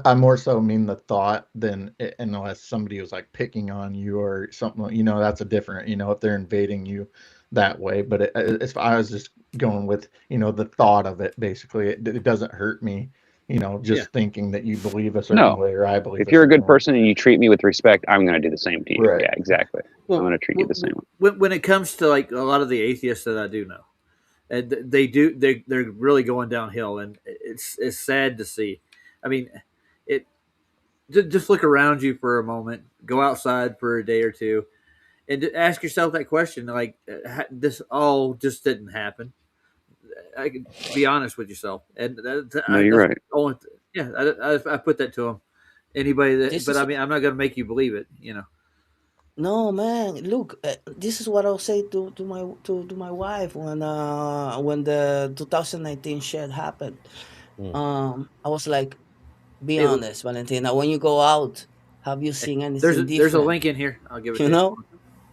I more so mean the thought than unless somebody was like picking on you or something. You know, that's a different. You know, if they're invading you that way. But if I was just going with, you know, the thought of it, basically, it doesn't hurt me. You know, just thinking that you believe a certain No. way or I believe. if you're a good certain way. person and you treat me with respect, I'm going to do the same to you. Right. Yeah, exactly. Well, I'm going to treat you the same way. when it comes to like a lot of the atheists that I do know, and they're really going downhill, and it's sad to see. I mean, it just look around you for a moment, go outside for a day or two, and ask yourself that question: like, this all just didn't happen. I can be honest with yourself, and No, you're right. I put that to them. Anybody that, This but is- I mean, I'm not going to make you believe it. You know. No, man. Look, this is what I'll say to my wife when the 2019 shit happened. I was like, be Hey, honest, Valentina. When you go out, have you seen anything different? There's a link in here. I'll give it. You to know,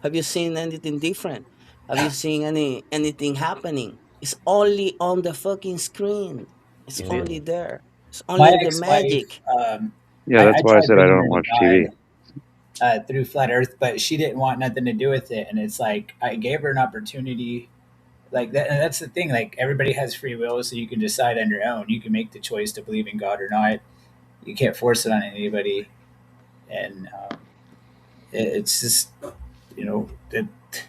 have you seen anything different? Have you seen anything happening? It's only on the fucking screen. It's only there. It's My only the ex-wife, magic. Yeah, that's why I tried said I bringing don't her watch to TV. God, through Flat Earth, but she didn't want nothing to do with it. And it's like I gave her an opportunity. Like that, and that's the thing. Like everybody has free will, so you can decide on your own. You can make the choice to believe in God or not. You can't force it on anybody. And it's just, you know,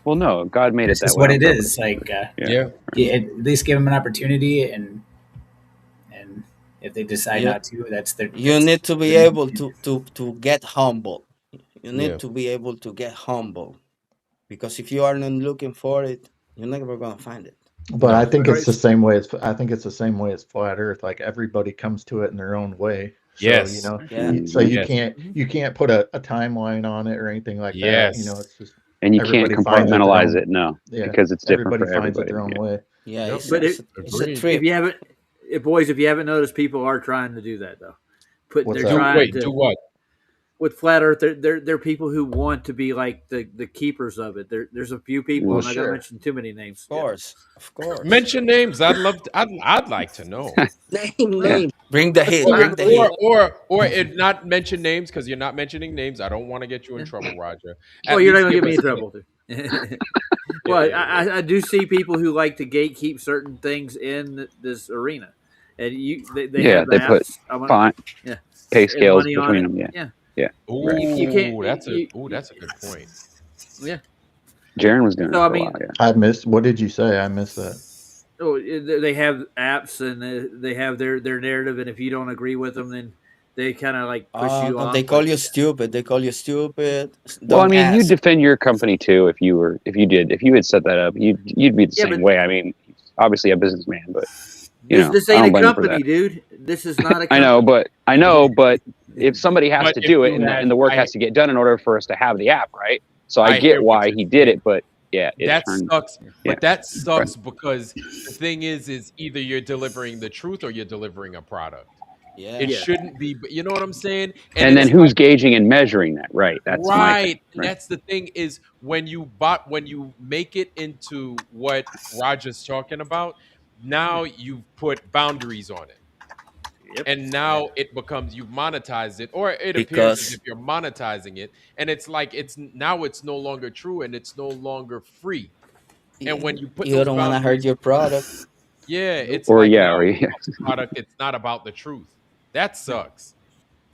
Well, no, God made it it's that just way. what on it purpose. is. Like, Yeah. at least give them an opportunity, and if they decide Yeah. not to, that's their. You that's need to be their- able to get humble. You need Yeah. to be able to get humble, because if you are not looking for it, you're never gonna find it. But No. I think it's Right. the same way as flat Earth. Like everybody comes to it in their own way. So, Yes. you know, Yeah. so you Yes. can't put a timeline on it or anything like that. You know, Yes. it's just And you can't everybody finds it their compartmentalize own- it, no, yeah, because it's different everybody for finds it everybody. their own Yeah. way. Yeah, Yep. it's, But it's, it's a Agreed. trip. If you haven't, boys, if you haven't noticed, people are trying to do that though. What's They're that? trying Wait, to do what? with Flat Earth. They're people who want to be like the keepers of it. There's a few people, Well, and I got to sure. mention too many names. Of course. Mention names. I'd like to know. Name. Bring the heat. Or, Bring the heat. or if not mention names because you're not mentioning names. I don't want to get you in trouble, Roger. Well, At you're not least going to give get me in us- trouble. Well, I do see people who like to gatekeep certain things in this arena, and they Yeah, have they put apps. I want- fine yeah, pay and scales money on between it. them. Yeah, Yeah. yeah. Ooh, Right. You can't- that's you- a good point. Yeah. Jaren was doing So, it I for mean- a while. Yeah. I missed. What did you say? I missed that. Oh, they have apps and they have their narrative, and if you don't agree with them, then they kind of like push you off. They call you stupid. They call you stupid. Well, I Don't mean, you'd ask. defend your company too if you had set that up. You'd be the Yeah, same but- way. I mean, obviously a businessman, but you know, This I don't ain't a blame him for company, that. dude. This is not a company. I know, but if somebody has But to if do it you and, had- and the work I- has to get done in order for us to have the app, right? So I I hear get what why you're he did it, but yeah, it That turned. sucks. Yeah. But that sucks because the thing is either you're delivering the truth or you're delivering a product. Yeah. It Yeah. shouldn't be, but you know what I'm saying? And then it's who's gauging and measuring that? Right. That's my right. thing. And Right. that's the thing is when you make it into what Roger's talking about, now you've put boundaries on it. Yep. And now it becomes you've monetized it, or it appears Because- as if you're monetizing it, and it's like it's no longer true and it's no longer free. And when you put You those don't want to hurt boundaries- your product. yeah, it's Or like yeah, now or yeah. it's product. It's not about the truth. That sucks.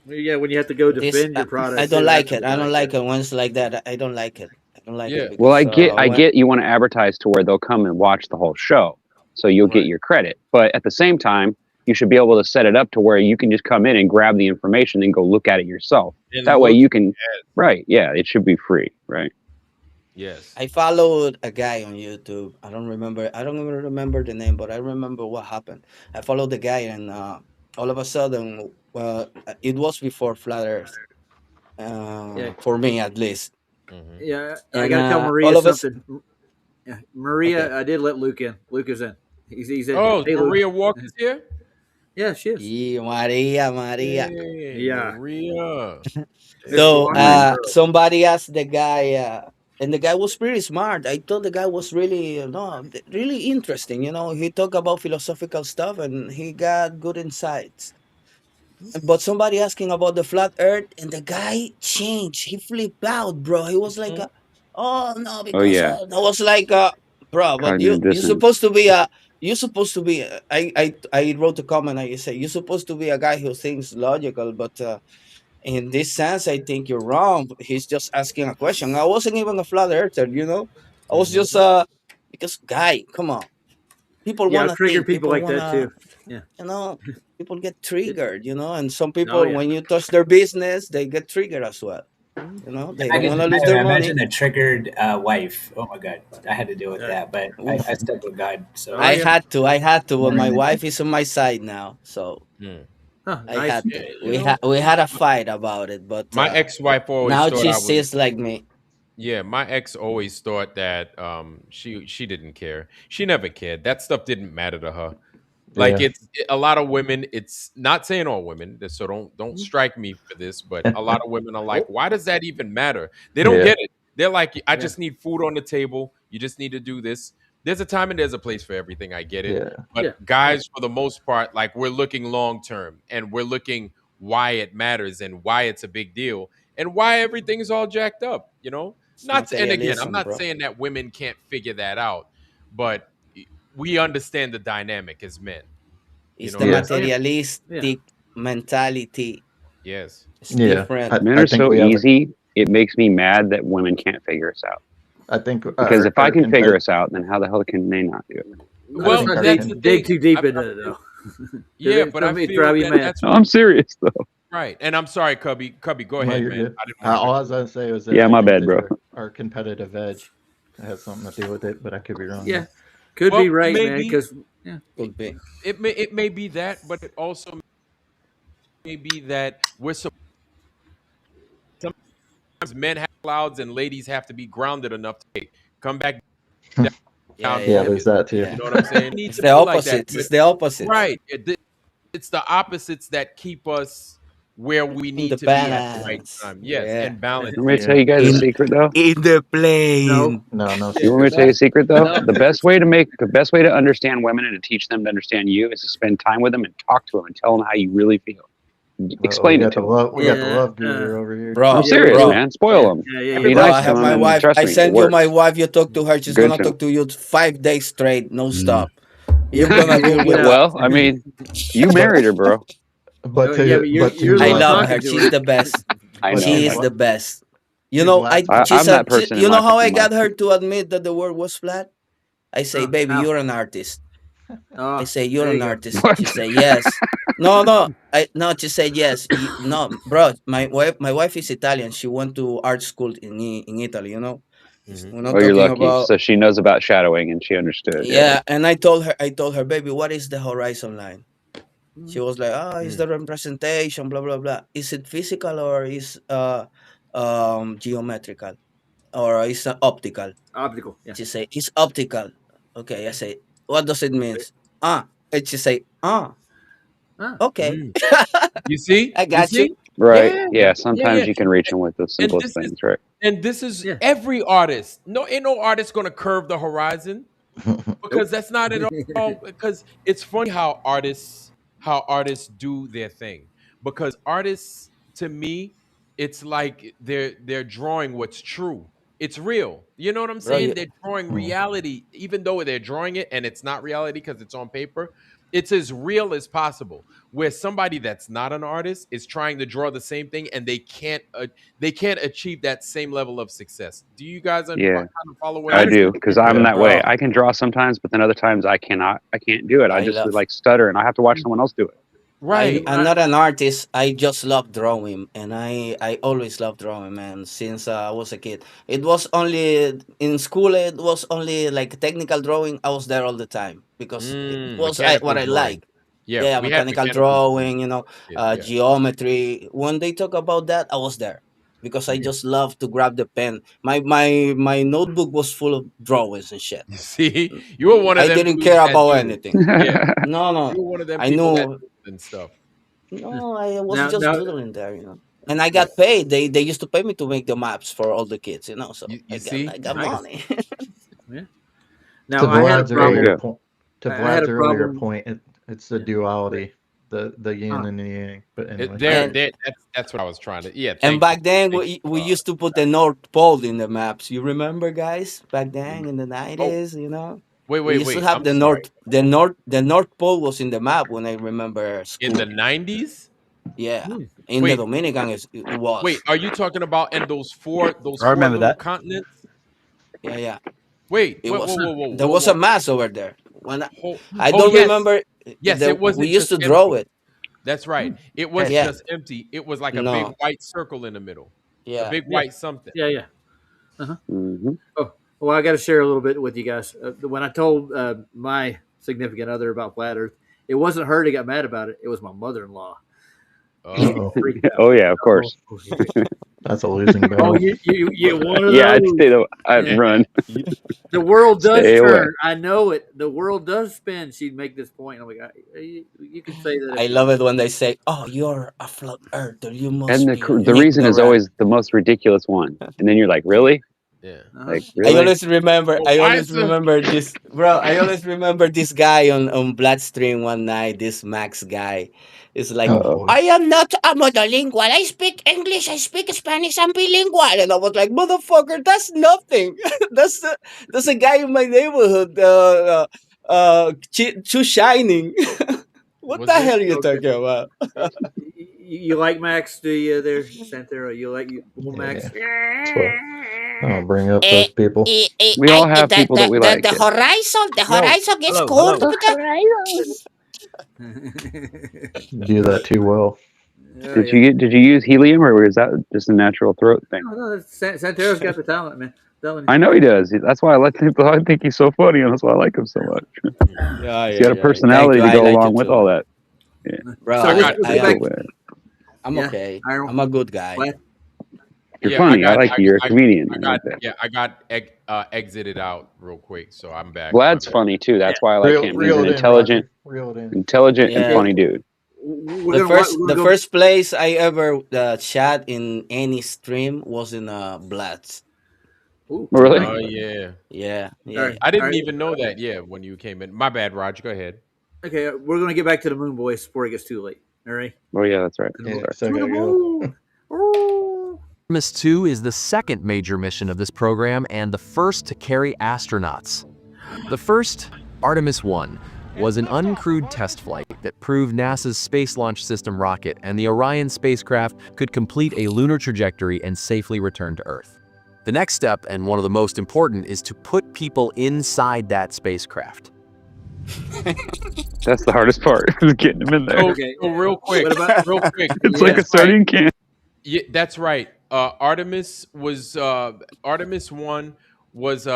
Yeah, when you have to go This- defend your product. I don't too, like that's it. I don't like like it when it's like that. I don't like it. I don't like Yeah. it. Well, I because, when- get you want to advertise to where they'll come and watch the whole show, so you'll get Right. your credit. But at the same time, you should be able to set it up to where you can just come in and grab the information and go look at it yourself. And That way look- you can, right? Yeah, it should be free, right? Yes. I followed a guy on YouTube. I don't even remember the name, but I remember what happened. I followed the guy, and all of a sudden, it was before Flat Earth. Yeah. For me, at least. Mhm. Yeah, I And, gotta tell all Maria of us- something. Yeah, Maria, Okay. I did let Luke in. Luke is in. He's in. Oh, Hey, Luke. Maria Walker's here. Yeah, she is. Yeah, Maria. Hey, Yeah. Maria. So Wonderful. somebody asked the guy, and the guy was pretty smart. I thought the guy was really, really interesting. He talked about philosophical stuff and he got good insights. But somebody asking about the flat Earth, and the guy changed. He flipped out, bro. He was like, "Oh no," Oh because yeah, I was like, "Bro, but cognitive you're dissonance. supposed to be a." You're supposed to be. I wrote a comment. I say you're supposed to be a guy who thinks logical, but in this sense, I think you're wrong. He's just asking a question. I wasn't even a flat earther, I was just because guy, come on. People Yeah, want I've to triggered think. people People like want that to, too. Yeah. People get triggered, and some Oh people, yeah. when you touch their business, they get triggered as well. They don't want to lose their money. Imagine a triggered wife. Oh my God, I had to deal with that, but I Oof. stuck with God. So Oh I yeah. had to, but my wife is on my side now, so Mm. Huh, I nice. had Yeah, to. you We know, had we had a fight about it, but my ex-wife always now thought she I was. sees like me. Yeah, my ex always thought that she didn't care. She never cared. That stuff didn't matter to her. Like Yeah. a lot of women, it's not saying all women, so don't strike me for this, but a lot of women are like, why does that even matter? They don't Yeah. get it. They're like, I Yeah. just need food on the table. You just need to do this. There's a time and there's a place for everything. I get it. Yeah. But Yeah. guys, for the most part, like we're looking long term and we're looking why it matters and why it's a big deal and why everything's all jacked up, It's Not and again, I'm materialism, not bro. saying that women can't figure that out, but we understand the dynamic as men. It's know the what I'm Yeah. saying? materialistic mentality. Yes. It's Yeah. different. Men I are think so we have a, easy. It makes me mad that women can't figure us out. I think Because if I our can figure compet- us out, then how the hell can they not do it? Well, think our that's con- the dig thing. too deep into it though. Yeah, but I It'll feel drive you that mad. that's No, I'm serious though. right. And I'm sorry, Cubby. Cubby, go No, ahead, you're man. good. I didn't want All to. I was gonna say was that Yeah, I my think bad, that bro. our competitive edge has something to do with it, but I could be wrong. Yeah, could be right, man. maybe Because yeah, Could be. it may be that, but it also may be that sometimes men have clouds and ladies have to be grounded enough to come back Yeah, down. Yeah, there's that too. yeah. You know what I'm saying? It needs It's to the be like that. opposites. It's the opposites. Right. It's the opposites that keep us where we In need the to be at the right balance. time. Yes, Yeah. and balance. You want me to Yeah. tell you guys a In secret though? in the plane. No You want me secret. to tell you a secret though? No The best way to understand women and to teach them to understand you is to spend time with them and talk to them and tell them how you really feel. Explain it to them. We got the Yeah, love guru over here. Bro, I'm yeah, serious, bro. man. Spoil them. yeah, Be Bro, nice I to have them, my and wife. trust I me, it send you my works. wife. You talk to her. She's Good gonna to talk to you 5 days straight, no stop. You're Yeah. gonna deal with that. Well, I mean, you married her, bro. But Yeah, but you're the I one love talking her. to She's the best. I know. She is What? the best. You She's know, laughing. I'm that person in you know my how I in my- got her to admit that the world was flat? I say, baby, how? you're an artist. Oh, I say, you're there an you go. artist. What? She say, yes. No. She said yes. No, bro. My wife is Italian. She went to art school in Italy. Mhm. We're not Oh, you're talking lucky. about. So she knows about shadowing and she understood. Yeah, and I told her, baby, what is the horizon line? She was like, it's Mm. the representation, blah blah blah. Is it physical or is geometrical or is it optical? Optical. Yeah. She say it's optical. Okay, I say, what does it mean? And she say, okay, Mm. You see? I got you. Right. Yeah. Yeah. Sometimes yeah. you can reach them with the simplest this is- things, right? And this is Yeah. every artist. Ain't no artist gonna curve the horizon because that's not at all. Because it's funny how artists do their thing. Because artists, to me, it's like they're drawing what's true. It's real. You know what I'm Bro, saying? you- They're drawing reality, even though they're drawing it and it's not reality because it's on paper. It's as real as possible. Where somebody that's not an artist is trying to draw the same thing and they can't achieve that same level of success. Do you guys Yeah. kind of follow what I I'm do because I'm Yeah. that way. Bro. I can draw sometimes, but then other times I cannot. I can't do it. I I just love- like stutter, and I have to watch someone else do it. Right. I'm not an artist. I just love drawing, and I always love drawing, man. Since I was a kid, it was only in school. It was only like technical drawing. I was there all the time because it was Mechanical what I drawing. like. Yeah, we had mechanical drawing. Yeah. Geometry. When they talk about that, I was there because I just love to grab the pen. My notebook was full of drawings and shit. You see, you were one of I them. didn't dudes care that about do- anything. Yeah, No, you were one of them I people that knew. do and stuff. No, I was Now- just now- doodling there. and I got paid. They used to pay me to make the maps for all the kids, you know. So You see? I got Nice. money. Yeah. To Now I had a Vlad's There you earlier problem. go. point, to I had Vlad's a earlier problem. point, it's the duality, the yin and the yang. But anyway, And That's what I was trying to. Yeah, and thank you. back then Thank you. we used to put the North Pole in the maps. You remember, guys? Back The then in the oh, 90s, you know, wait, we wait, used to wait. have I'm the sorry. North Pole was in the map when I remember In the school. 90s? Yeah, Hmm. in the Wait, Dominican it was. wait. Are you talking about in those four I remember little that. continents? Yeah. Wait, It whoa, was. whoa, whoa, whoa, There whoa, was a whoa. mass over there. When I Oh, don't yes, remember. yes. It We wasn't used just to draw empty. it. That's right. It wasn't Yeah. just empty. It was like a big No. white circle in the middle. A Yeah. big Yeah. white something. Yeah. Uh-huh. Hmm. Oh, well, I got to share a little bit with you guys. When I told my significant other about flat Earth, it wasn't her that got mad about it. It was my mother-in-law. She uh-oh, freaked out. Oh yeah, of course. that's a losing Oh, battle. you one of Yeah, I'd those. stay. I'd Yeah. run. The world does Stay away. turn. I know it. The world does spin. She'd make this point. I'm like, you can say that. I love it when they say, "Oh, you're a flat earther. You must And be the reason is ignorant." always the most ridiculous one. And then you're like, really? Yeah. Like, I really? always remember. Well, I why always is the remember this, bro. I always remember this guy on Bloodstream one night. This Max guy is like, Uh-oh. "I am not a monolingual. I speak English. I speak Spanish. I'm bilingual." And I was like, "Motherfucker, that's nothing. that's a guy in my neighborhood. Too shining. What was the this? hell are you Okay. talking about?" You like Max? Do you there, Santero? You like Max? Yeah, that's what I'll bring up those people. We all have people that we like. The horizon, Yo, hello. You do that too well. Oh, Did you use helium, or was that just a natural throat thing? No, Santero's got the talent, man. Telling you. I know he does. That's why I like him. I think he's so funny, and that's why I like him so much. He's got a personality to go along with all that. Yeah. Bro, So let's I get back. I'm Yeah, okay. Iron- I'm a good guy. What? You're Yeah, funny. I like you. You're a comedian. I got exited out real quick, so I'm back. Vlad's My bad. funny too. That's why I like him. He's Reel an it in, intelligent, Roger. Reel it in. intelligent and Yeah. funny dude. We're The gonna go- first place I ever chat in any stream was in Bloods. Ooh, Oh, really? Oh yeah. Yeah. All right. I didn't All right. even know that. Yeah, when you came in. My bad, Raj. Go ahead. Okay, we're gonna get back to the Moon Boys before it gets too late. All right. Oh yeah, that's right. Yeah, Sorry. so I To the gotta go. moon. Ooh. Artemis 2 is the second major mission of this program and the first to carry astronauts. The first, Artemis 1, was an uncrewed test flight that proved NASA's Space Launch System rocket and the Orion spacecraft could complete a lunar trajectory and safely return to Earth. The next step, and one of the most important, is to put people inside that spacecraft. That's the hardest part. Is getting him in there. Okay. So real quick, What about- real quick. It's like a That's sardine right. can. Yeah, that's right. Artemis 1 was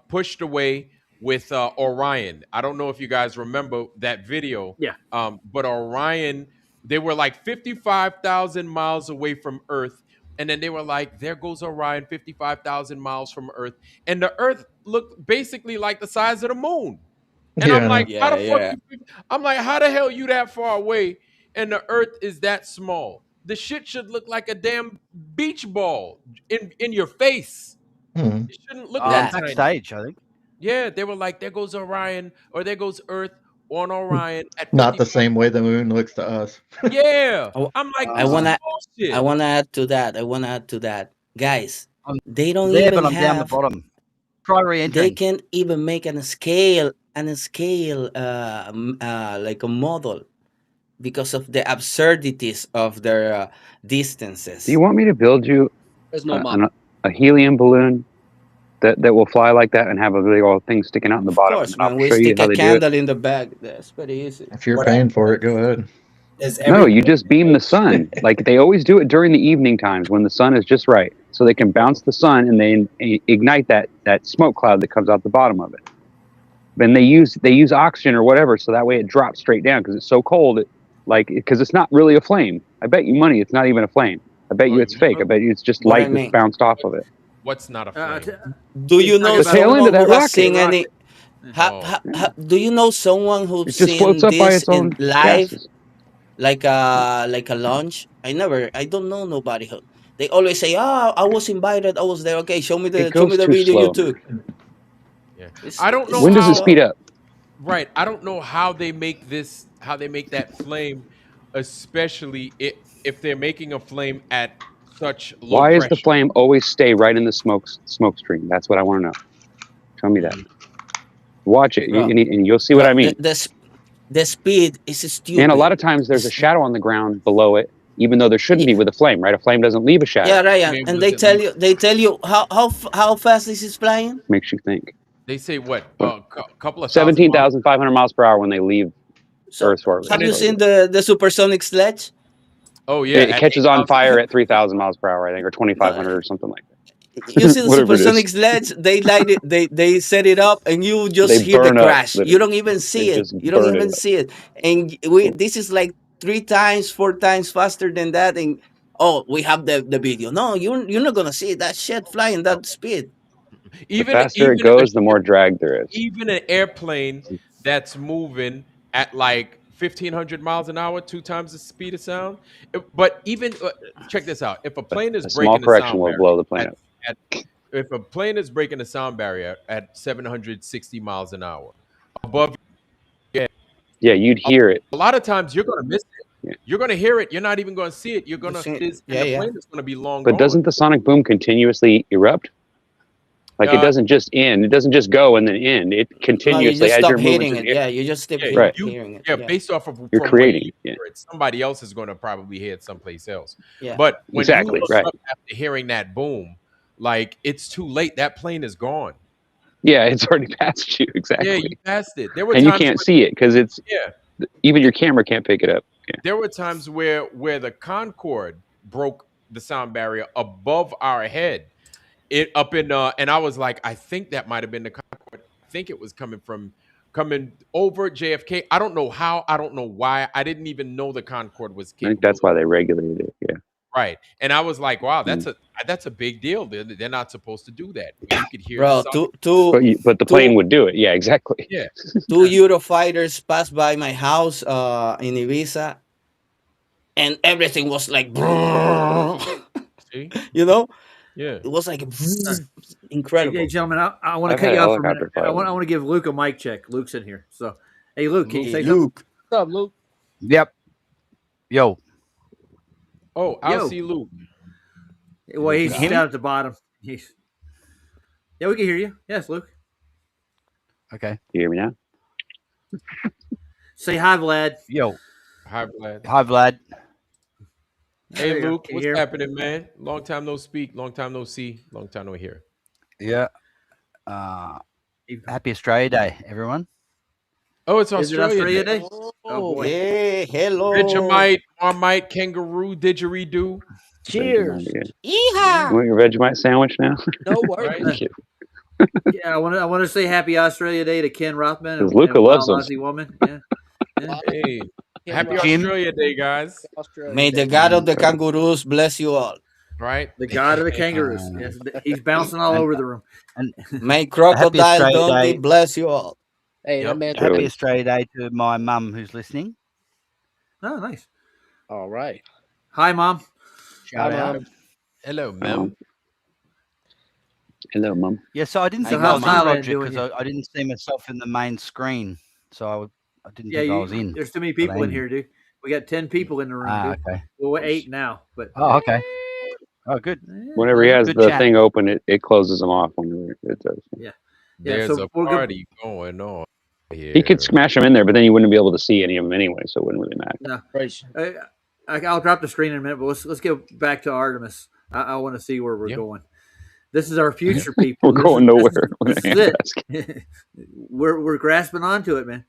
pushed away with Orion. I don't know if you guys remember that video. Yeah. But Orion, they were like 55,000 miles away from Earth. And then they were like, there goes Orion, 55,000 miles from Earth. And the Earth looked basically like the size of the moon. And I'm like, how the fuck? I'm like, how the hell you that far away and the Earth is that small? The shit should look like a damn beach ball in your face. Hmm. It shouldn't look that tiny. Backstage, I think. Yeah, they were like, there goes Orion, or there goes Earth on Orion. At Not the 55. same way the moon looks to us. Yeah, Oh, I'm like, I this wanna- is bullshit. I want to add to that. Guys, they don't There, even but I'm down the have. bottom. Try They re-entering. can't even make like a model because of the absurdities of their distances. Do you want me to build you There's no model. a helium balloon that will fly like that and have a big old thing sticking out in the Of bottom? course, And I'll man. We show you stick how a they do it. candle in the bag. That's pretty easy. If you're What paying for it, go ahead. Is No, every- you just beam the sun. Like they always do it during the evening times when the sun is just right. So they can bounce the sun and they ignite that smoke cloud that comes out the bottom of it. Then they use oxygen or whatever, so that way it drops straight down because it's so cold. Because it's not really a flame. I bet you money it's not even a flame. I bet you it's fake. I bet you it's just What I light mean. that's bounced off of it. What's not a flame? Do you know The tail end someone of that who has rocket. seen any? Oh. Do you know someone who's It just seen floats up by this its own in live? gases. like a lunch. I don't know nobody who. They always say, "Oh, I was invited. I was there." Okay, show me It the goes too video you slow. took. Yeah. It's, I don't know When does how. it speed up? Right. I don't know how they make that flame, especially if they're making a flame at such low Why does the pressure. flame always stay right in the smoke stream? That's what I want to know. Tell me that. Watch it, Bro, and you'll see what I mean. The speed is stupid. And a lot of times there's a shadow on the ground below it, even though there shouldn't be with a flame, right? A flame doesn't leave a shadow. Yeah, Ryan. And they tell you how fast this is flying. Makes you think. They say what? Couple of 17,500 miles per hour when they leave Earth's orbit. Have you seen the supersonic sledge? Oh yeah, It catches on fire at 3,000 miles per hour, I think, or 2,500 or something like that. You see the supersonic sledge? They light it. They set it up, and you just They hear the burn up, crash. literally. You don't even see They it. just You don't burn even it up. see it. And this is like 3 times, 4 times faster than that. And we have the video. No, you're not gonna see that shit flying that speed. The faster it goes, the more drag there is. Even an airplane that's moving at like 1,500 miles an hour, 2 times the speed of sound. But even check this out: if a plane is A small breaking the correction sound will barrier blow the plane up. if a plane is breaking the sound barrier at 760 miles an hour, above, Yeah, you'd hear it. a lot of times you're going to miss it. Yeah. You're going to hear it. You're not even going to see it. You're going to see it. and Yeah, the yeah. plane is going to be long But gone. doesn't the sonic boom continuously erupt? Like it doesn't just end. It doesn't just go and then end. It No, you continuously just as stop you're moving hitting through it. the air. Yeah, you just stop Right. hearing it. Yeah, based off of You're from creating, when you yeah. hear it. Somebody else is going to probably hear it someplace else. Yeah. But when Exactly, you look right. up after hearing that boom, like it's too late. That plane is gone. Yeah, it's already past you. Exactly. Yeah, you passed it. There were And you times can't when- see it because it's Yeah, even your camera can't pick it up. Yeah. there were times where the Concorde broke the sound barrier above our head. It up in and I was like, I think that might have been the Concorde. I think it was coming over JFK. I don't know how. I don't know why. I didn't even know the Concorde was I capable. think that's why they regulated it. Yeah. Right. And I was like, wow, that's a big deal. They're not supposed to do that. You could hear Bro, something. But the plane would do it. Yeah, exactly. Yeah. 2 Eurofighters passed by my house in Ibiza, and everything was like, See? you know, Yeah. it was like incredible. Hey, gentlemen, I want to I've cut had you a off for a minute. helicopter I want to give Luke a mic check. Luke's in here. So, hey, Luke, can you say Luke. What's up, Luke? Yep. Yo. Oh, I'll Yo. see Luke. something? Well, he's Can you hear down me? at the bottom. Yeah, we can hear you. Yes, Luke. Okay. You hear me now? Say hi, Vlad. Yo. Hi, Vlad. Hi, Vlad. There Hey, you go. Luke, Can you what's hear? happening, man? Long time no speak. Long time no see. Long time no hear. Yeah. Happy Australia Day, everyone. Oh, it's Is it Australia Australia Day. Day? Oh, boy. Hey, hello. Vegemite, Marmite, kangaroo, didgeridoo. Cheers. You want your Vegemite sandwich now? No worries. Right? Thank you. Yeah, I want to say happy Australia Day to Ken Rothman 'Cause and Luca a loves Wild them. Aussie woman. Yeah. Yeah. Hey, happy Jim. Australia Day, guys. Australia May Day. the God of the kangaroos bless you all. Right? The god of the kangaroos. Yes, he's bouncing all over the room. And May Crocodile Australia Dundee Day. bless you all. Hey, Yep. that man. Happy Australia Day to my mum who's listening. Oh, nice. All right. Hi, Mom. Shout Hi, out. Mom. Hello, Mem. Hello, Mum. Yeah, so I didn't So think how's I was in, Thailand Roger, doing because I didn't see myself in the main screen. So I didn't Yeah, think I was in. there's too many people in Thailand. here, dude. We got 10 people in the room, dude. Okay. Well, we're 8 now, but Oh, okay. Oh, good. Whenever he has Good the chat. thing open, it closes them off whenever it does. Yeah, There's so a we're party going on here. He could smash them in there, but then you wouldn't be able to see any of them anyway, so it wouldn't really matter. no. Praise. I'll drop the screen in a minute, but let's go back to Artemis. I want to see where we're Yeah. going. This is our future, people. We're going nowhere. We're This gonna is ask. it. We're grasping onto it, man.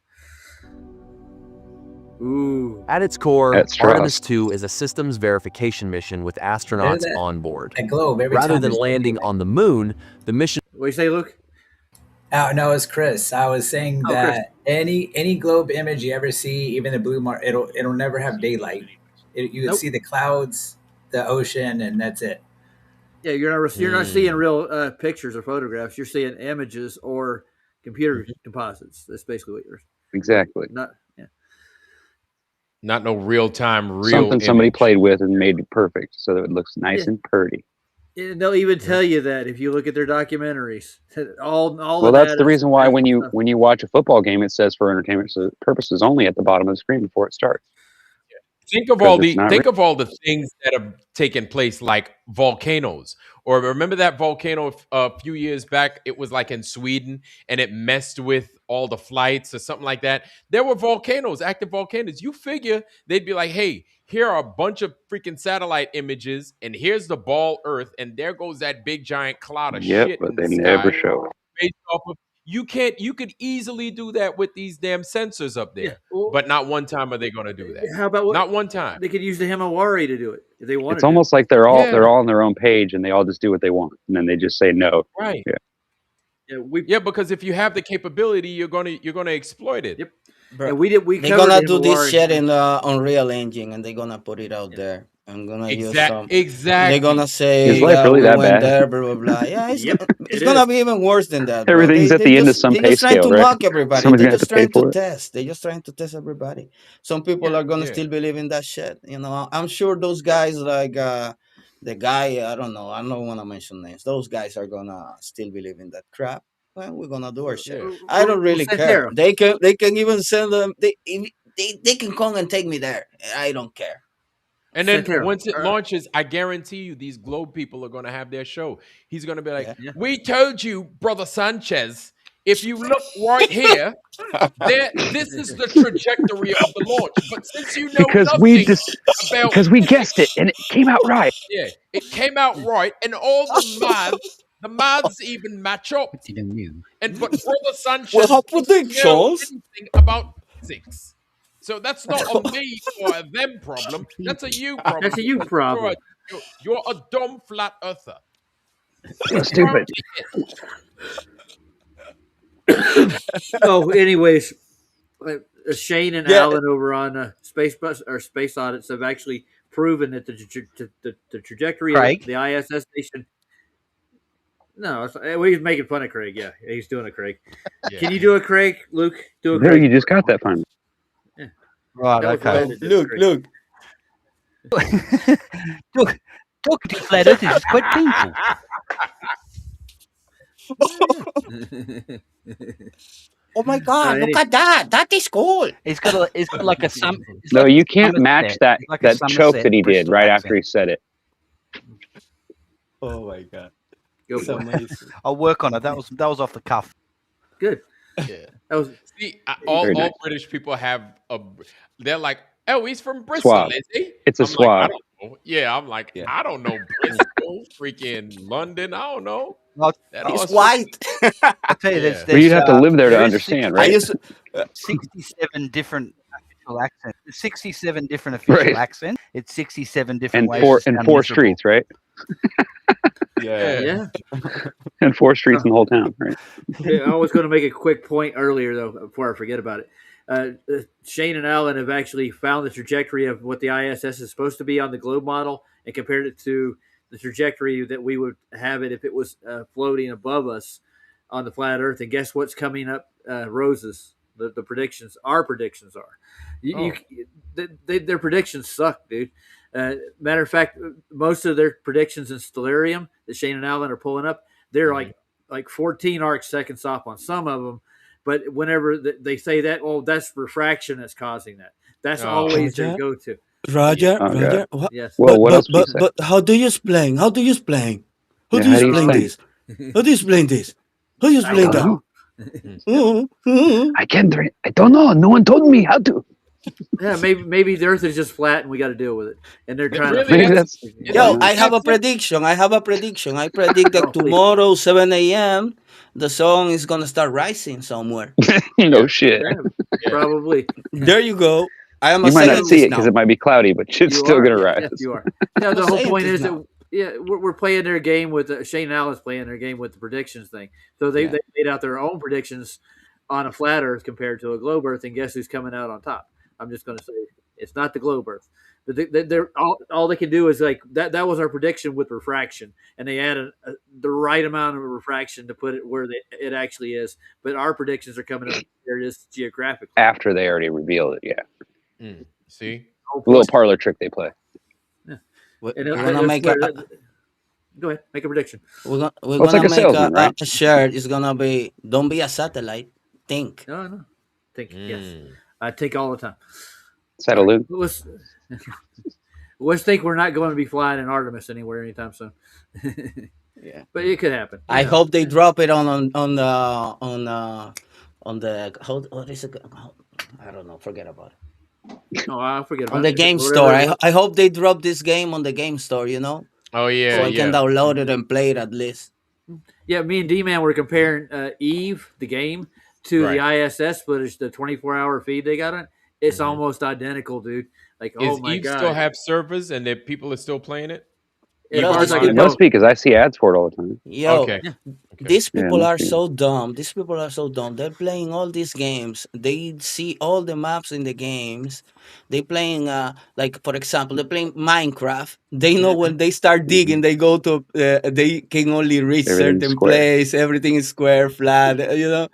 Ooh. At its core, That's Artemis trust. 2 is a systems verification mission with astronauts that- on board. That globe every Rather time than there's- landing on the moon, the mission What do you say, Luke? Oh no, it's Chris. I was saying Oh, that any globe image you ever see, even the blue mark, it'll never have daylight. You would Nope. see the clouds, the ocean, and that's it. Yeah, you're not seeing real pictures or photographs. You're seeing images or computer composites. That's basically what you're Exactly. not. Yeah. Not no real time, real Something somebody image. played with and made it perfect so that it looks nice and pretty. And they'll even tell you that if you look at their documentaries. All Well, the that's the data reason why says when you stuff. when you watch a football game, it says for entertainment purposes only at the bottom of the screen before it starts. Think of 'Cause all it's the not think real. of all the things that have taken place, like volcanoes. Or remember that volcano a few years back? It was like in Sweden, and it messed with all the flights or something like that. There were volcanoes, active volcanoes. You figure they'd be like, "Hey, here are a bunch of freaking satellite images, and here's the ball Earth, and there goes that big giant cloud of Yep, shit but in the they sky." never show it. Based off of you could easily do that with these damn sensors up there. Yeah, well, But not one time are they going to do that. how about Not one time. they could use the Himawari to do it if they wanted It's almost to. like they're all Yeah. on their own page and they all just do what they want and then they just say no. Right. Yeah. Yeah, because if you have the capability, you're gonna exploit it. Yep. Bro, And we they're covered gonna the do this Himawari. shit in Unreal Engine, and they're gonna put it out there. I'm gonna use some. Exactly. They're gonna Is say, life "Yeah, really we that went bad? there, blah blah blah." Yeah, it's Yep, it's it gonna is. be even worse than that, bro. Everything's at the end of some They're pay just trying scale, to right? mock everybody. Someone's They're gonna have just to pay trying to for it. test. They're just trying to test everybody. Some people are gonna Yeah. still believe in that shit. You know, I'm sure those guys like the guy. I don't know. I don't want to mention names. Those guys are gonna still believe in that crap. Well, we're gonna do our shit. Yeah. I don't really care. Santero. They can even send them. They can come and take me there. I don't care. And then Santero. once it launches, I guarantee you these Globe people are gonna have their show. He's gonna be like, Yeah. "We told you, brother Sanchez, if you look right here, this is the trajectory of the launch. But since you know Because nothing we just about because we guessed it and it came out right. yeah, it came out right, and all the maths even match up. And but brother Sanchez Well, how doesn't know predictions? anything about physics. So that's not a me or a them problem. That's a you problem. That's a you problem. You're a dumb flat earther. So stupid. Oh, anyways, Shane and Yeah. Alan over on Space Audits have actually proven that the trajectory Craig? of the ISS station. No, he's making fun of Craig. Yeah, he's doing a Craig. Yeah. Can you do a Craig, Luke? Do a There, Craig. you just got that finally. Right, That was okay. bad to do a Craig. Talking to flat earthers is quite painful. Oh my God! Alrighty. Look at that. That is cool. It's got like a sum. it's No, like you a can't Somerset. match that It's like a that choke Somerset that he did Bristol right accent. after he said it. Oh my God! Go It's for it. amazing. I'll work on it. That was off the cuff. Good. Yeah. That was See, Very all nice. British people they're like, oh, he's from Bristol, Suave. is he? It's a I'm like, I suave. don't know. Yeah, I'm like, Yeah. I don't know Bristol, freaking London. I don't know. I'll, That He's all white. I'll tell you, Yeah. But you'd have to live there to there is understand, I right? used to, 67 different official accents. There's 67 different official Right. accents. It's 67 different And ways. four to sound four miserable. streets, right? yeah. And 4 streets in the whole town, right? Yeah, I was going to make a quick point earlier, though, before I forget about it. Shane and Alan have actually found the trajectory of what the ISS is supposed to be on the globe model and compared it to the trajectory that we would have it if it was floating above us on the flat Earth. And guess what's coming up? Roses. The predictions. Our predictions are. Their predictions suck, dude. Matter of fact, most of their predictions in Stellarium that Shane and Alan are pulling up, they're like 14 arc seconds off on some of them. But whenever they say that, oh, that's refraction that's causing that. That's always their go-to. Roger, Oh, Roger. God. What? Yes. Well, what else would you say? But how do you explain? How do you explain? How Yeah, do you how do you explain explain? this? How do you explain this? How do you I explain don't that? know. I can't. I don't know. No one told me how to. Yeah, maybe the Earth is just flat and we got to deal with it. And they're trying Really, to. Maybe that's. Yo, I have a prediction. I predict that Oh, please. tomorrow, 7 a.m., the sun is gonna start rising somewhere. No shit. Yeah, probably. There you go. I am You a might not scientist see it now. because it might be cloudy, but shit's You still are. gonna Yeah, rise. yes, you are. Yeah, the I'm a whole point is scientist that we're playing their game with Shane and Alan's playing their game with the predictions thing. So they made out their own predictions on a flat Earth compared to a globe Earth, and guess who's coming out on top? I'm just going to say it's not the globe Earth. But they're all they can do is like that. That was our prediction with refraction, and they added the right amount of refraction to put it where it actually is. But our predictions are coming up where it is geographically. After they already revealed it, yeah. See, A little parlor trick they play. We're And gonna that's make where, a go ahead, make a prediction. we're Well, it's like gonna a make salesman, right? a shirt. It's gonna be don't be a satellite. Think. No, think yes, Mm. I think all the time. Saddaloo. Let's think we're not going to be flying in Artemis anywhere anytime soon. Yeah. But it could happen. I You know. hope they drop it on the what is it? I don't know. Forget about it. Oh, I forget about On the it. game Whatever store. it was. I hope they drop this game on the game store. You know, Oh so yeah, I can yeah. download it and play it at least. Yeah, me and D-Man were comparing Eve, the game, to Right. the ISS footage, the 24-hour feed they got on. It's Mhm. almost identical, dude. Like, Is oh my Eve god. still have servers and that people are still playing it? As Eve far as I Online? can It must tell. be because I see ads for it all the time. Yo, Okay. Yeah. Okay. these Yeah, it people must are be. so dumb. These people are so dumb. They're playing all these games. They see all the maps in the games. They playing like for example, they're playing Minecraft. They know when they start digging, they go to they can only reach Everything's certain square. place. Everything is square, flat. You know,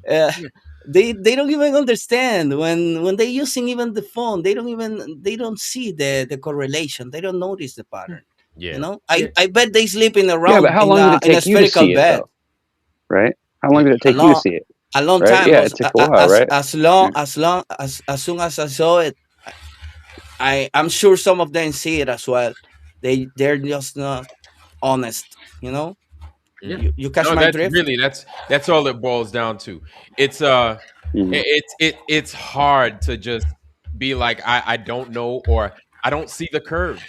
uh, Yeah. they don't even understand when they're using even the phone. They don't see the correlation. They don't notice the pattern. You Yeah. know, Yeah. I bet they sleeping Yeah, around but how long did it in a take you to spherical see it, bed. though? Right? How long did it A take you to long see it? a long Right? time Yeah, was it took a while, right? as soon as I saw it, I'm sure some of them see it as well. They're just not honest, you know. Yeah. Mhm. You catch No, my that's drift. really that's all it boils down to. It's Mhm. it's hard to just be like I don't know or I don't see the curve.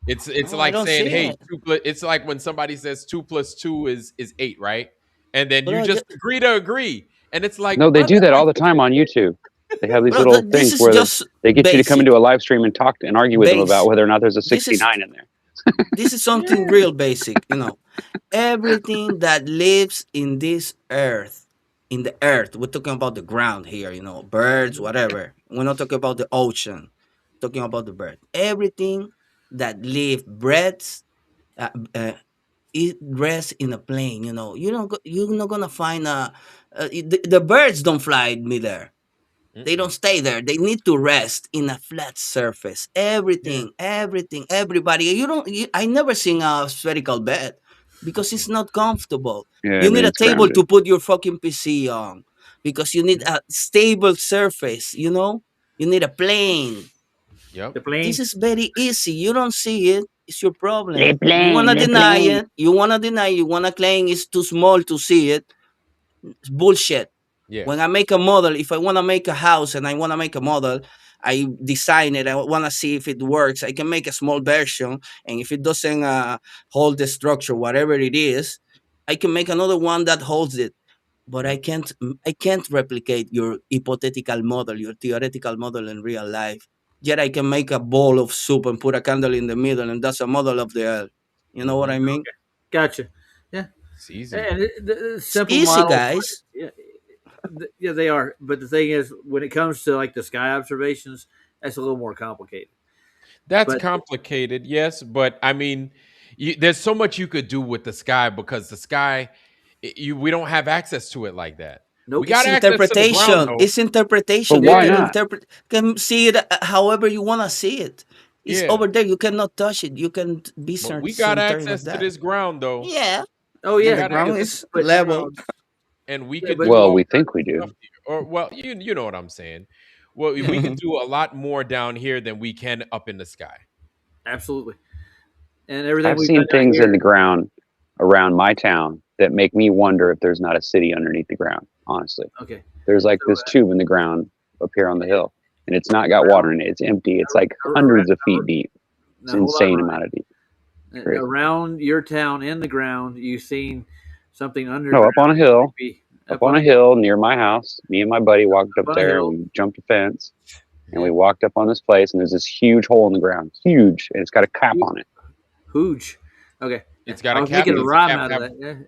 It's No, I like don't saying, see hey, it, it's like when somebody says 2 + 2 is 8, right? And then you bro. just agree to agree. And it's like, No, they do brother, that are all the you time on YouTube. They have these Bro, little this things is where just they get you to come into basic. a live stream and talk and argue with them about Base. whether or not there's a This is 69 in there. this is something yeah. real basic, you know. Everything that lives in this earth, in the earth, we're talking about the ground here, you know, birds, whatever. We're not talking about the ocean. We're talking about the bird. Everything that live breaths, uh, uh, it rests in a plane. You know, you're not gonna find the birds don't fly midair. They Mm-mm. don't stay there. They need to rest in a flat surface. Yeah. Everything, everybody. I never seen a spherical bed because it's not comfortable. Yeah, You need a everything's table to grounded. put your fucking PC on because you need a stable surface. You know, you need a plane. Yep. The This plane. is very easy. You don't see it. It's your Le problem. You plane, wanna le deny plane. it. You wanna deny. You wanna claim it's too small to see it. It's bullshit. Yeah. When I make a model, if I want to make a house and I want to make a model, I design it. I want to see if it works. I can make a small version, and if it doesn't hold the structure, whatever it is, I can make another one that holds it. But I can't replicate your hypothetical model, your theoretical model in real life. Yet I can make a bowl of soup and put a candle in the middle, and that's a model of the earth. You know what Mm-hmm. I mean? Gotcha. Yeah. It's easy. And the It's simple easy, models. guys. Yeah, yeah, they are. But the thing is, when it comes to like the sky observations, that's a little more complicated. That's But complicated, yes, but I mean, there's so much you could do with the sky because the sky, we don't have access to it like that. We nope. got access to the ground Interpretation. though. It's But interpretation. You why can not? interpret, can see it however you want to see it. It's Yeah, over there. You cannot touch it. You can be but we got certain of access to that. this ground though. Yeah, Oh We and yeah. the got ground access, is But level. and we yeah, could but do Well, all we kinds think we of do. stuff here. Or well, you know what I'm saying. Well, we could do a lot more down here than we can up in the sky. absolutely. And everything I've we've done seen down things in the here. ground around my town that make me wonder if there's not a city underneath the ground, honestly. Okay. There's like So this tube in the ground up here on the hill, and it's not got around, water in it. It's empty. It's like around, hundreds of feet deep. It's now hold on, insane Ryan. amount of deep. It's crazy. Around your town in the ground, you've seen something No, underground. up on a hill. Maybe Up on a hill near my house. Me and my buddy walked up on a there. hill. We jumped a fence, and we walked up on this place, and there's this huge hole in the ground, huge, and it's got a cap on it. Huge. Okay. It's got I a was cap. making a Does the rhyme cap out of have? that.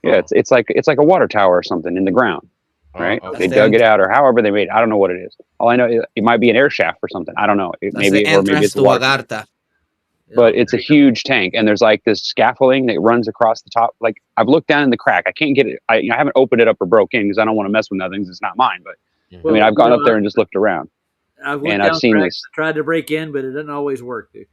Yeah. Yeah, it's like a water tower or something in the ground, right? Oh, They okay. dug it out, or however they made it. I don't know what it is. All I know is it might be an air shaft or something. I don't know. That's Maybe the or maybe entrance it's a to water. Agartha. But it's a huge tank, and there's like this scaffolding that runs across the top. Like I've looked down in the crack. I can't get it. I haven't opened it up or broke in because I don't want to mess with nothing. 'Cause it's not mine. But I mean, I've gone up there and just looked around. I've went And down I've seen cracks, this. tried to break in, but it doesn't always work, dude.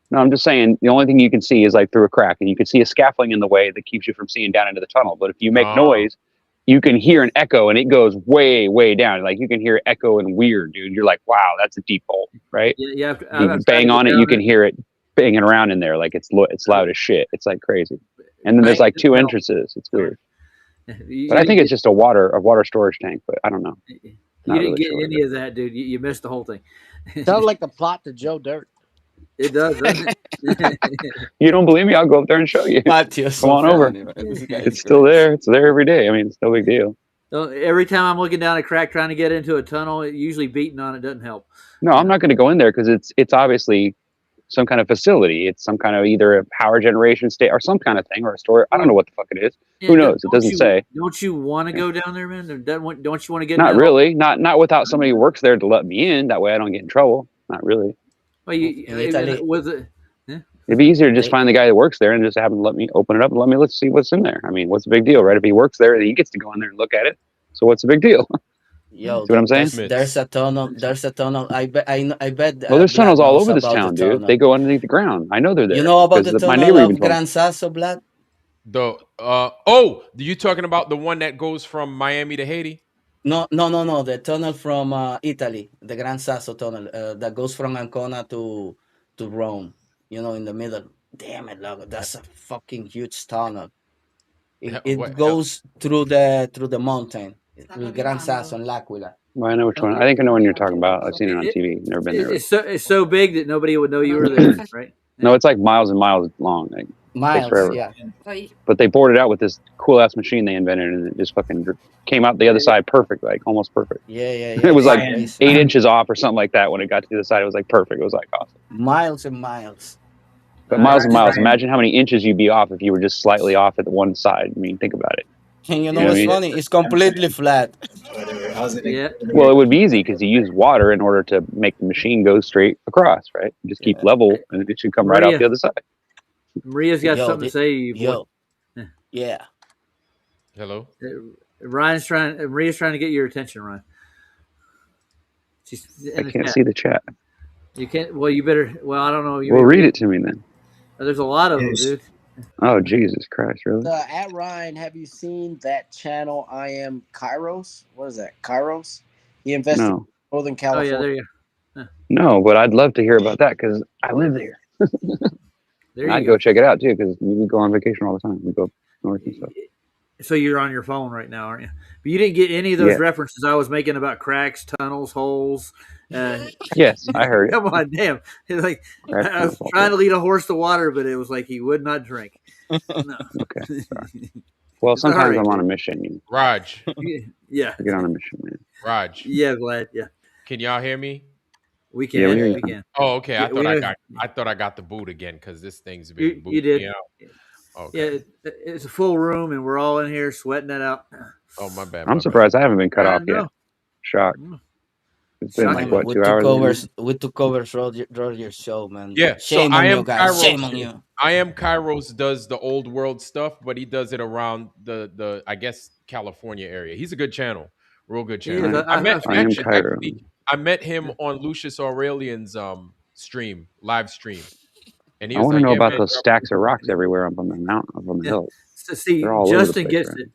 No, I'm just saying the only thing you can see is like through a crack, and you can see a scaffolding in the way that keeps you from seeing down into the tunnel. But if you make noise, you can hear an echo, and it goes way, way down. Like you can hear echo and weird, dude. You're like, wow, that's a deep hole, right? Yeah, You bang on it, you can hear it banging around in there, like it's loud as shit. It's like crazy. And then there's like two entrances. It's weird. But I think it's just a water storage tank. But I don't know. You Not didn't really get sure. any of that, dude. You missed the whole thing. Sounds like the plot to Joe Dirt. It does, doesn't it? You don't believe me? I'll go up there and show you. Matthew's Come on over. It's still there. It's there every day. I mean, it's no big deal. So every time I'm looking down a crack trying to get into a tunnel, usually beating on it doesn't help. No, I'm not going to go in there because it's obviously some kind of facility. It's some kind of either a power generation state or some kind of thing or a store. I don't know what the fuck it is. Who knows? It doesn't say. Don't you want to go down there, man? Don't you want to get? Not really. Not without somebody who works there to let me in. That way I don't get in trouble. Not really. Well, was it? It'd be easier to just find the guy that works there and just have him let me open it up and let's see what's in there. I mean, what's the big deal, right? If he works there, he gets to go in there and look at it. So what's the big deal? Yo, see what I'm saying? There's a tunnel. I bet. Well, there's tunnels all over this town, dude. They go underneath the ground. I know they're there. You know about the my tunnel neighbor of even told me. Gran Sasso, Vlad? You talking about the one that goes from Miami to Haiti? No. The tunnel from Italy, the Gran Sasso tunnel that goes from Ancona to Rome. You know, in the middle. Damn it, Logo. That's a fucking huge tunnel. It goes through the mountain. Gran Sasso and L'Aquila. Well, I know which one. I think I know what you're talking about. I've seen it on TV. Never been there. It's so big that nobody would know you were there, right? No, it's like miles and miles long. Like, miles, forever. Yeah. But they bored it out with this cool ass machine they invented, and it just fucking came out the other side perfect, like almost perfect. Yeah. It was like 8 inches off or something like that when it got to the other side. It was like perfect. It was like awesome. Miles and miles. But miles and miles. Imagine how many inches you'd be off if you were just slightly off at the one side. I mean, think about it. And you know what's funny? It's completely flat. Yeah. Well, it would be easy because you use water in order to make the machine go straight across, right? You just keep level, and it should come right out the other side. Maria's got something to say. Yeah. Hello. Maria's trying to get your attention, Ryan. I can't see the chat. You can't. Well, you better. Well, I don't know. Well, read it to me then. There's a lot of them, dude. Oh, Jesus Christ, really? At Ryan, have you seen that channel, I Am Kairos? What is that, Kairos? He invested in Northern California. Oh, yeah, there you go. No, but I'd love to hear about that because I live there. I'd go check it out, too, because we go on vacation all the time. We go north and stuff. So you're on your phone right now, aren't you? But you didn't get any of those references I was making about cracks, tunnels, holes. Yes, I heard it. Come on, damn! Like I was trying to lead a horse to water, but it was like he would not drink. No. Okay. Sorry. Well, sometimes I'm on a mission. Raj. Yeah. I get on a mission, man. Raj. Yeah, Vlad. Yeah. Can y'all hear me? We can. Yeah, we can. Oh, okay. I thought I got the boot again because this thing's been booting you did. me out. Okay. Yeah, it's a full room, and we're all in here sweating it out. Oh, my bad. I'm surprised I haven't been cut off yet. Shocked. It's been like what, 2 hours? We took over Roger's show, man. Yeah, shame on you guys. Shame on you. I Am Kairos does the old world stuff, but he does it around the I guess California area. He's a good channel, real good channel. Yeah, I met him on Lucius Aurelian's live stream, and he I was want to like, know yeah, about man, those stacks of rocks everywhere up on the mountain, up on the hill. So see, Justin gets it.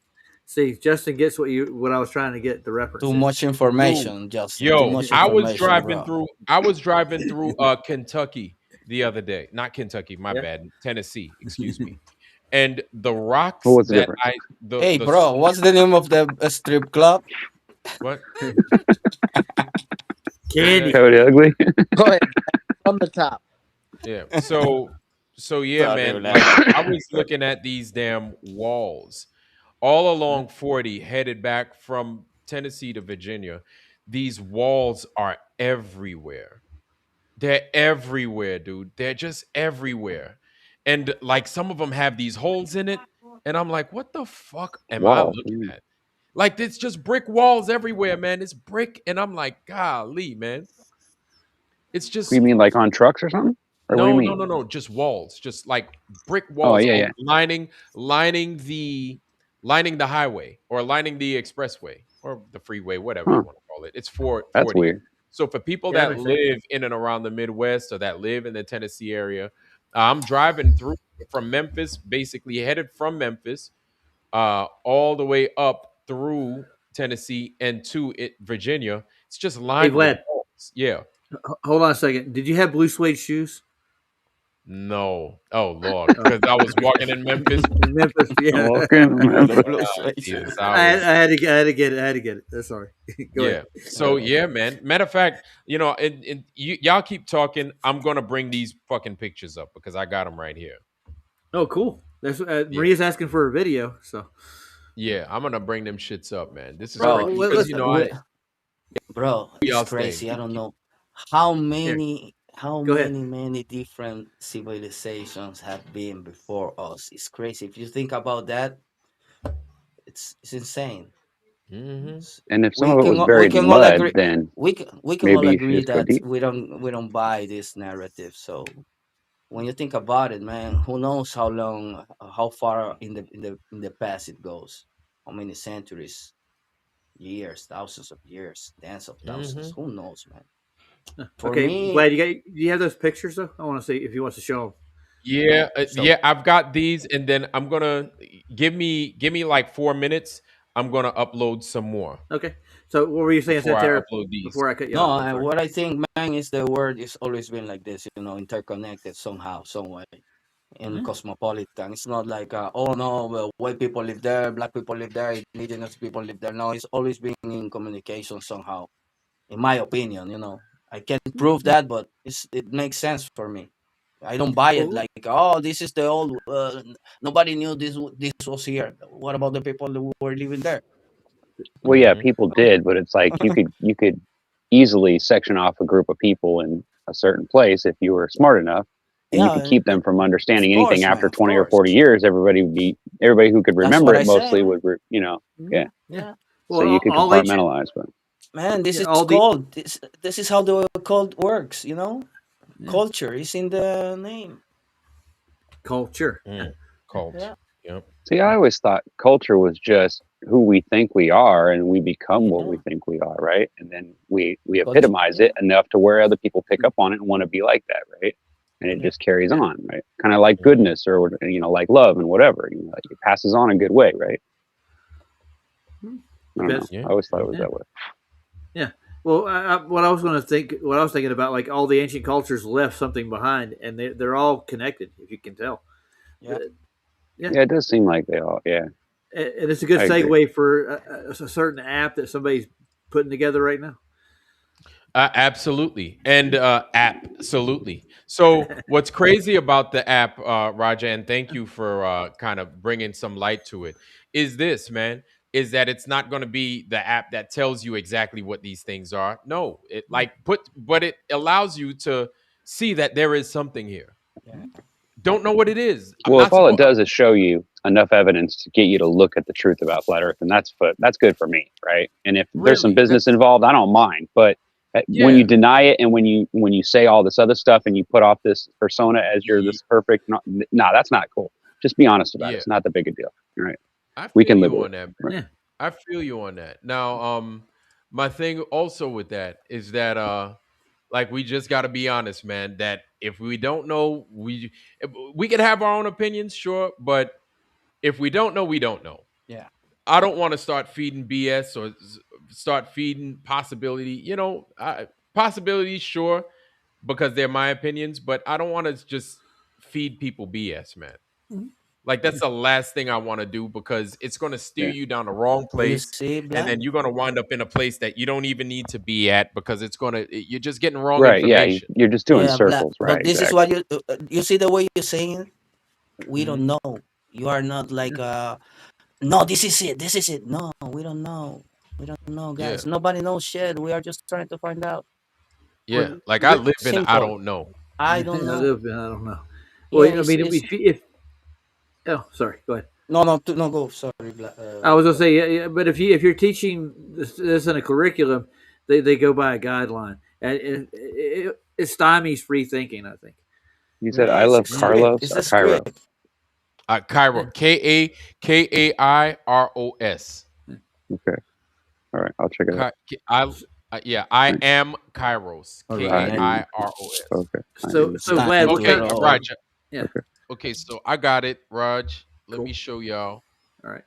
See, Justin gets what I was trying to get the reference. Too much information, Justin. Yo, I was driving through Kentucky the other day. Not Kentucky, my bad. Tennessee, excuse me. And the rocks that Hey, bro, what's the name of the strip club? What? Candy. Cody Ugly. Go ahead. From the top. Yeah. So yeah, man. Like, I was looking at these damn walls all along 40 headed back from Tennessee to Virginia. These walls are everywhere. They're everywhere, dude. They're just everywhere. And like some of them have these holes in it. And I'm like, what the fuck am I looking at? Like, it's just brick walls everywhere, man. It's brick. And I'm like, golly, man. It's just. You mean like on trucks or something? Or No. Just walls. Just like brick walls. Oh, yeah. Lining the highway or lining the expressway or the freeway, whatever you want to call it. It's for that's weird. So for people Yeah, that that makes sense. live in and around the Midwest or that live in the Tennessee area, I'm driving through from Memphis, basically headed from Memphis, all the way up through Tennessee and to Virginia. It's just Hey, lined with Vlad, homes. Yeah. hold on a second. Did you have blue suede shoes? No. Oh Lord, because I was walking in Memphis. In Memphis, yeah. Walking in Memphis. Jesus, I had to get it. That's sorry. Go Yeah. ahead. So yeah, man. Matter of fact, and y'all keep talking. I'm gonna bring these fucking pictures up because I got them right here. Oh, cool. That's Yeah. Maria's asking for a video. So Yeah, I'm gonna bring them shits up, man. This is Bro, crazy well, because let's bro, y'all it's stay. crazy. I don't know how here. how Go ahead. many different civilizations have been before us. It's crazy. If you think about that, it's insane. Mm-hmm. And if some We of it can was we buried in can all mud, agree then we can all maybe you should agree just go that deep. we don't buy this narrative. So when you think about it, man, who knows how long, how far in the past it goes? How many centuries, years, thousands of years, tens of thousands? Mm-hmm. Who knows, man? For Okay, me, Vlad, do you have those pictures though? I want to see if he wants to show them. Yeah, So yeah, I've got these, and then I'm gonna give me like 4 minutes. I'm gonna upload some more okay. So what were you saying, before I Santera? upload these. Before I cut you no, off, I'm sorry. what I think, man, is the world is always been like this, interconnected somehow, some way, and Mhm. cosmopolitan. It's not like, oh no, well, white people live there, black people live there, indigenous people live there. No, it's always been in communication somehow, in my opinion. I can't prove that, but it makes sense for me. I don't buy it Well, like, oh, this is the old. Nobody knew this was here. What about the people who were living there? Well, yeah, Mm-hmm. people did, but it's like you could easily section off a group of people in a certain place if you were smart enough, and you could Yeah, keep them from understanding anything course, man, after of 20 or course. 40 years. Everybody who could That's remember what it I say, mostly man. would, yeah. yeah. Yeah, So Well, you could all ancient, compartmentalize, but man, this yeah, is all the called. This is how the cult works. yeah. Culture is in the name. Culture. Cult. Yeah. Yep. see, I always thought culture was just who we think we are, and we become what we Yeah. think we are, right? And then we Culture. epitomize Yeah. it enough to where other people pick up on it and want to be like that, right? And it Yeah. just carries Yeah. on, right? Kind of like Mhm. goodness or like love and whatever. Like it passes on a good way, right? I don't know. Depends. Yeah. I always thought it was Yeah. that way. Yeah. Well, what I was thinking about, like all the ancient cultures left something behind, and they're all connected, if you can tell. Yeah. Yeah. Yeah, it does seem like they all. Yeah, And it's a good I agree. segue for a certain app that somebody's putting together right now. Absolutely. And absolutely. So what's crazy about the app, Raja, and thank you for kind of bringing some light to it, is this, man, is that it's not going to be the app that tells you exactly what these things are. No, but it allows you to see that there is something here. Yeah. Don't know what it is. I'm Well, if not all it supposed. does is show you enough evidence to get you to look at the truth about flat Earth, and that's good for me, right? And if there's some Really? business involved, I don't mind. But when Yeah. you deny it, and when you say all this other stuff, and you put off this persona as you're this perfect, no, that's not cool. Just be honest about it. Yeah. It's not that big a deal, right? I We feel can live you with on it. that, Right? man. Yeah. I feel you on that. Now, my thing also with that is that like we just got to be honest, man, that if we don't know, we can have our own opinions, sure, but if we don't know, we don't know. Yeah. I don't want to start feeding BS or start feeding possibility, possibilities, sure, because they're my opinions, but I don't want to just feed people BS, man. Like that's the last thing I want to do because it's going to steer Yeah. you down the wrong Well, you place, see, and Black. then you're going to wind up in a place that you don't even need to be at because you're just getting wrong Right? Yeah, information. you're just doing Yeah, Black. circles, But right? this is Exactly. what you see the way you're saying it. We Mhm. don't know. You are not like no, this is it. This is it. No, we don't know. We don't know, Yeah, guys. Nobody knows shit. We are just trying to find out. yeah. Well, Like I live in, I Simple. don't know. I don't I know. don't know. Yeah, Well, I it's mean, if oh, sorry, go ahead. no, go. Sorry, I was gonna say, yeah, but if you're teaching this in a curriculum, they go by a guideline, and it stymies free thinking. I think. You said yeah, I it's love a script. Carlos It's or a Cairo. script. Kairos, Kairos. Okay. All right, I'll check it out. Yeah, I am Kairos. All right. Kairos. Okay. So Vlad, what Okay, kind of, Raj. yeah. Okay, so I got it, Raj. Let Cool. me show y'all. All right.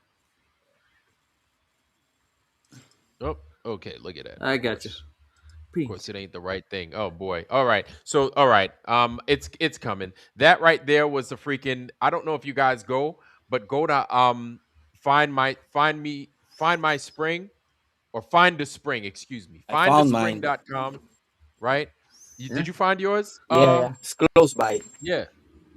Oh, okay, look at that. I got you. Of course, it ain't the right thing. Oh boy. All right. So, all right. It's coming. That right there was the freaking. I don't know if you guys go, but go to find my spring, or find the spring. Excuse me. I found mine. Findthespring.com. Right. Did you find yours? Yeah, it's close by. Yeah.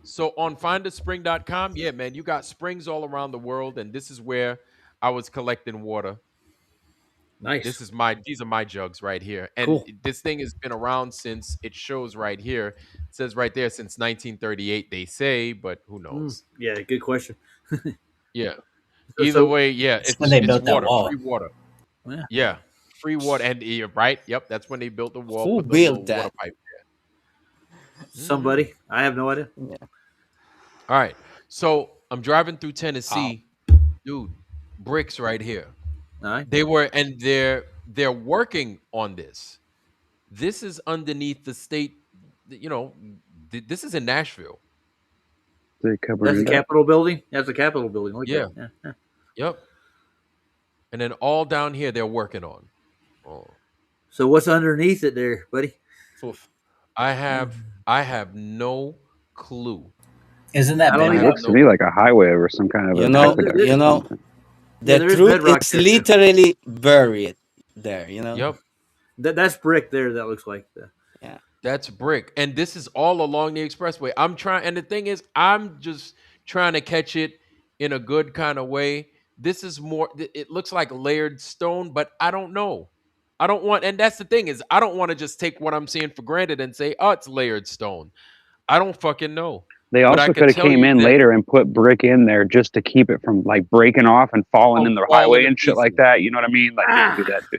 So on findthespring.com, yeah, man, you got springs all around the world, and this is where I was collecting water. Nice. These are my jugs right here. And Cool. this thing has been around since, it shows right here. It says right there since 1938, they say, but who knows? Yeah, good question. Yeah. So- Either way, yeah, it's when they built that water, wall. free water. Yeah. Yeah. Free water. And right? Yep, that's when they built the wall. Who put the little built that? water pipe there. Somebody. I have no idea. All right. So I'm driving through Tennessee. Dude, bricks right here. All right. They're working on this. This is underneath the state, this is in Nashville. They That's covering the it up. Capitol building? That's the Capitol building. Look Yeah. at that. Yeah. Yep. And then all down here they're working on. Oh. So what's underneath it there, buddy? I have no clue. Isn't that I don't It even bedrock? looks to me like a highway or some kind of You a know, aqueduct you or know, something. Yeah, the there is truth bedrock is there, too. literally buried there. You know. Yep. That's brick there. That looks like. That's brick. And this is all along the expressway. And the thing is, I'm just trying to catch it in a good kind of way. This is more, it looks like layered stone, but I don't know. And that's the thing is, I don't want to just take what I'm seeing for granted and say, oh, it's layered stone. I don't fucking know. They But I also could could have tell came you in that- later and put brick in there just to keep it from like breaking off and falling in the falling highway to and shit like pieces. that. You know what I mean? Like they could do that too.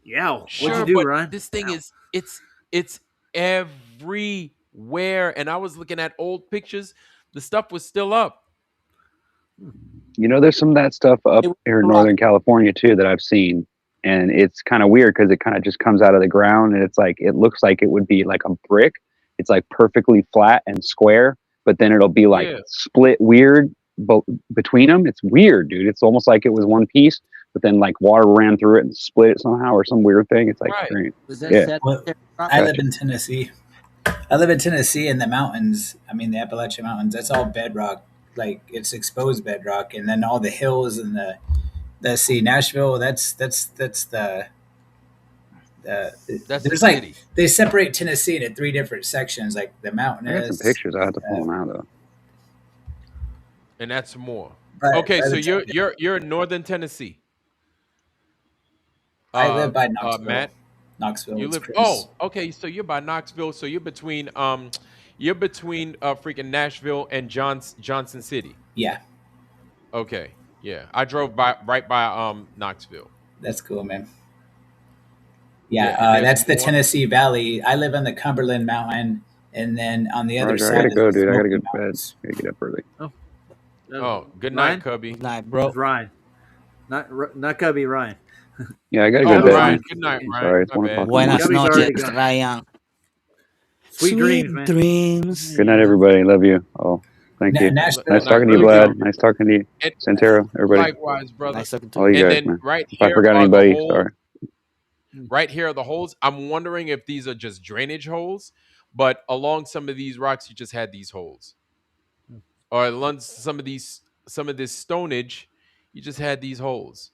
Yeah. Sure, What'd you do, but Ryan? this thing is, it's everywhere. And I was looking at old pictures. The stuff was still up. You know, there's some of that stuff up here in Northern California too that I've seen, and it's kind of weird because it kind of just comes out of the ground and it's like it looks like it would be like a brick. It's like perfectly flat and square, but then it'll be like split weird between them. It's weird, dude. It's almost like it was one piece, but then like water ran through it and split it somehow or some weird thing. It's like strange. Yeah. Well, I live in Tennessee. In the mountains. I mean, the Appalachian Mountains. That's all bedrock. Like it's exposed bedrock, and then all the hills and the Nashville. That's the. That's there's the like city. they separate Tennessee into 3 different sections, like the I got mountainous. some pictures. I have to pull them out though. And that's more. But Okay, by so the time- you're in Northern Tennessee. I live by Knoxville. Matt, Knoxville. you it's live. Chris. Oh, okay. So you're by Knoxville. So you're between freaking Nashville and Johnson City. Yeah, Okay. Yeah, I drove right by Knoxville. that's cool, man. Yeah, Yeah, and there's that's the more. Tennessee Valley. I live on the Cumberland Mountain, and then on the other Roger, I side. gotta of go, the dude. I gotta Smoky go to bed. Mountains. I gotta get up early. Oh, good Ryan? night, Cubby. Night, bro. It's Ryan. Not Cubby, Ryan. Yeah, I gotta go Oh, to bed. Ryan. man. Good night, Ryan. Sorry, it's My 1 bad. o'clock. in the Buenas Cubby's morning. already noches, gone. Ryan. Sweet dreams, man. dreams. Good night, everybody. Love you. Oh, thank you. Nashville. Nice talking to you, Really Vlad. Nice talking to you, And Santero. Everybody. likewise, brother. Nice talking to All you. you And guys, then man. right If I here forgot are the anybody, holes. sorry. Right here are the holes. I'm wondering if these are just drainage holes, but along some of these rocks, you just had these holes, or along some of this stonage, you just had these holes.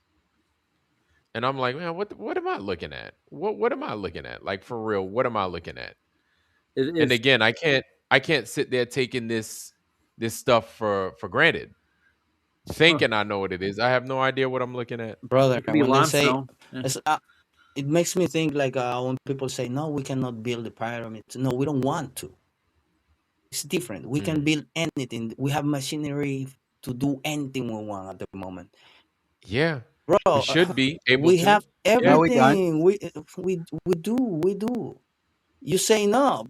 And I'm like, man, what am I looking at? What am I looking at? Like for real, what am I looking at? And again, I can't sit there taking this stuff for granted, thinking I know what it is. I have no idea what I'm looking at. Brother, It could be when they say, limestone. Yeah. it makes me think like when people say, no, we cannot build the pyramids. No, we don't want to. It's different. We can build anything. We have machinery to do anything we want at the moment. Yeah, Bro, we should be able we to. have No, we don't. everything. We do. You say no,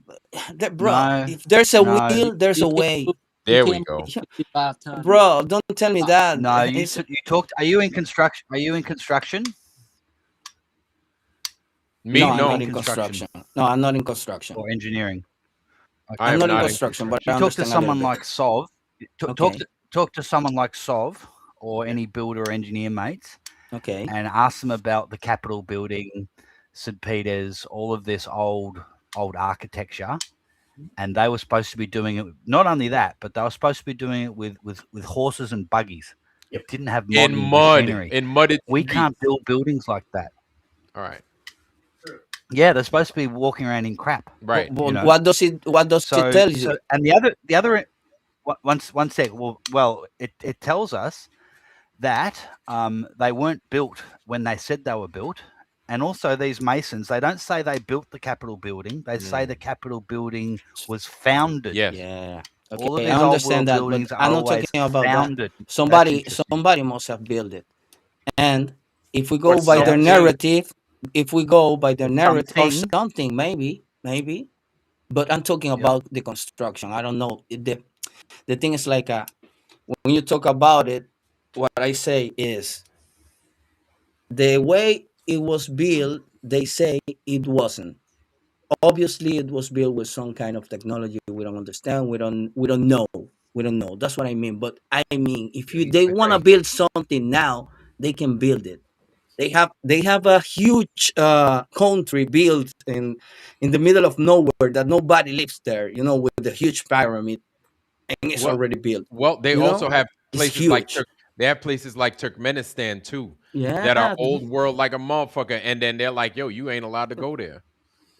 bro. No, If there's a no. will, there's a You way. can't There you we can't go. move 55 tons. Bro, don't tell me that. No, you It's you talked. Are you in construction? Are you in construction? Me, No, I'm no. not in construction. No, I'm not in construction. or engineering. I I'm am not in not in construction, but If you I talk to understand a little someone bit. like Sov, Okay. talk to someone like Sov or any builder or engineer mates, Okay. and ask them about the Capitol building, St. Peter's, all of this old architecture. And they were supposed to be doing it. Not only that, but they were supposed to be doing it with horses and buggies. It didn't have in modern mud, machinery. in mudded We streets. can't build buildings like that. All right. Yeah, they're supposed to be walking around in crap. Right. Well, You know? what does it tell you? So, and the other one sec. Well, it tells us that they weren't built when they said they were built. And also these masons, they don't say they built the Capitol building. They say the Capitol building was founded. Yes. Yeah. All of Okay, these I old understand world that, buildings but are I'm not always talking about founded. that. That's Somebody interesting. must have built it. And if we Or go by their something. narrative, Something. or something, maybe. But I'm talking Yep. about the construction. I don't know. The thing is like when you talk about it, what I say is the way it was built. They say it wasn't. Obviously, it was built with some kind of technology we don't understand. We don't know. We don't know. That's what I mean. But I mean, if they want to build something now, they can build it. They have a huge country built in the middle of nowhere that nobody lives there. You know, with the huge pyramid, and it's Well, already built. well, they You also know, have it's places like huge. they have places like Turkmenistan too that are Yeah, old world like a motherfucker, and then they're like, "Yo, you ain't allowed to go there."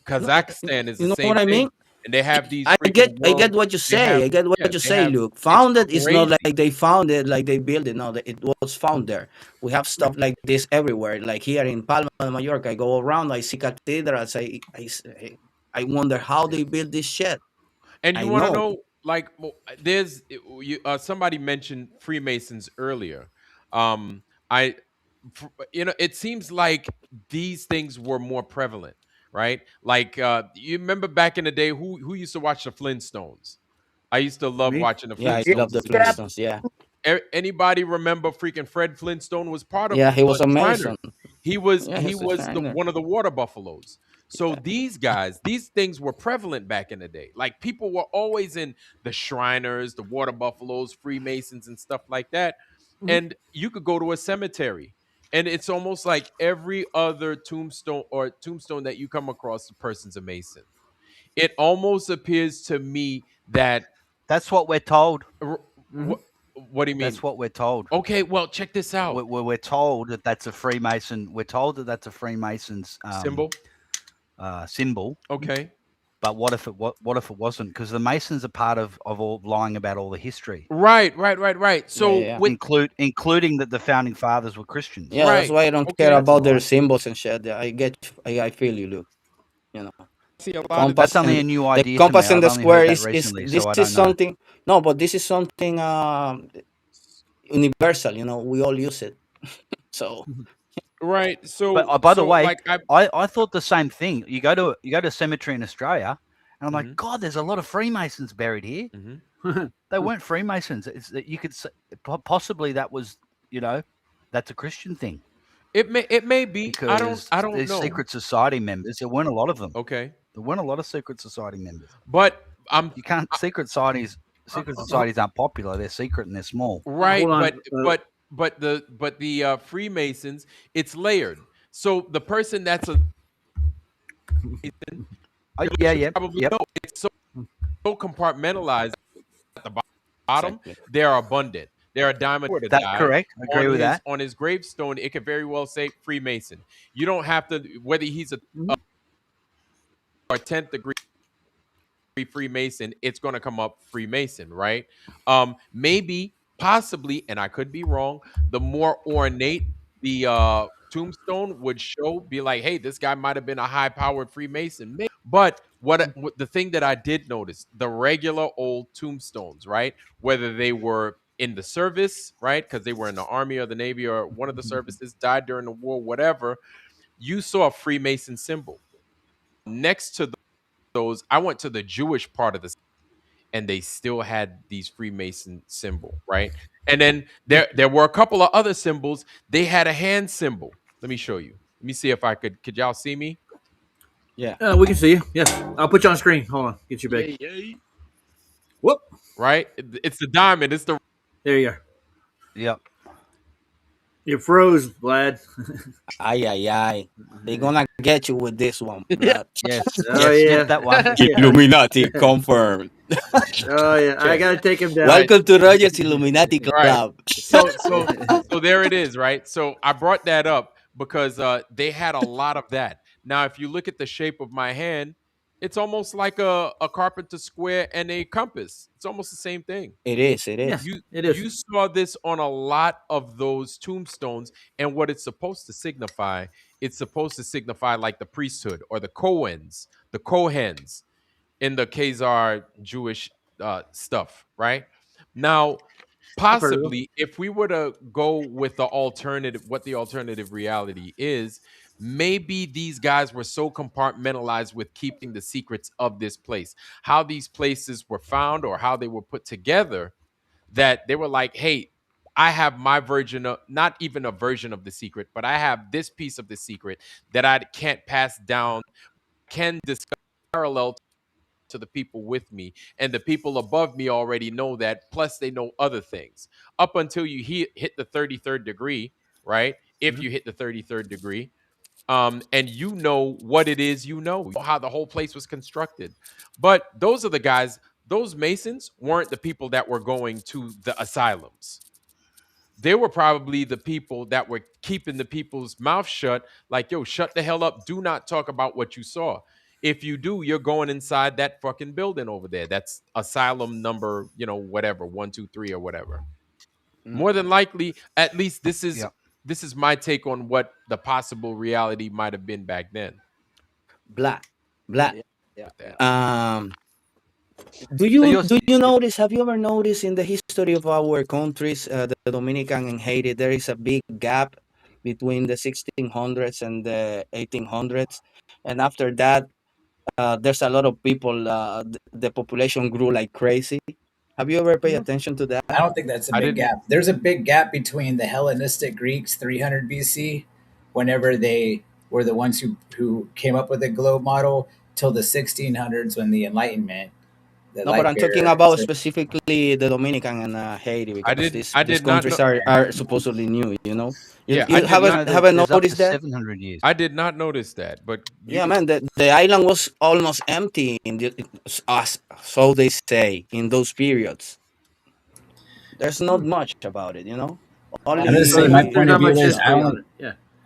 Kazakhstan is the you know same what I thing, mean? and they have these I freaking get world. what you They say. have I get what yeah, you they say, have. Luke. It's Founded is not crazy. like they found it, like they built it. No, it was found there. We have stuff like this everywhere. Like here in Palma de Mallorca, I go around, I see cathedrals. I wonder how they built this shit. And I you want to know. know, like, there's somebody mentioned Freemasons earlier. I, it seems like these things were more prevalent, right? Like, you remember back in the day, who used to watch the Flintstones? I used to love Me? watching the Yeah, I Flintstones. love the as a kid. Flintstones. Yeah, Anybody remember freaking Fred Flintstone was part of yeah, he was a Shriners. Mason. He was Yeah, he's a Shriner. one of the water buffaloes. So these guys, these things were prevalent back in the day. Like people were always in the Shriners, the water buffaloes, Freemasons, and stuff like that. And you could go to a cemetery, and it's almost like every other tombstone that you come across, the person's a Mason. It almost appears to me that That's what we're told. what do you mean? That's what we're told. Okay, well, check this out. We're told that that's a Freemason. We're told that that's a Freemason's Symbol. Symbol. Okay. But what if it wasn't? Because the Masons are part of all lying about all the history. Right. So Yeah. including that the founding fathers were Christians. Yeah, that's Right. why I don't Okay, care that's about their fine. symbols and shit. I feel you, Luke. You know, See a lot of compass That's only a and new the idea. compass to me. and the I've only square heard that is recently, this so I is don't know. something. No, but this is something universal. You know, we all use it. So Right. So But by the way, like I thought the same thing. You go to a cemetery in Australia, and I'm Mhm. like, God, there's a lot of Freemasons buried here. Mhm. They weren't Freemasons. It's that you could possibly that was that's a Christian thing it may be. because I don't these know. secret society members. There weren't a lot of them. Okay. There weren't a lot of secret society members. But You can't secret societies. Secret societies aren't popular. They're secret and they're small. right, Hold on. but the Freemasons, it's layered. So the person that's a Freemason, Yeah. probably Yep. know it's so compartmentalized at the bottom. exactly. They're abundant. They're a diamond for the That's guy. correct. I agree with that. On his gravestone, it could very well say Freemason. You don't have to whether he's a or 10th degree Freemason, it's going to come up Freemason, right? Maybe, possibly, and I could be wrong, the more ornate the tombstone would be like, hey, this guy might have been a high-powered Freemason. Maybe. But what the thing that I did notice, the regular old tombstones, right? Whether they were in the service, right? Because they were in the Army or the Navy or one of the services, died during the war, whatever, you saw a Freemason symbol. Next to those, I went to the Jewish part of the, and they still had these Freemason symbol, right? And then there were a couple of other symbols. They had a hand symbol. Let me show you. Let me see if I could y'all see me? Yeah. We can see you. Yes, I'll put you on screen. Hold on, get you back. Whoop. Right? It's the diamond. It's the There you are. Yep. You froze, Vlad. Ay. They're gonna get you with this one. Blood. Yes. Oh yes. yeah. Yep, that one. Illuminati confirmed. Oh yeah. I gotta take him down. Welcome to Rogers Illuminati Club. So there it is, right? So I brought that up because they had a lot of that. Now, if you look at the shape of my hand, it's almost like a carpenter square and a compass. It's almost the same thing. It is. It is. You saw this on a lot of those tombstones, and what it's supposed to signify, it's supposed to signify like the priesthood or the Cohens in the Khazar Jewish stuff, right? Now, possibly, if we were to go with the alternative, what the alternative reality is, maybe these guys were so compartmentalized with keeping the secrets of this place, how these places were found or how they were put together, that they were like, hey, I have my version of, not even a version of the secret, but I have this piece of the secret that I can't pass down, can discuss parallel to the people with me, and the people above me already know that, plus they know other things up until you hit the 33rd degree, right? If you hit the 33rd degree, and you know what it is, you know how the whole place was constructed. But those are the guys, those Masons weren't the people that were going to the asylums. They were probably the people that were keeping the people's mouth shut, like, yo, shut the hell up, do not talk about what you saw. If you do, you're going inside that fucking building over there. That's asylum number, whatever, 1, 2, 3 or whatever. More than likely, at least this is my take on what the possible reality might have been back then. Black. Yeah. Do you notice? Have you ever noticed in the history of our countries, the Dominican and Haiti, there is a big gap between the 1600s and the 1800s, and after that, there's a lot of people. The population grew like crazy. Have you ever paid attention to that? I don't think that's a big gap. There's a big gap between the Hellenistic Greeks, 300 BC, whenever they were the ones who came up with the globe model, till the 1600s when the Enlightenment. No, but I'm talking about specifically the Dominican and Haiti, because these countries are supposedly new. You haven't noticed that? 700 years. I did not notice that, but yeah, man, the island was almost empty so they say, in those periods. There's not much about it, Honestly, my point of view is I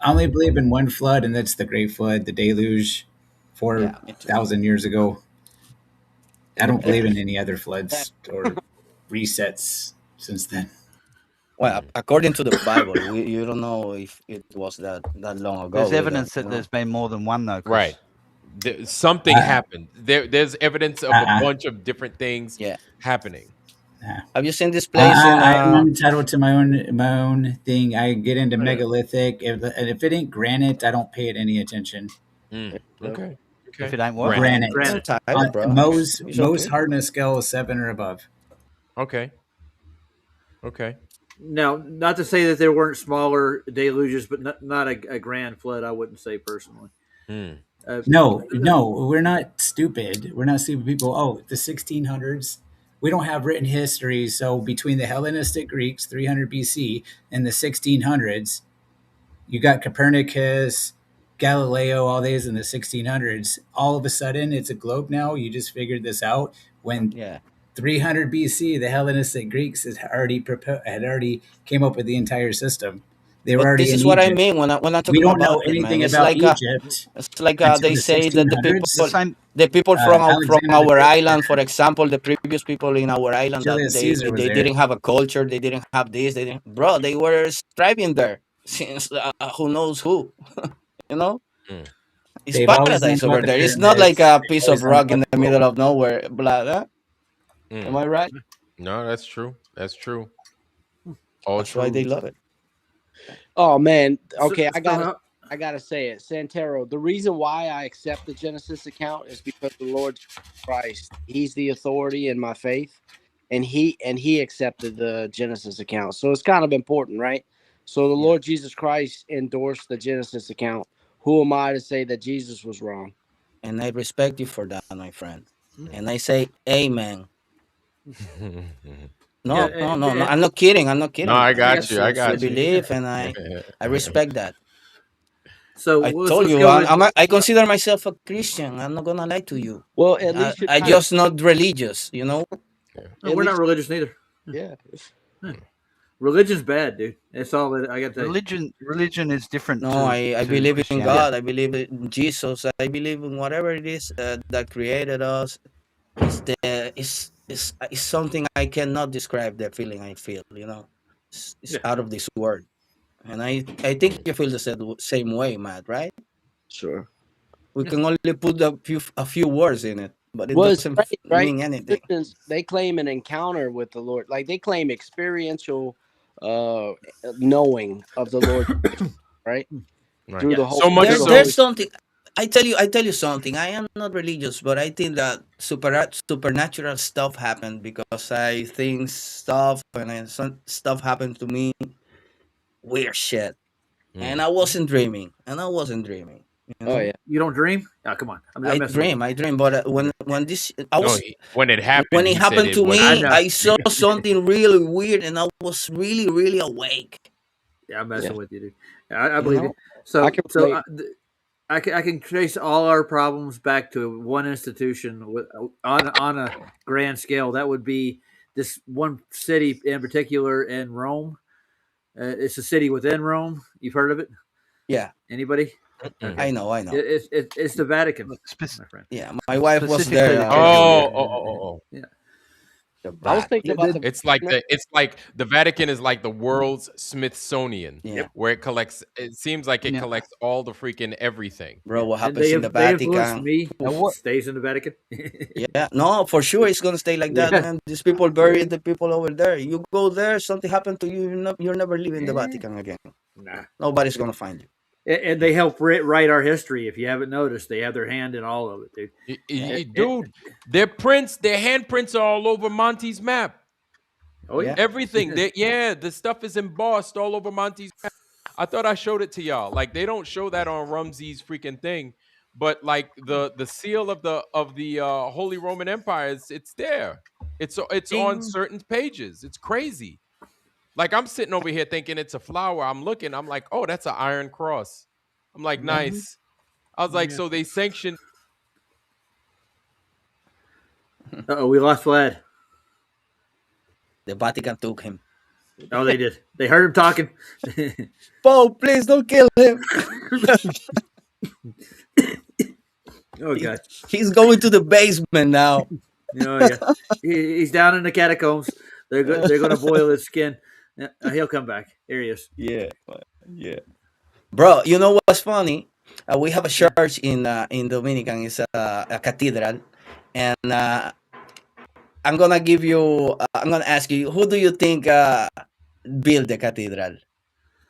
only believe in one flood, and that's the Great Flood, the deluge, 4,000 years ago. I don't believe in any other floods or resets since then. Well, according to the Bible, you don't know if it was that long ago. There's evidence that there's been more than one, though. Chris. Right. Something happened. There's evidence of a bunch of different things happening. Have you seen this place? I'm entitled to my own thing. I get into megalithic. If it ain't granite, I don't pay it any attention. Okay. If it ain't what? Granite. Mohs hardness scale is 7 or above. Okay. Now, not to say that there weren't smaller deluges, but not a grand flood, I wouldn't say personally. No, we're not stupid. We're not stupid people. Oh, the 1600s. We don't have written history. So between the Hellenistic Greeks, 300 BC, and the 1600s, you got Copernicus, Galileo, all these in the 1600s. All of a sudden, it's a globe now. You just figured this out when 300 BC, the Hellenistic Greeks had already came up with the entire system. They were already. This is in what Egypt. I mean when I'm talking we don't about know anything it's about like Egypt. It's like they say that the people from our island, for example, the previous people in our island, that they didn't have a culture, they didn't have this, they were striving there since who knows who, It's paradise over there. It's not like a piece of rock in the middle of nowhere. Am I right? No, that's true. That's why they love it. Oh man, okay, I gotta say it, Santero. The reason why I accept the Genesis account is because the Lord Christ, He's the authority in my faith, and He accepted the Genesis account. So it's kind of important, right? So the Lord Jesus Christ endorsed the Genesis account. Who am I to say that Jesus was wrong? and I respect you for that, my friend. And I say, amen. No, Yeah, no. I'm not kidding. I'm not kidding. No, I man. got you. I I got you. believe, and I respect that. So I let's told you, go with. I consider myself a Christian. I'm not gonna lie to you. Well, at least you're I kind of, just not religious, you know. No, at we're not least, religious neither. yeah. Religion's bad, dude. That's all that I got to tell you. Religion is different No, to, I to believe in Christianity. God. I believe in Jesus. I believe in whatever it is that created us. It's something I cannot describe. The feeling I feel, you know, it's Yeah. out of this world. And I think you feel the same way, Matt. Right? Sure. We can only put a few words in it, but it Well, it's doesn't great, right? mean anything. Christians, they claim an encounter with the Lord. Like they claim experiential knowing of the Lord, right? Right. Through Yeah. the whole. So much through the so. There's something. I tell you something. I am not religious, but I think that supernatural stuff happened because I think stuff some stuff happened to me. Weird shit, and I wasn't dreaming. You Oh know? yeah. You don't dream? Oh, come on. I'm I messing with dream. I dream, but when this I No, was when it happened, when it he said happened it to was. I me, know. I saw something really weird, and I was really, really awake. Yeah, I'm messing Yeah. with you, dude. I You believe know? you. So, I can relate. I can trace all our problems back to one institution on a grand scale. That would be this one city in particular in Rome. It's a city within Rome. You've heard of it? Yeah, Anybody? Mm-mm. I know. It's the Vatican, Spec- my friend. Yeah, my wife was Specifically there. the Oh. Yeah. The I was back. thinking about the. It's like the Vatican is like the world's Smithsonian, Yeah, where it collects. It seems like it Yeah. collects all the freaking everything. bro. What And happens in the they influenced Vatican? me. Now what? Stays in the Vatican. Yeah, no, for sure it's gonna stay like that, Yeah. man. These people buried the people over there. You go there, something happened to you. You're never leaving the Vatican again. Nah. Nobody's gonna find you. And they help write our history. If you haven't noticed, they have their hand in all of it, dude. Dude, their handprints are all over Monty's map. Oh yeah. Everything. The stuff is embossed all over Monty's map. I thought I showed it to y'all. Like they don't show that on Rumsey's freaking thing, but like the seal of the Holy Roman Empire it's there. It's on certain pages. It's crazy. Like I'm sitting over here thinking it's a flower. I'm looking. I'm like, oh, that's an iron cross. I'm like, nice. I was like, so they sanctioned. Uh-oh, we lost Vlad. The Vatican took him. Oh, they did. They heard him talking. Pope, please don't kill him. Oh god. He's going to the basement now. Oh yeah. He's down in the catacombs. They're going to boil his skin. He'll come back. Here he is. Yeah. Bro, you know what's funny? We have a church in Dominican. It's a cathedral, and I'm gonna give you. I'm gonna ask you, who do you think built the cathedral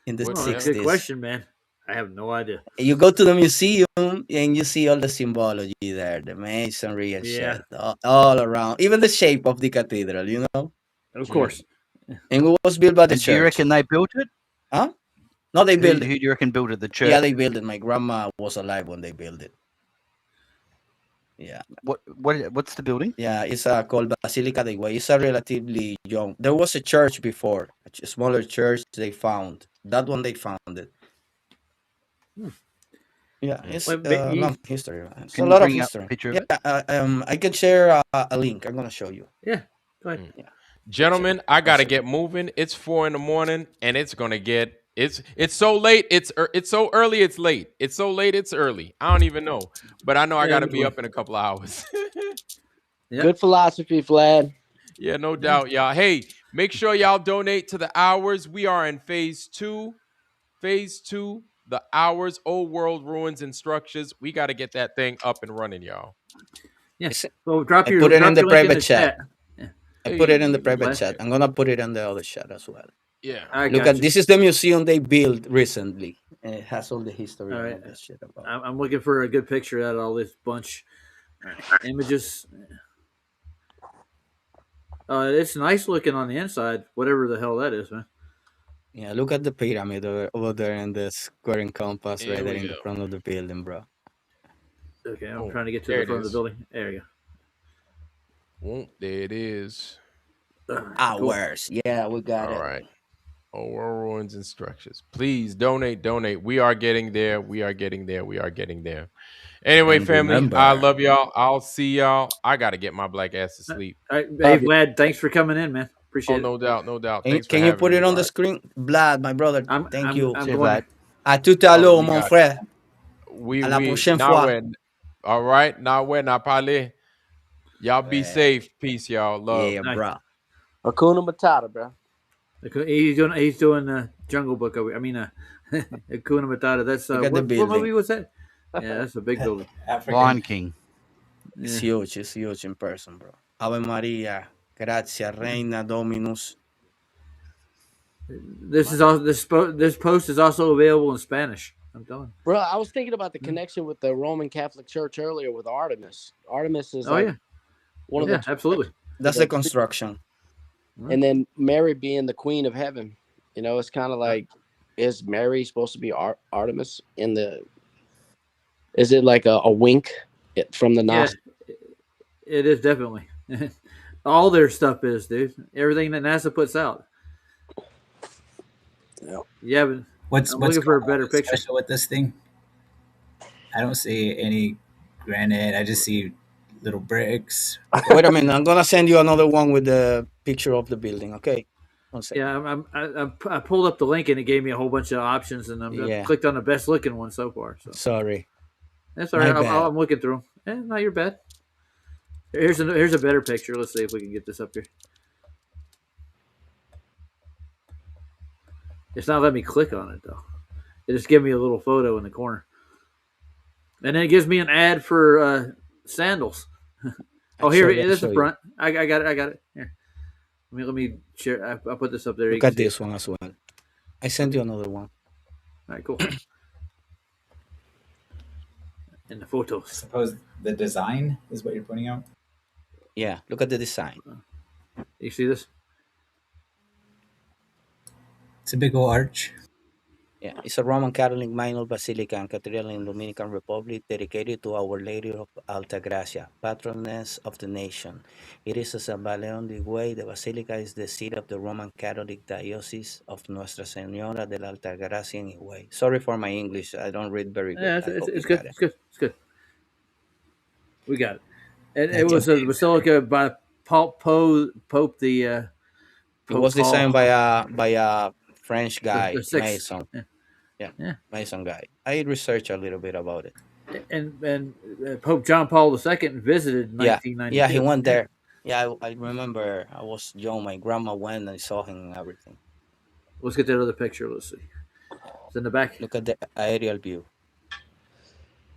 in the Oh, '60s? good question, man. I have no idea. You go to the museum and you see all the symbology there, the masonry and Yeah. shit, all around, even the shape of the cathedral. You know, Of course. and it was built by the And do you church. reckon they built it? Huh? No, they Who, built who it. do you reckon built it? The church? Yeah, they built it. My grandma was alive when they built it. Yeah. What's the building? Yeah, it's called Basilica de Guay. It's a relatively young. There was a church before, a smaller church they found. That one they found it. Yeah, it's Well, but you- long history. It's Can a you lot of bring up a history. picture of Yeah, I can share a link. I'm gonna show you. Yeah. Go ahead. Yeah. Gentlemen, I gotta get moving. It's 4 a.m, and it's gonna get it's so late. It's so early. It's late. It's so late. It's early. I don't even know, but I know I Yeah, gotta me be too. up in a couple of hours. Yeah. Good philosophy, Vlad. Yeah, no doubt, y'all. Hey, make sure y'all donate to the hours. We are in phase 2. Phase 2, the hours, old world ruins and structures. We got to get that thing up and running, y'all. Yes. Well, drop I your put it in the link in private chat. Yeah. I put it in the Hey, private bless chat. you. I'm gonna put it in the other chat as well. Yeah. I Look got at you. this is the museum they built recently, and it has all the history All and right. all that shit about. I'm looking for a good picture out of all this bunch. Images. It's nice looking on the inside, whatever the hell that is, man. Yeah, look at the pyramid over there and the square and compass Here right there we in the go. front of the building, bro. Okay, I'm Oh, trying to get to there the it front of the is. building. There you There it is. go. Cool. Hours. Yeah, we got All it. right. World Ruins and Structures. Please donate. We are getting there. We are getting there. We are getting there. Anyway, And family, I remember, love y'all. I'll see y'all. I got to get my black ass to sleep. All right, hey, love you. Vlad, thanks for coming in, man. Oh, Appreciate it. no doubt. No doubt. Can, Thanks for can you having put me. it on All the right. screen? Vlad, my brother, I'm thank you. I'm See, going Vlad. À tout à Oh, l'heure, you mon got it. frère. We, À la we, prochaine now fois. when, all right. Now when, I parle. Y'all be Ouais. safe. Peace, y'all. Love. Yeah, Nice. bro. Hakuna Matata, bro. He's doing Jungle Book over. I mean, Hakuna Matata. That's Look at the what building. movie was that? Yeah, that's a big building. African. Lion King. It's Yeah. huge. It's huge in person, bro. Ave Maria. Grazie, Reina Dominus. This is all this post is also available in Spanish. I'm telling. Bro, I was thinking about the connection with the Roman Catholic Church earlier with Artemis. Artemis is Oh like yeah, one of yeah, the absolutely. That's the construction. and then Mary being the queen of heaven. You know, it's kind of like, is Mary supposed to be Artemis in the? Is it like a wink from the Yeah, Gnostic? it is definitely. All their stuff is, dude. Everything that NASA puts out. Yeah, but What's I'm what's looking for a going on better picture. special with this thing? I don't see any granite. I just see little bricks. Wait a minute. I'm going to send you another one with the picture of the building, okay? One second. Yeah, I pulled up the link and it gave me a whole bunch of options, and I Yeah. clicked on the best looking one so far. So Sorry. that's all right. My bad. I'm looking through them. Not your bad. Here's a better picture. Let's see if we can get this up here. It's not letting me click on it though. It just gives me a little photo in the corner, and then it gives me an ad for sandals. Oh, here Actually, it is. The show you. front. I got it. Here, let me share. I put this up there. You Look can at see it. this one as well. I sent you another one. All right, cool. And the photos. Suppose the design is what you're pointing out. Yeah, look at the design. You see this? It's a big old arch. Yeah, it's a Roman Catholic minor basilica and cathedral in Dominican Republic dedicated to Our Lady of Altagracia, patroness of the nation. It is a Sabaleon de Way. The basilica is the seat of the Roman Catholic Diocese of Nuestra Señora de la Altagracia in Higüey. Sorry for my English. I don't read very good. Yeah, I hope it's you good. got it. It's good. It's good. We got it. And it That's was a okay. basilica by Pope the It Pope was designed Paul. by a French guy, the sixth. Mason. Yeah. Yeah, Mason guy. I researched a little bit about it. And Pope John Paul II visited in Yeah, 1992. yeah, he went there. Yeah, I remember. I was young. My grandma went and saw him and everything. Let's get that other picture. Let's see. It's in the back. Look at the aerial view.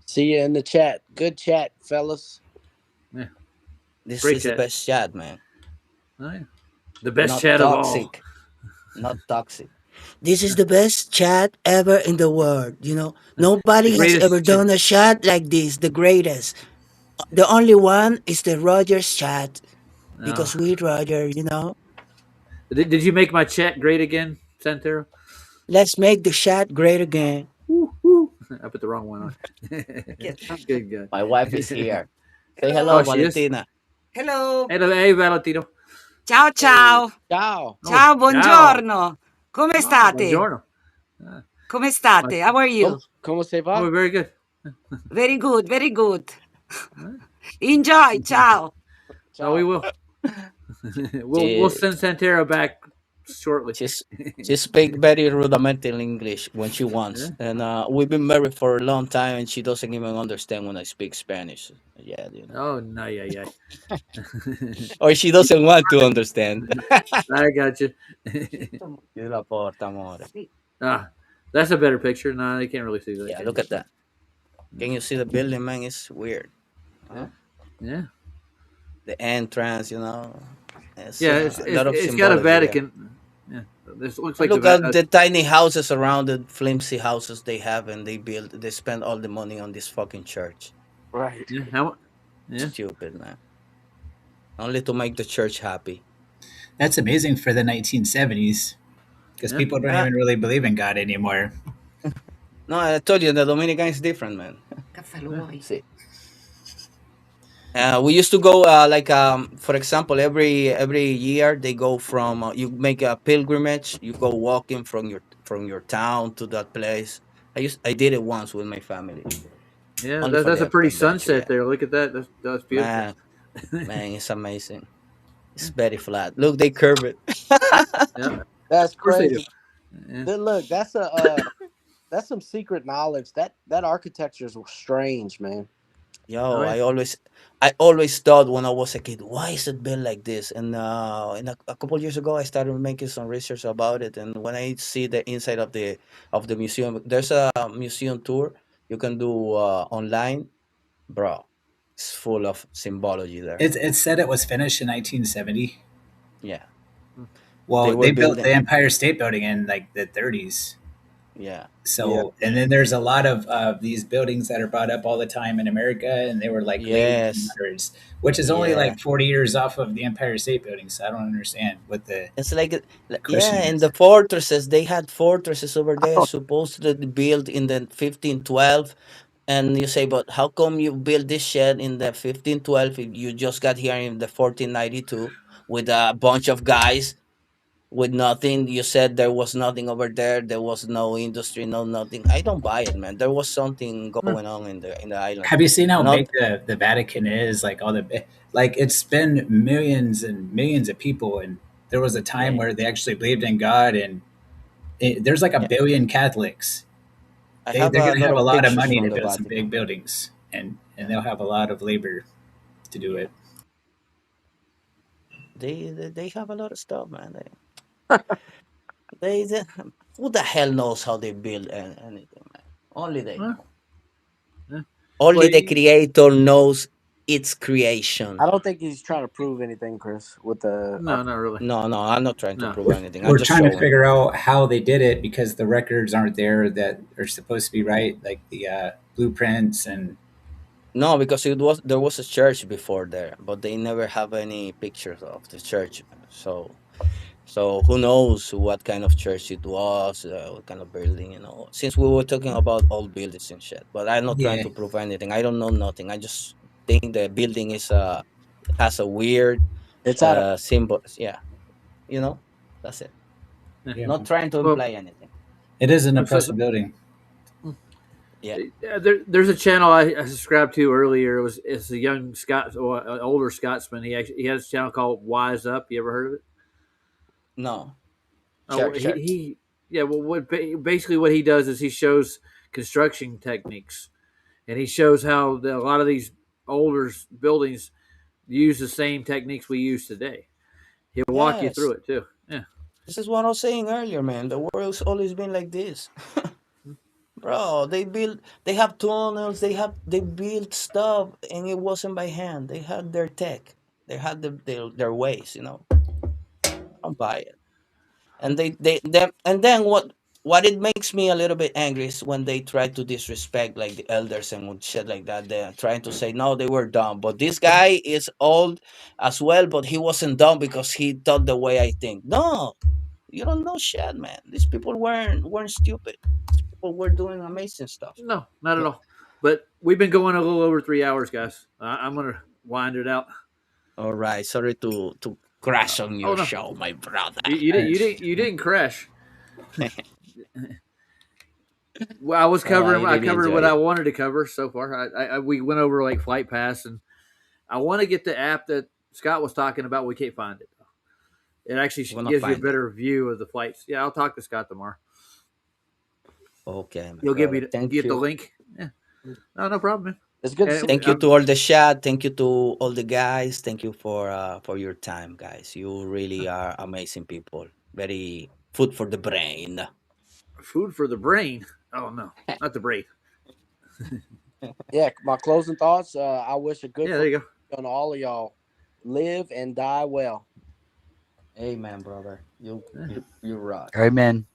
See you in the chat. Good chat, fellas. Yeah. This Great is chat. the best chat, man. Oh, yeah. The best Not chat toxic. Not toxic. This is the best chat ever in the world. You know, nobody The has greatest ever chat. done a chat like this. The greatest. The only one is the Rogers chat because we Roger. You know. Did you make my chat great again, Santero? Let's make the chat great again. I put the wrong one on. Good guy. My wife is here. Say hello, Oh, she is? Valentina. Hello. Hey, Valentino. Ciao ciao. Ciao. Ciao, buongiorno. Come state? Buongiorno. Come state? How are you? ¿Cómo se va? Oh, very good. Very good, very good. Enjoy. Ciao. Oh, we will. We'll send Santero back shortly. She speaks very rudimental English when she wants, and we've been married for a long time, and she doesn't even understand when I speak Spanish. Yeah, you know. Oh, no, yeah. Or she doesn't want to understand. I got you. That's a better picture. No, they can't really see that. Yeah, look at that. Can you see the building, man? It's weird. Huh? Yeah. The entrance, you know. It's got a symbology Vatican. Yeah. This looks like look at the tiny houses around the flimsy houses they have, and they spend all the money on this fucking church. Right. Yeah. Stupid, man. Only to make the church happy. That's amazing for the 1970s because people don't even really believe in God anymore. No, I told you the Dominican is different, man. Caffè lo vuoi? Sì. We used to go for example, every year they go from you make a pilgrimage. You go walking from your town to that place. I did it once with my family, Yeah, only for that's a the pretty adventure. sunset Yeah, there. Look at that. That's beautiful. man, man, it's amazing. It's very flat. Look, they curve it. Yeah, of That's course they do. crazy. Yeah. Look, that's some secret knowledge. That architecture is strange, man. Oh Yo, yeah. I always thought when I was a kid, why is it built like this? And a couple years ago, I started making some research about it. And when I see the inside of the museum, there's a museum tour you can do online, bro. It's full of symbology there. It said it was finished in 1970. Yeah, they Well, were they built the building. Empire State Building in like the 30s. Yeah, Yeah. So, and then there's a lot of these buildings that are brought up all the time in America, and they were like late yes, 1800s, which is only yeah. like 40 years off of the Empire State Building. So I don't understand what the It's yeah, question and is. the fortresses, they had fortresses over there supposedly built in the 1512. And you say, but how come you built this shed in the 1512 if you just got here in the 1492 with a bunch of guys with nothing? You said there was nothing over there. There was no industry, no nothing. I don't buy it, man. There was something Huh. going on in the island. Have you seen how big Not the Vatican is? Like like it's been millions and millions of people, and there was a time yeah, where they actually believed in God, and there's like a yeah. billion Catholics. I have They're a going to lot have a of lot of pictures money from to the build some Vatican. big buildings, and Yeah, they'll have a lot of labor to do yeah. it. They have a lot of stuff, man. They who the hell knows how they build anything, man? Only they Well, know. yeah. Well, Only the creator knows its creation. I don't think he's trying to prove anything, Chris, with the no, not really. No, no, I'm not trying to No. prove anything. I'm We're just trying to showing. figure out how they did it because the records aren't there that are supposed to be right, like the blueprints and No, because there was a church before there, but they never have any pictures of the church. So who knows what kind of church it was, what kind of building, Since we were talking about old buildings and shit, but I'm not trying yeah. to prove anything. I don't know nothing. I just think the building has a weird it's out of symbol. Yeah, that's it. Yeah. Yeah, Not trying to Well, imply anything. it is an so impressive building. Yeah. there's a channel I subscribed to earlier. It's a young Scot or an older Scotsman. He has a channel called Wise Up. You ever heard of it? No. Oh, Sure, sure. he yeah. Well, basically what he does is he shows construction techniques, and he shows how a lot of these older buildings use the same techniques we use today. He'll walk you through Yes. it too. Yeah. This is what I was saying earlier, man. The world's always been like this. Bro, they have tunnels, they build stuff and it wasn't by hand. They had their tech. They had their ways. I'll buy it. And then what it makes me a little bit angry is when they try to disrespect like the elders and shit like that. They're trying to say no, they were dumb. But this guy is old as well, but he wasn't dumb because he thought the way I think. No, you don't know shit, man. These people weren't stupid. These people were doing amazing stuff. No, not at Yeah. all. But we've been going a little over 3 hours, guys. I'm gonna wind it out. All right. Sorry to crash on Oh your no, show, my brother. you didn't crash. Well, I I really covered enjoy what I it. wanted to cover so far. We went over like Flight Pass, and I want to get the app that Scott was talking about. We can't find it. It actually I'm gonna gives you a find it. better view of the flights. Yeah, I'll talk to Scott tomorrow. Okay, my You'll give me brother. Thank get the you. link. Yeah, no problem, man. it's good to see. Thank you to all the chat. Thank you to all the guys. Thank you for your time, guys. You really are amazing people. Very food for the brain. Food for the brain. Oh no, not the brain. Yeah, my closing thoughts. I wish a good Yeah, there you go. on all of y'all. Live and die well. Amen, brother. You rock. Amen.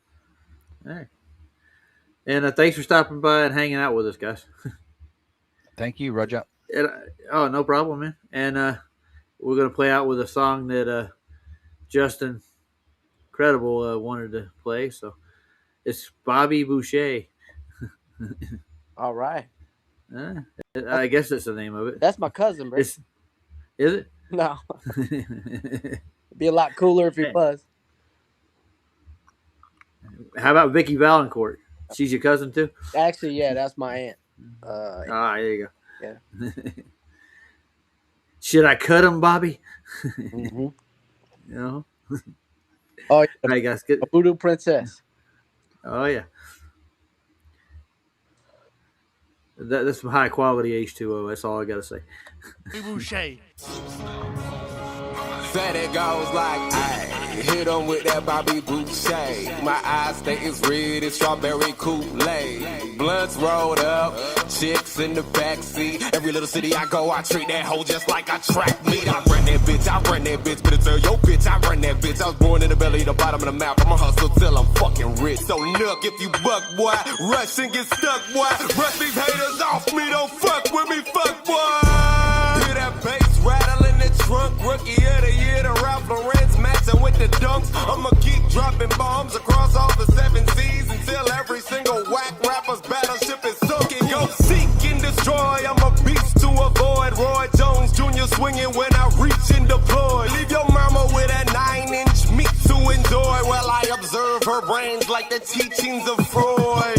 All right. And thanks for stopping by and hanging out with us, guys. Thank you, Roger. And, oh, no problem, man. And we're gonna play out with a song that Justin Credible wanted to play. So it's Bobby Boucher. All right. I guess that's the name of it. That's my cousin, bro. Is it? No. It'd be a lot cooler if he was. How about Vicky Valancourt? She's your cousin too? Actually, yeah, that's my aunt. There you go. Yeah. Should I cut him, Bobby? Mm-hmm. You know? Oh, yeah. All right, guys. Good. A voodoo princess. Oh, yeah. That's some high quality H2O. That's all I got to say. Said it goes like, ayy, hit 'em with that Bobby Boucher. My eyes stay as red as strawberry Kool-Aid. Blunts rolled up, chicks in the backseat. Every little city I go, I treat that hoe just like a track meet. I run that bitch, better tell your bitch I run that bitch. I was born in the belly, the bottom of the mouth. I'ma hustle till I'm fucking rich. So look, if you buck, boy, rush and get stuck, boy. Brush these haters off me, don't fuck with me, fuck, boy. Hear that bass rattle in the trunk, rookie of the year, the Ralph Lauren's matching with the dunks. I'ma keep dropping bombs across all the 7 seas until every single whack rapper's battleship is sunk. And go seek and destroy, I'm a beast to avoid. Roy Jones Jr. swinging when I reach and deploy. Leave your mama with a 9-inch meat to enjoy while I observe her brains like the teachings of Freud.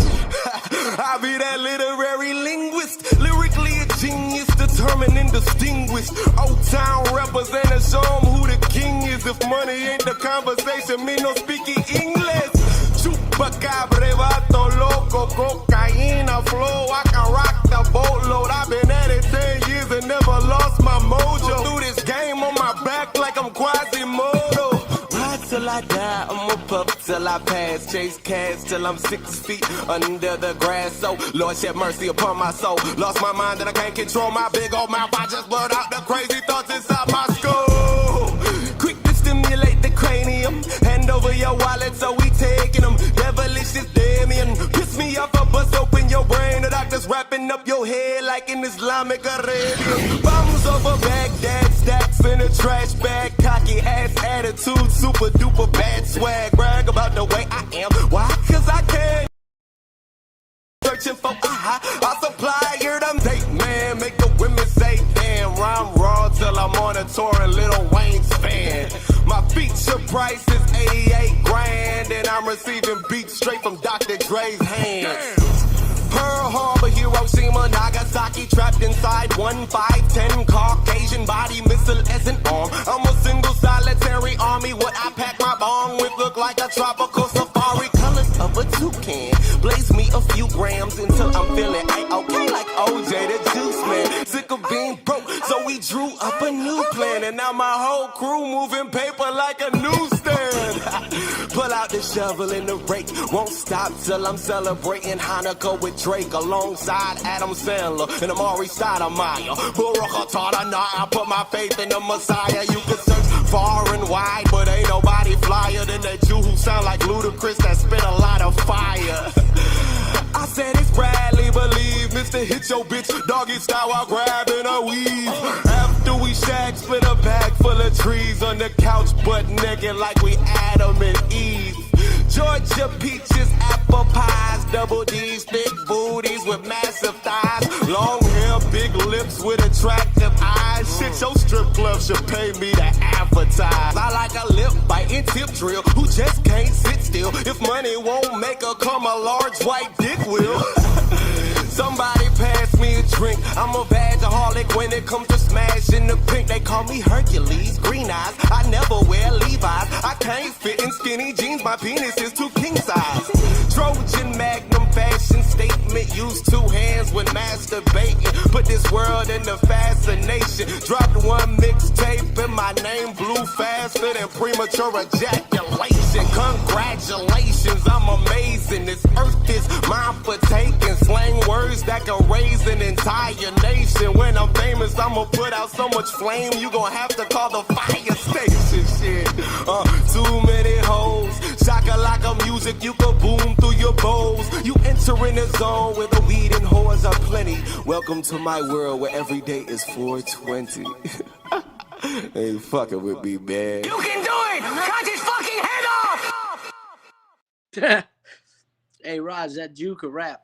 I be that literary linguist, lyrically a genius, determined and distinguished. Old town representative, show 'em who the king is. If money ain't the conversation, me no speaking English. Chupacabra, vato loco, cocaína flow. I can rock the boatload. I've been at it 10 years and never lost my mojo. Through this game on my back like I'm Quasimodo. Ride till I die, I'm a pup till I pass. Chase cash till I'm 6 feet under the grass. So, Lord, shed mercy upon my soul. Lost my mind and I can't control my big old mouth. I just blurt out the crazy thoughts inside my skull. Quick to stimulate the cranium. Hand over your wallet, so we taking them. Devilish is Damien. Piss me off, I bust open your brain. The doctor's wrapping up your head like an Islamic Arabian. Bombs over Baghdad, stacks in a trash bag. Cocky ass attitude, super duper bad swag. Brag about the way I am. Why? Cause I can. Searching for a supplier, them date man. Make the women say damn. I'm raw till I'm on a tour and Lil Wayne's fan. My feature price is 88 grand, and I'm receiving beats straight from Dr. Dre's hands. Pearl Harbor, Hiroshima, Nagasaki, trapped inside 1510 Caucasian body missile as an arm. I'm a single solitary army. What I pack my bomb with look like a tropical safari. Colors of a toucan, blaze me a few grams until I'm feeling okay like OJ the Juice Man. Sick of being broke, so we drew up a new plan, and now my whole crew moving paper like a newsstand. Pull out the shovel and the rake, won't stop till I'm celebrating Hanukkah with Drake alongside Adam Sandler and Amari Stoudemire. Baruch atah, I put my faith in the Messiah. You can search far and wide, but ain't nobody flyer than that Jew who sound like Ludacris that spit a lot of fire. I said it's Bradley, believe Mr. Hit your bitch, doggy style while grabbing a weave. After we shag, split a bag full of trees on the couch, butt naked like we Adam and Eve. Georgia peaches, apple pies, double D's, thick booties with massive thighs, long hair, big lips with attractive eyes. Shit, your strip club should pay me to advertise. I like a lip biting tip drill who just can't sit still. If money won't make her come, a large white dick will. Somebody pass me a drink. I'm a vagaholic when it comes to smashing the pink. They call me Hercules, green eyes. I never wear Levi's. I can't fit in skinny jeans. My penis is too king size. Trojan Magnum fashion statement. Use 2 hands when masturbating. Put this world into fascination. Dropped 1 mixtape and my name blew faster than premature ejaculation. Congratulations, I'm amazing. This earth is mine for taking. Slang words that can raise an entire nation. When I'm famous, I'ma put out so much flame, you gon' have to call the fire station. Shit, too many hoes. Shaka-laka music, you can boom through your bowls. You enter in the zone where the weed and whores are plenty. Welcome to my world where every day is 420. Ain't fucking with me, man. You can do it! Cut his fucking head off! Hey, Raj, that Jew could rap.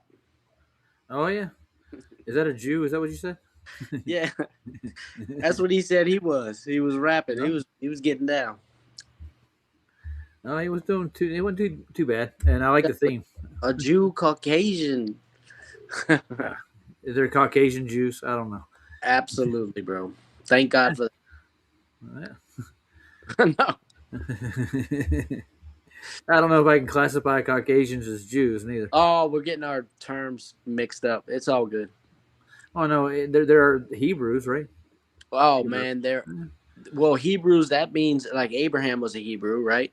Oh, yeah. Is that a Jew? Is that what you said? Yeah, that's what he said he was. He was rapping. Yeah. He was getting down. No, he was doing too. It wasn't too bad, and I like the theme. A Jew, Caucasian. Is there Caucasian Jews? I don't know. Absolutely, bro. Thank God for Yeah. no. I don't know if I can classify Caucasians as Jews neither. Oh, we're getting our terms mixed up. It's all good. Oh no, there are Hebrews, right? Oh man, well, Hebrews, that means like Abraham was a Hebrew, right?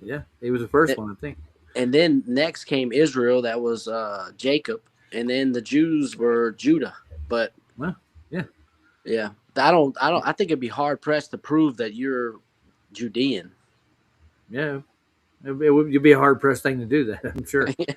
Yeah, he was the first one, I think. And then next came Israel, that was Jacob, and then the Jews were Judah. But well, yeah. I think it'd be hard pressed to prove that you're Judean. Yeah. It would be a hard pressed thing to do that, I'm sure.